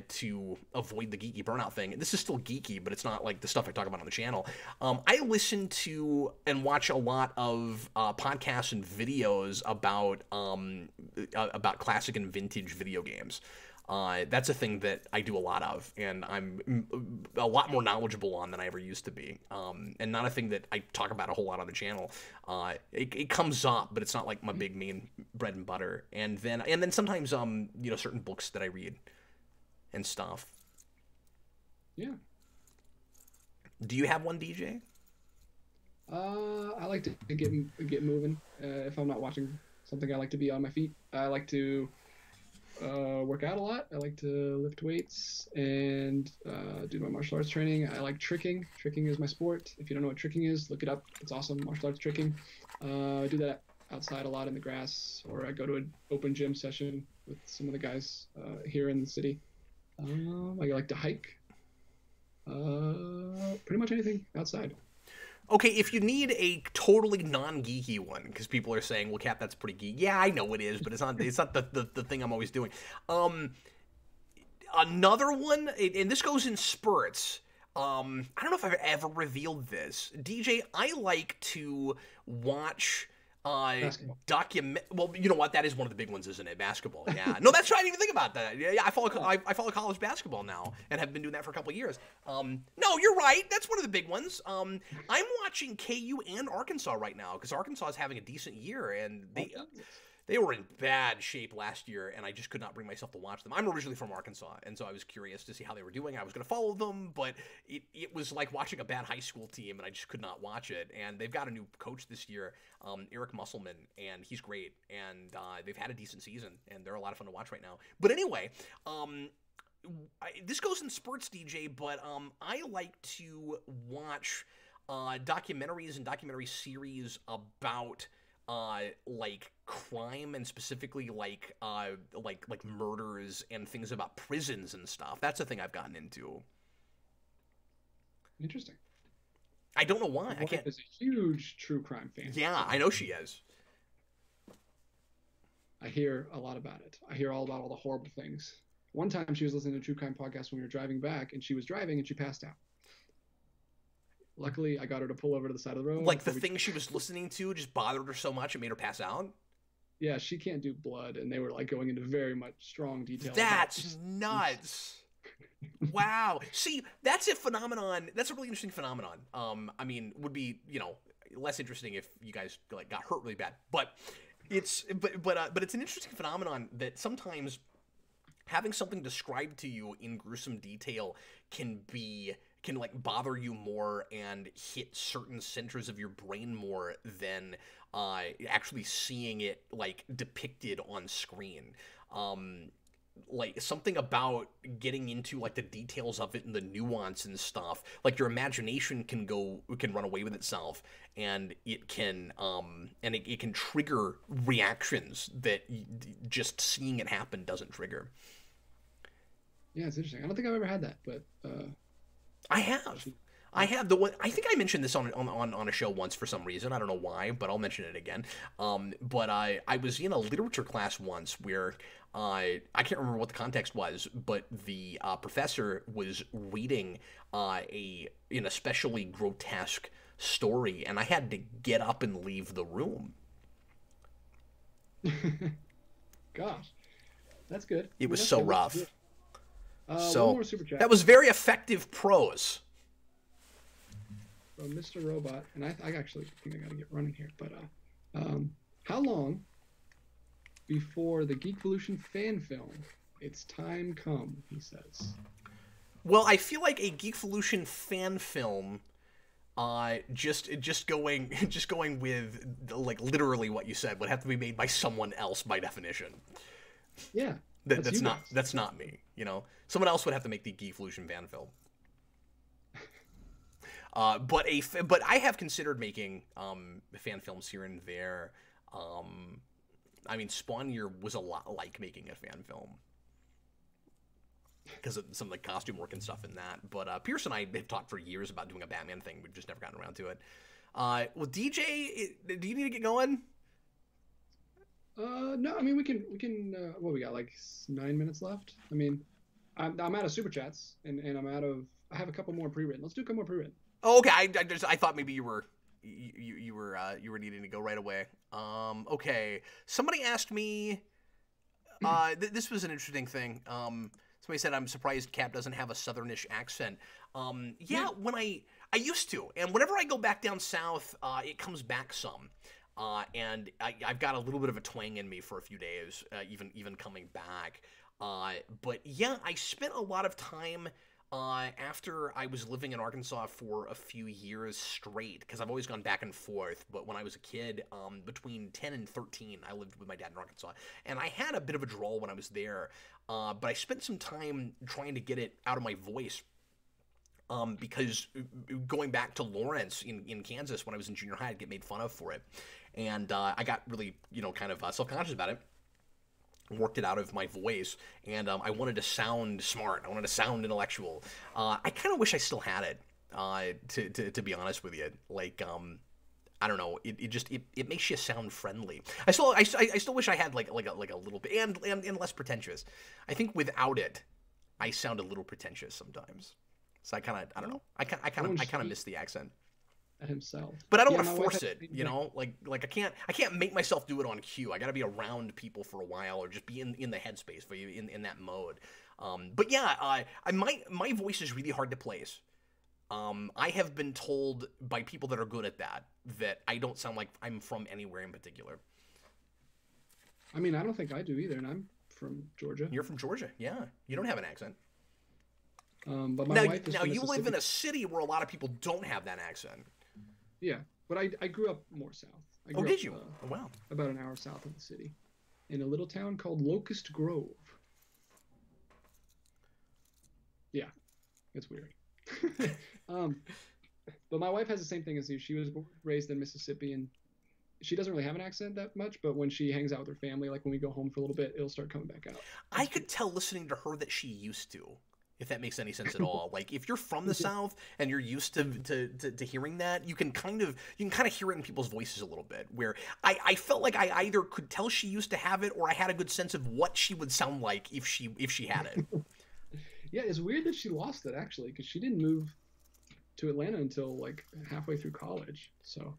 [SPEAKER 1] to avoid the geeky burnout thing, and this is still geeky, but it's not like the stuff I talk about on the channel, I listen to and watch a lot of podcasts and videos about classic and vintage video games. That's a thing that I do a lot of, and I'm a lot more knowledgeable on than I ever used to be, and not a thing that I talk about a whole lot on the channel. It comes up, but it's not like my big main bread and butter. And then sometimes certain books that I read and stuff.
[SPEAKER 2] Yeah.
[SPEAKER 1] Do you have one, DJ?
[SPEAKER 2] I like to get moving. If I'm not watching something, I like to be on my feet. I like to work out a lot. I like to lift weights and do my martial arts training. I like tricking. Tricking is my sport. If you don't know what tricking is, look it up. It's awesome. Martial arts tricking. I do that outside a lot in the grass, or I go to an open gym session with some of the guys here in the city. I like to hike. Pretty much anything outside.
[SPEAKER 1] Okay, if you need a totally non-geeky one, because people are saying, well, Cap, that's pretty geeky. Yeah, I know it is, but it's not the thing I'm always doing. Another one, and this goes in spurts. I don't know if I've ever revealed this. DJ, I like to watch well, you know what? That is one of the big ones, isn't it? Basketball. Yeah. No, that's right. I didn't even think about that. Yeah, I follow college basketball now and have been doing that for a couple of years. No, you're right. That's one of the big ones. I'm watching KU and Arkansas right now because Arkansas is having a decent year, and they were in bad shape last year, and I just could not bring myself to watch them. I'm originally from Arkansas, and so I was curious to see how they were doing. I was going to follow them, but it was like watching a bad high school team, and I just could not watch it. And they've got a new coach this year, Eric Musselman, and he's great. And they've had a decent season, and they're a lot of fun to watch right now. But anyway, this goes in spurts, DJ, but I like to watch documentaries and documentary series about like crime, and specifically like murders and things about prisons and stuff. That's a thing I've gotten into.
[SPEAKER 2] Interesting.
[SPEAKER 1] I don't know why.
[SPEAKER 2] My wife is a huge true crime fan.
[SPEAKER 1] Yeah, I know she is.
[SPEAKER 2] I hear a lot about it. I hear all about all the horrible things. one time she was listening to a true crime podcast when we were driving back, and she was driving and she passed out. Luckily, I got her to pull over to the side of the road.
[SPEAKER 1] Like the thing she was listening to just bothered her so much it made her pass out?
[SPEAKER 2] Yeah, she can't do blood, and they were like going into very much strong detail.
[SPEAKER 1] That's nuts. Wow. See, that's a phenomenon. That's a really interesting phenomenon. I mean, would be, you know, less interesting if you guys like got hurt really bad. But it's it's an interesting phenomenon that sometimes having something described to you in gruesome detail can like bother you more and hit certain centers of your brain more than actually seeing it like depicted on screen. Like something about getting into like the details of it and the nuance and stuff, like your imagination can run away with itself, and it can it can trigger reactions that just seeing it happen doesn't trigger.
[SPEAKER 2] Yeah, it's interesting. I don't think I've ever had that, but
[SPEAKER 1] I have the one. I think I mentioned this on a show once for some reason. I don't know why, but I'll mention it again. But I was in a literature class once where I can't remember what the context was, but the professor was reading an especially grotesque story, and I had to get up and leave the room.
[SPEAKER 2] Gosh, that's good.
[SPEAKER 1] It was so rough.
[SPEAKER 2] So one more super chat.
[SPEAKER 1] That was very effective prose.
[SPEAKER 2] From Mr. Robot, and I actually think I gotta get running here, but how long before the Geekvolution fan film? It's time come, he says.
[SPEAKER 1] Well, I feel like a Geekvolution fan film, just going with like literally what you said, would have to be made by someone else by definition.
[SPEAKER 2] Yeah,
[SPEAKER 1] that's not me. You know, someone else would have to make the Geekvolution fan film. But I have considered making fan films here and there. I mean, Spawn Year was a lot like making a fan film because of some of the costume work and stuff in that. But Pierce and I have talked for years about doing a Batman thing. We've just never gotten around to it. Well, DJ, do you need to get going?
[SPEAKER 2] No, I mean we can. What we got? Like 9 minutes left. I mean, I'm out of super chats, and I'm out of. I have a couple more pre-written. Let's do a couple more pre-written.
[SPEAKER 1] Oh, okay. I thought maybe you were needing to go right away. Okay. Somebody asked me. This was an interesting thing. Somebody said, I'm surprised Cap doesn't have a southernish accent. Yeah, when I used to, and whenever I go back down south, it comes back some. And I've got a little bit of a twang in me for a few days, even coming back. But yeah, I spent a lot of time after I was living in Arkansas for a few years straight, because I've always gone back and forth, but when I was a kid, between 10 and 13, I lived with my dad in Arkansas, and I had a bit of a drawl when I was there, but I spent some time trying to get it out of my voice, because going back to Lawrence in Kansas when I was in junior high, I'd get made fun of for it, and I got really, kind of self-conscious about it. Worked it out of my voice, and I wanted to sound smart. I wanted to sound intellectual. I kind of wish I still had it, to be honest with you. Like, I don't know. It makes you sound friendly. I still wish I had like a little bit and less pretentious. I think without it, I sound a little pretentious sometimes. So I don't know. I kind of miss the accent.
[SPEAKER 2] Himself,
[SPEAKER 1] but I don't want to force it, like I can't make myself do it on cue. I got to be around people for a while, or just be in the headspace for you in that mode. But yeah, my voice is really hard to place. I have been told by people that are good at that I don't sound like I'm from anywhere in particular.
[SPEAKER 2] I mean, I don't think I do either, and I'm from Georgia.
[SPEAKER 1] You're from Georgia, yeah. You don't have an accent.
[SPEAKER 2] But my wife is
[SPEAKER 1] now
[SPEAKER 2] from
[SPEAKER 1] you live in a city where a lot of people don't have that accent.
[SPEAKER 2] Yeah, but I grew up more south.
[SPEAKER 1] Did you? Oh, wow.
[SPEAKER 2] About an hour south of the city, in a little town called Locust Grove. Yeah, it's weird. But my wife has the same thing as you. She was raised in Mississippi, and she doesn't really have an accent that much, but when she hangs out with her family, like when we go home for a little bit, it'll start coming back out.
[SPEAKER 1] I could tell listening to her that she used to. if that makes any sense at all. Like, if you're from the South and you're used to hearing that, you can kind of hear it in people's voices a little bit, where I felt like I either could tell she used to have it, or I had a good sense of what she would sound like if she had it.
[SPEAKER 2] Yeah, it's weird that she lost it, actually, because she didn't move to Atlanta until like halfway through college. So,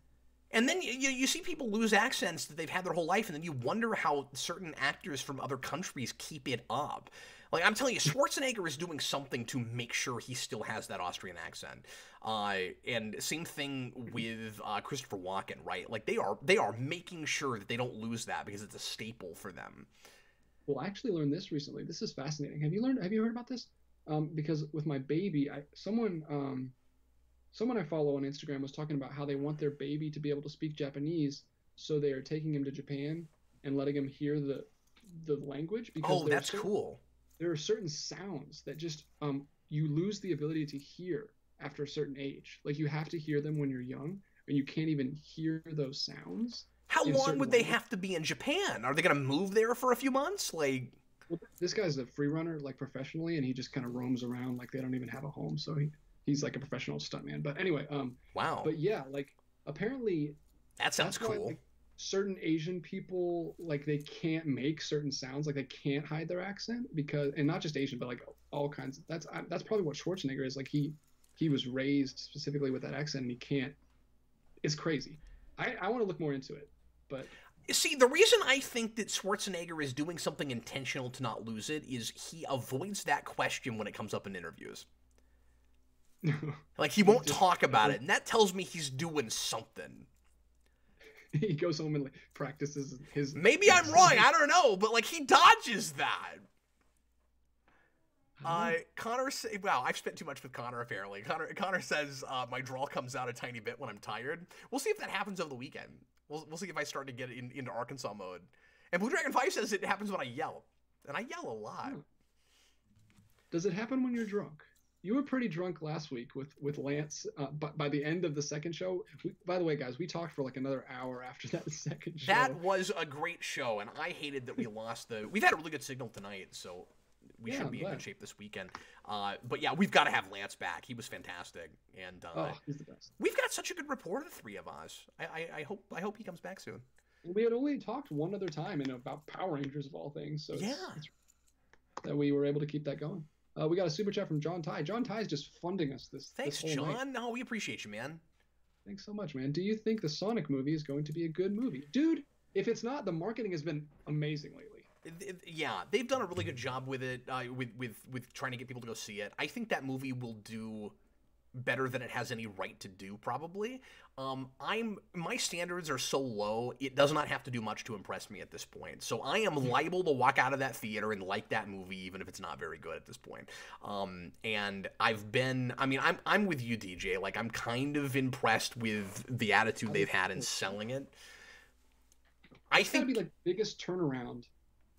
[SPEAKER 1] and then you see people lose accents that they've had their whole life, and then you wonder how certain actors from other countries keep it up. Like, I'm telling you, Schwarzenegger is doing something to make sure he still has that Austrian accent. And same thing with Christopher Walken, right? Like, they are making sure that they don't lose that, because it's a staple for them.
[SPEAKER 2] Well, I actually learned this recently. This is fascinating. Have you heard about this? Because with my baby, someone I follow on Instagram was talking about how they want their baby to be able to speak Japanese, so they are taking him to Japan and letting him hear the language. Because
[SPEAKER 1] that's cool.
[SPEAKER 2] There are certain sounds that just you lose the ability to hear after a certain age. Like, you have to hear them when you're young, and you can't even hear those sounds.
[SPEAKER 1] How long would they have to be in Japan? Are they going to move there for a few months? Like,
[SPEAKER 2] well, this guy's a free runner, like, professionally, and he just kind of roams around. Like, they don't even have a home, so he's like a professional stuntman. But anyway,
[SPEAKER 1] wow.
[SPEAKER 2] But yeah, like, apparently
[SPEAKER 1] that sounds cool.
[SPEAKER 2] Why, like, certain Asian people, like, they can't make certain sounds, like, they can't hide their accent, because, and not just Asian, but like all kinds. That's probably what Schwarzenegger is. Like, he was raised specifically with that accent, and he can't. It's crazy. I want to look more into it, but.
[SPEAKER 1] See, the reason I think that Schwarzenegger is doing something intentional to not lose it is he avoids that question when it comes up in interviews. Like, he won't talk about it, and that tells me he's doing something.
[SPEAKER 2] He goes home and like practices his.
[SPEAKER 1] Maybe I'm wrong. I don't know, but like, he dodges that. Connor, wow, I've spent too much with Connor apparently. Connor says my drawl comes out a tiny bit when I'm tired. We'll see if that happens over the weekend. We'll see if I start to get into Arkansas mode. And Blue Dragon 5 says it happens when I yell, and I yell a lot.
[SPEAKER 2] Does it happen when you're drunk? You were pretty drunk last week with Lance, but by the end of the second show, by the way, guys, we talked for like another hour after that second show.
[SPEAKER 1] That was a great show, and I hated that we lost we've had a really good signal tonight, so we should be in good shape this weekend. But yeah, we've got to have Lance back. He was fantastic, and
[SPEAKER 2] he's the best.
[SPEAKER 1] We've got such a good rapport, the three of us. I hope he comes back soon.
[SPEAKER 2] We had only talked one other time, about Power Rangers of all things, so
[SPEAKER 1] yeah,
[SPEAKER 2] it's that we were able to keep that going. We got a super chat from John Ty. John Ty is just funding us this.
[SPEAKER 1] Thanks,
[SPEAKER 2] this whole
[SPEAKER 1] John.
[SPEAKER 2] night.
[SPEAKER 1] No, we appreciate you, man.
[SPEAKER 2] Thanks so much, man. Do you think the Sonic movie is going to be a good movie, dude? If it's not, the marketing has been amazing lately.
[SPEAKER 1] Yeah, they've done a really good job with it, with trying to get people to go see it. I think that movie will do better than it has any right to do, probably. My standards are so low, it does not have to do much to impress me at this point. So I am liable to walk out of that theater and like that movie, even if it's not very good at this point. And I'm with you, DJ. Like, I'm kind of impressed with the attitude they've had in selling it. I think
[SPEAKER 2] it's gotta be like the biggest turnaround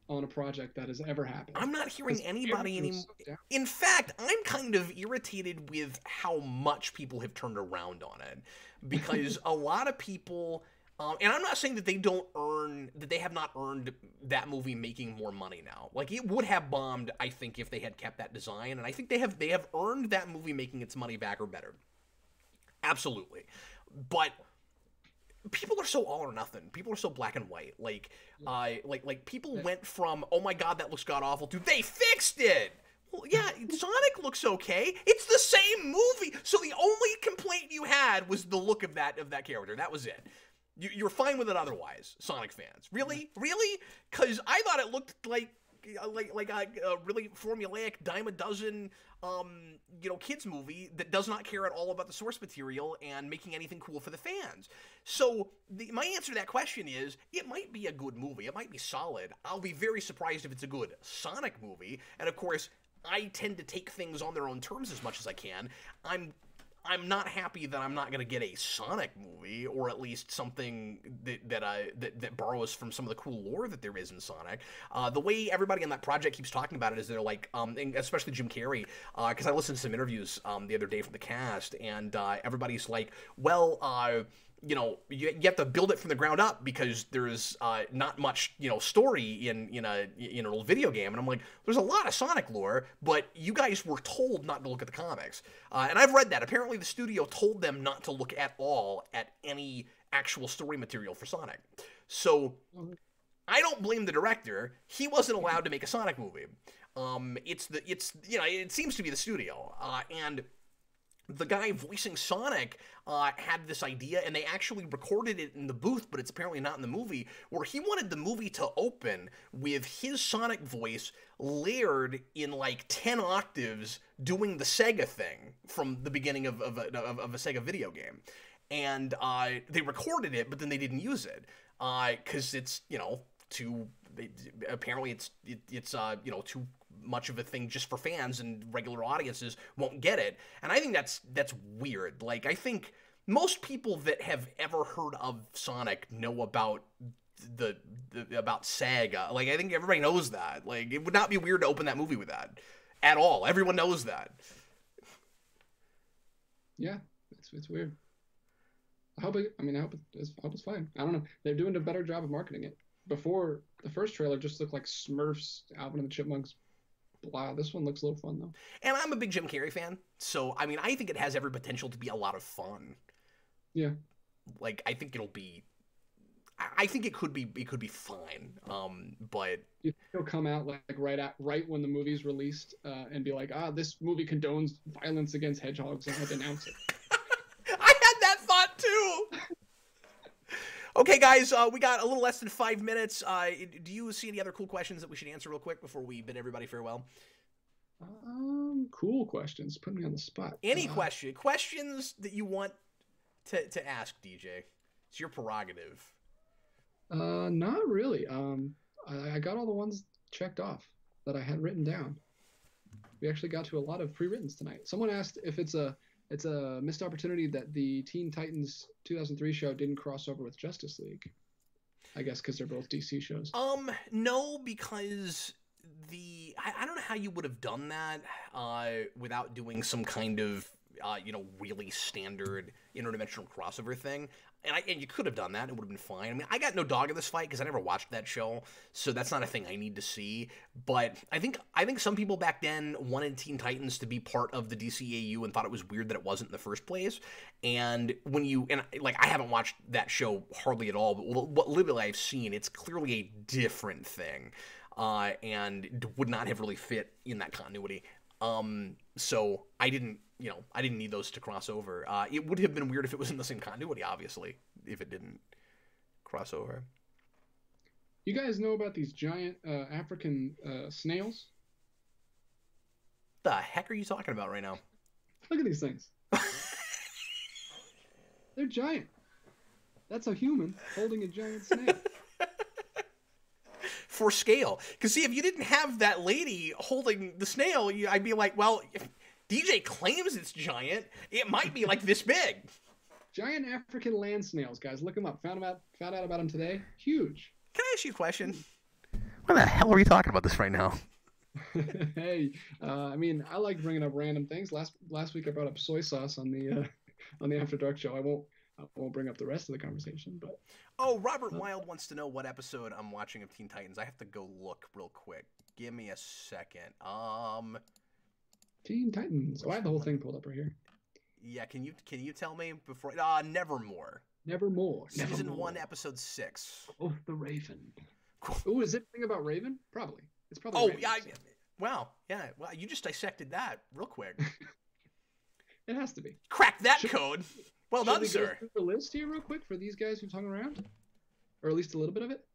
[SPEAKER 2] on a project that has ever happened.
[SPEAKER 1] I'm not hearing anybody anymore. In fact, I'm kind of irritated with how much people have turned around on it, because a lot of people, and I'm not saying that they have not earned that movie making more money now. Like, it would have bombed, I think, if they had kept that design, and I think they have earned that movie making its money back or better. Absolutely. But people are so all or nothing. People are so black and white. Like people went from, oh my god, that looks god awful, to they fixed it. Well, yeah, Sonic looks okay. It's the same movie. So the only complaint you had was the look of that character. That was it. You're fine with it otherwise, Sonic fans. Really? Because I thought it looked like a really formulaic dime a dozen kids movie that does not care at all about the source material and making anything cool for the fans. So my answer to that question is, it might be a good movie. It might be solid. I'll be very surprised if it's a good Sonic movie. And of course, I tend to take things on their own terms as much as I can. I'm not happy that I'm not going to get a Sonic movie, or at least something that borrows from some of the cool lore that there is in Sonic. The way everybody on that project keeps talking about it is they're like, and especially Jim Carrey, because I listened to some interviews the other day from the cast, and everybody's like, well, you have to build it from the ground up because there's not much, story in an old video game. And I'm like, there's a lot of Sonic lore, but you guys were told not to look at the comics. And I've read that. Apparently the studio told them not to look at all at any actual story material for Sonic. So I don't blame the director. He wasn't allowed to make a Sonic movie. It seems to be the studio. And the guy voicing Sonic had this idea, and they actually recorded it in the booth, but it's apparently not in the movie, where he wanted the movie to open with his Sonic voice layered in like 10 octaves doing the Sega thing from the beginning of a Sega video game. And they recorded it, but then they didn't use it because it's, too much of a thing just for fans, and regular audiences won't get it. And I think that's weird. Like, I think most people that have ever heard of Sonic know about about Sega. Like, I think everybody knows that. Like, it would not be weird to open that movie with that at all. Everyone knows that.
[SPEAKER 2] Yeah, it's weird. I hope it's fine. I don't know. They're doing a better job of marketing it. Before, the first trailer just looked like Smurfs, Alvin and the Chipmunks. Wow, this one looks a little fun, though.
[SPEAKER 1] And I'm a big Jim Carrey fan, so, I mean, I think it has every potential to be a lot of fun.
[SPEAKER 2] Yeah.
[SPEAKER 1] Like, I think I think it could be fine, but...
[SPEAKER 2] You think it'll come out, like, right when the movie's released, and be like, this movie condones violence against hedgehogs, and I'd announce it.
[SPEAKER 1] I had that thought, too! Okay, guys, we got a little less than 5 minutes. Do you see any other cool questions that we should answer real quick before we bid everybody farewell?
[SPEAKER 2] Cool questions. Put me on the spot.
[SPEAKER 1] Any questions that you want to ask, DJ? It's your prerogative.
[SPEAKER 2] Not really. I got all the ones checked off that I had written down. We actually got to a lot of pre-writtens tonight. Someone asked if it's a missed opportunity that the Teen Titans 2003 show didn't cross over with Justice League. I guess because they're both DC shows.
[SPEAKER 1] No, because I don't know how you would have done that without doing some kind of really standard interdimensional crossover thing. And you could have done that. It would have been fine. I mean, I got no dog in this fight because I never watched that show, so that's not a thing I need to see. But I think some people back then wanted Teen Titans to be part of the DCAU and thought it was weird that it wasn't in the first place. And I haven't watched that show hardly at all, but what literally I've seen, it's clearly a different thing, and would not have really fit in that continuity. So I didn't need those to cross over. It would have been weird if it was in the same continuity, obviously, if it didn't cross over.
[SPEAKER 2] You guys know about these giant African snails?
[SPEAKER 1] The heck are you talking about right now?
[SPEAKER 2] Look at these things. They're giant. That's a human holding a giant snail.
[SPEAKER 1] For scale. Because, see, if you didn't have that lady holding the snail, I'd be like, well, if DJ claims it's giant, it might be like this big.
[SPEAKER 2] Giant African land snails, guys. Look them up. Found out about them today. Huge.
[SPEAKER 1] Can I ask you a question? Why the hell are we talking about this right now?
[SPEAKER 2] Hey, I mean, I like bringing up random things. Last week I brought up soy sauce on the After Dark show. I won't bring up the rest of the conversation, but...
[SPEAKER 1] Oh, Robert Wild wants to know what episode I'm watching of Teen Titans. I have to go look real quick. Give me a second.
[SPEAKER 2] Teen Titans. Oh, I have the whole thing pulled up right here.
[SPEAKER 1] Yeah, can you tell me before? Nevermore.
[SPEAKER 2] Nevermore.
[SPEAKER 1] Season 1, episode 6.
[SPEAKER 2] Oh, the Raven. Oh, is it a thing about Raven? Probably. It's probably.
[SPEAKER 1] Oh,
[SPEAKER 2] Raven,
[SPEAKER 1] yeah. Wow. Yeah. Well, you just dissected that real quick.
[SPEAKER 2] It has to be.
[SPEAKER 1] Crack that code. Well done, sir.
[SPEAKER 2] Go through the list here real quick for these guys who've hung around, or at least a little bit of it.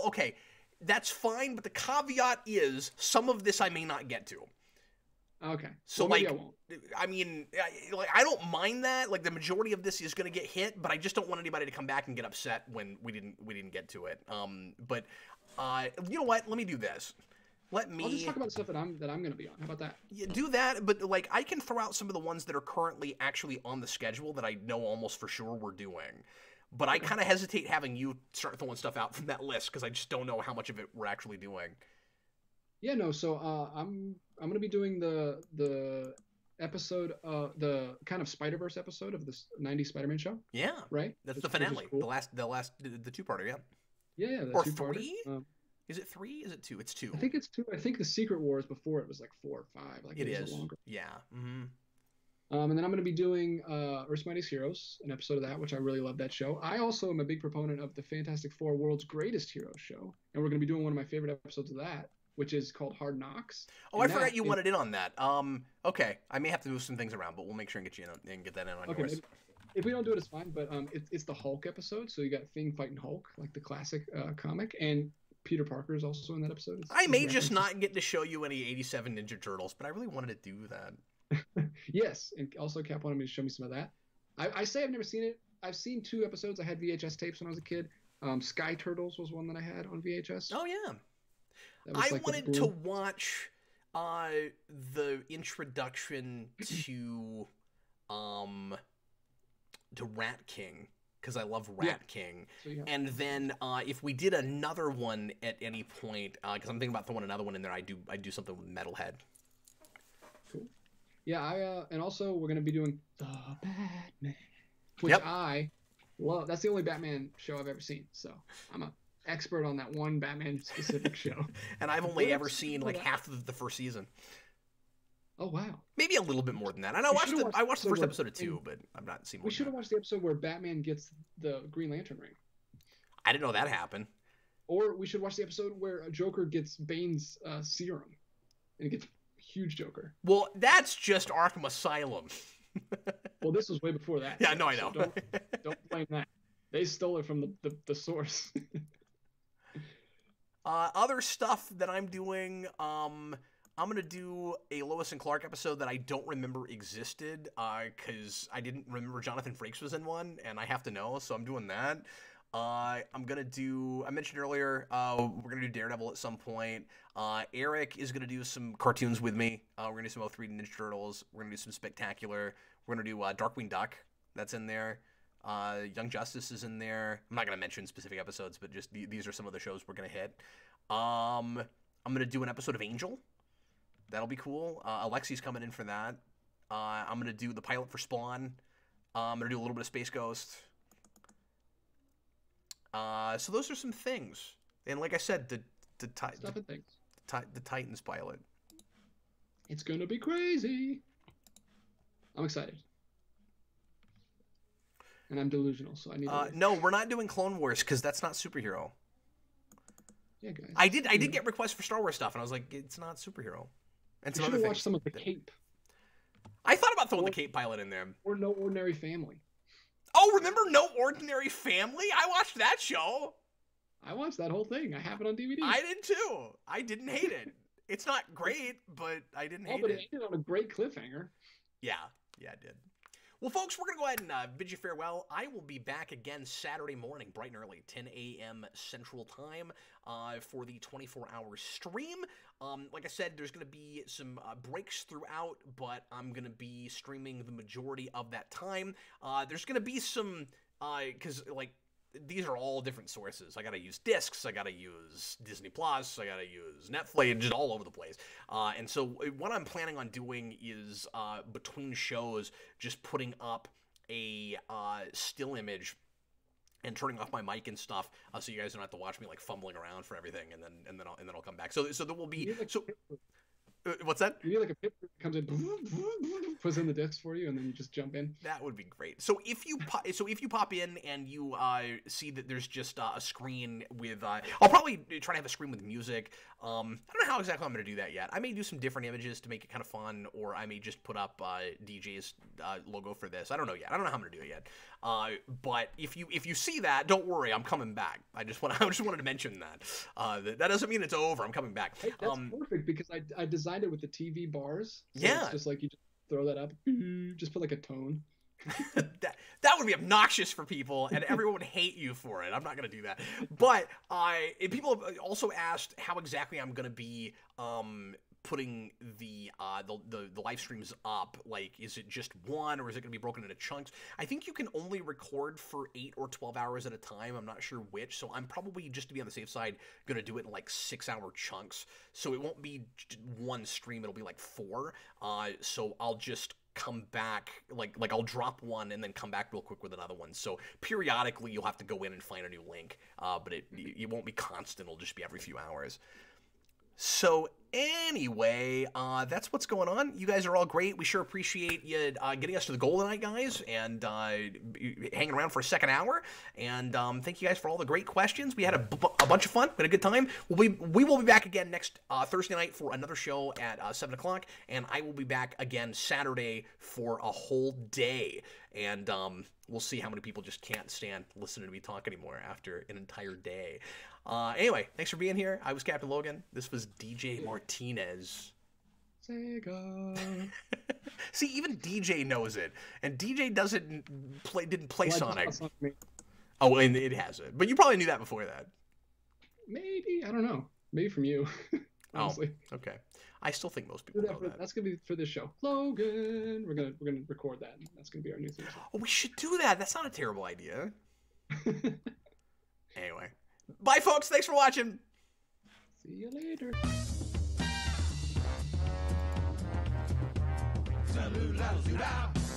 [SPEAKER 1] Okay. That's fine, but the caveat is some of this I may not get to.
[SPEAKER 2] Okay.
[SPEAKER 1] So,
[SPEAKER 2] well, maybe I won't.
[SPEAKER 1] I mean, I don't mind that. Like, the majority of this is going to get hit, but I just don't want anybody to come back and get upset when we didn't get to it. But you know what? Let me do this. I'll
[SPEAKER 2] just talk about the stuff that I'm going to be on. How about that?
[SPEAKER 1] Yeah, do that, but like I can throw out some of the ones that are currently actually on the schedule that I know almost for sure we're doing. But I kind of hesitate having you start throwing stuff out from that list because I just don't know how much of it we're actually doing.
[SPEAKER 2] Yeah, no. So I'm going to be doing the episode, the kind of Spider-Verse episode of this '90s Spider-Man show.
[SPEAKER 1] Yeah,
[SPEAKER 2] right.
[SPEAKER 1] That's the finale, cool. the two-parter. Yeah.
[SPEAKER 2] Yeah,
[SPEAKER 1] or three. Is it 3? Is it 2? It's 2.
[SPEAKER 2] I think it's 2. I think the Secret Wars before it was like 4 or 5. Like
[SPEAKER 1] it is
[SPEAKER 2] longer.
[SPEAKER 1] Yeah. Mm-hmm.
[SPEAKER 2] And then I'm going to be doing Earth's Mightiest Heroes, an episode of that, which I really love that show. I also am a big proponent of the Fantastic Four World's Greatest Heroes show, and we're going to be doing one of my favorite episodes of that, which is called Hard Knocks.
[SPEAKER 1] Oh, I forgot you wanted in on that. Okay, I may have to move some things around, but we'll make sure and get you in and get that in on yours.
[SPEAKER 2] If we don't do it, it's fine. But it's the Hulk episode, so you got Thing fighting Hulk, like the classic comic, and Peter Parker is also in that episode.
[SPEAKER 1] I may just not get to show you any 87 Ninja Turtles, but I really wanted to do that.
[SPEAKER 2] Yes, and also Cap wanted me to show me some of that. I say I've never seen it. I've seen 2 episodes. I had VHS tapes when I was a kid. Sky Turtles was one that I had on VHS.
[SPEAKER 1] Oh yeah. I wanted to watch the introduction to Rat King, because I love Rat King. So, and then if we did another one at any point, because I'm thinking about throwing another one in there, I do something with Metalhead.
[SPEAKER 2] Cool. Yeah, and also we're gonna be doing The Batman, which I love. That's the only Batman show I've ever seen, so I'm an expert on that one Batman specific show.
[SPEAKER 1] And I've only ever seen like half of the first season.
[SPEAKER 2] Oh wow!
[SPEAKER 1] Maybe a little bit more than that. And I watched the first episode of 2, but I've not seen more.
[SPEAKER 2] We should have watched the episode where Batman gets the Green Lantern ring.
[SPEAKER 1] I didn't know that happened.
[SPEAKER 2] Or we should watch the episode where a Joker gets Bane's serum, and it gets huge Joker.
[SPEAKER 1] Well, that's just Arkham Asylum.
[SPEAKER 2] Well, this was way before that.
[SPEAKER 1] Yeah, no, I know.
[SPEAKER 2] So don't blame that. They stole it from the source.
[SPEAKER 1] Other stuff that I'm doing, I'm going to do a Lois and Clark episode that I don't remember existed, because I didn't remember Jonathan Frakes was in one, and I have to know, so I'm doing that. I'm going to do, I mentioned earlier, we're going to do Daredevil at some point. Eric is going to do some cartoons with me. We're going to do some 03 Ninja Turtles. We're going to do some Spectacular. We're going to do Darkwing Duck. That's in there. Young Justice is in there. I'm not going to mention specific episodes, but just these are some of the shows we're going to hit. I'm going to do an episode of Angel. That'll be cool. Alexi's coming in for that. I'm going to do the pilot for Spawn. I'm going to do a little bit of Space Ghost. So those are some things. And like I said, the Titans pilot.
[SPEAKER 2] It's going to be crazy. I'm excited. And I'm delusional, so I need to...
[SPEAKER 1] No, we're not doing Clone Wars, because that's not superhero.
[SPEAKER 2] Yeah, guys.
[SPEAKER 1] I did get requests for Star Wars stuff, and I was like, it's not superhero. And
[SPEAKER 2] some other things. Watch some of the Cape.
[SPEAKER 1] I thought about throwing the Cape pilot in there.
[SPEAKER 2] Or No Ordinary Family.
[SPEAKER 1] Oh, remember No Ordinary Family? I watched that show.
[SPEAKER 2] I watched that whole thing. I have it on DVD.
[SPEAKER 1] I did too. I didn't hate it. It's not great, but I didn't hate it.
[SPEAKER 2] But it ended on a great cliffhanger.
[SPEAKER 1] Yeah, it did. Well, folks, we're going to go ahead and bid you farewell. I will be back again Saturday morning, bright and early, 10 a.m. Central Time, for the 24-hour stream. Like I said, there's going to be some breaks throughout, but I'm going to be streaming the majority of that time. There's going to be some, because, like, these are all different sources. I got to use discs. I got to use Disney Plus. I got to use Netflix, just all over the place. And so what I'm planning on doing is between shows, just putting up a still image and turning off my mic and stuff, so you guys don't have to watch me like fumbling around for everything, and then I'll come back. So there will be what's that?
[SPEAKER 2] You need like a picture that comes in, puts in the disc for you, and then you just jump in.
[SPEAKER 1] That would be great. So if you pop in and you see that there's just a screen with, I'll probably try to have a screen with music. I don't know how exactly I'm going to do that yet. I may do some different images to make it kind of fun, or I may just put up DJ's logo for this. I don't know yet. I don't know how I'm going to do it yet. But if you see that, don't worry, I'm coming back. I just wanted to mention that. That doesn't mean it's over. I'm coming back.
[SPEAKER 2] Hey, that's perfect, because I designed it with the TV bars. So
[SPEAKER 1] yeah,
[SPEAKER 2] it's just like you just throw that up, just put like a tone.
[SPEAKER 1] that would be obnoxious for people, and everyone would hate you for it. I'm not going to do that. But people have also asked how exactly I'm going to be putting the live streams up? Like, is it just one, or is it going to be broken into chunks? I think you can only record for 8 or 12 hours at a time. I'm not sure which, so I'm probably, just to be on the safe side, going to do it in like 6-hour chunks. So it won't be one stream, it'll be like 4. So I'll just come back, like I'll drop one and then come back real quick with another one. So periodically you'll have to go in and find a new link, but it won't be constant. It'll just be every few hours. So anyway, that's what's going on. You guys are all great. We sure appreciate you getting us to the goal tonight, guys, and hanging around for a second hour. And thank you guys for all the great questions. We had a bunch of fun. We had a good time. We will be back again next Thursday night for another show at 7 o'clock, and I will be back again Saturday for a whole day. And we'll see how many people just can't stand listening to me talk anymore after an entire day. Anyway, thanks for being here. I was Captain Logan. This was DJ Martinez.
[SPEAKER 2] Sega.
[SPEAKER 1] See, even DJ knows it, and DJ didn't play Sonic. Oh, and it has it. But you probably knew that before that.
[SPEAKER 2] Maybe, I don't know. Maybe from you. Honestly.
[SPEAKER 1] Oh, okay. I still think most people know that.
[SPEAKER 2] That's gonna be for this show. Logan, we're gonna record that. That's gonna be our new thing.
[SPEAKER 1] Oh, we should do that. That's not a terrible idea. Anyway, bye, folks. Thanks for watching.
[SPEAKER 2] See you later.
[SPEAKER 3] Salut,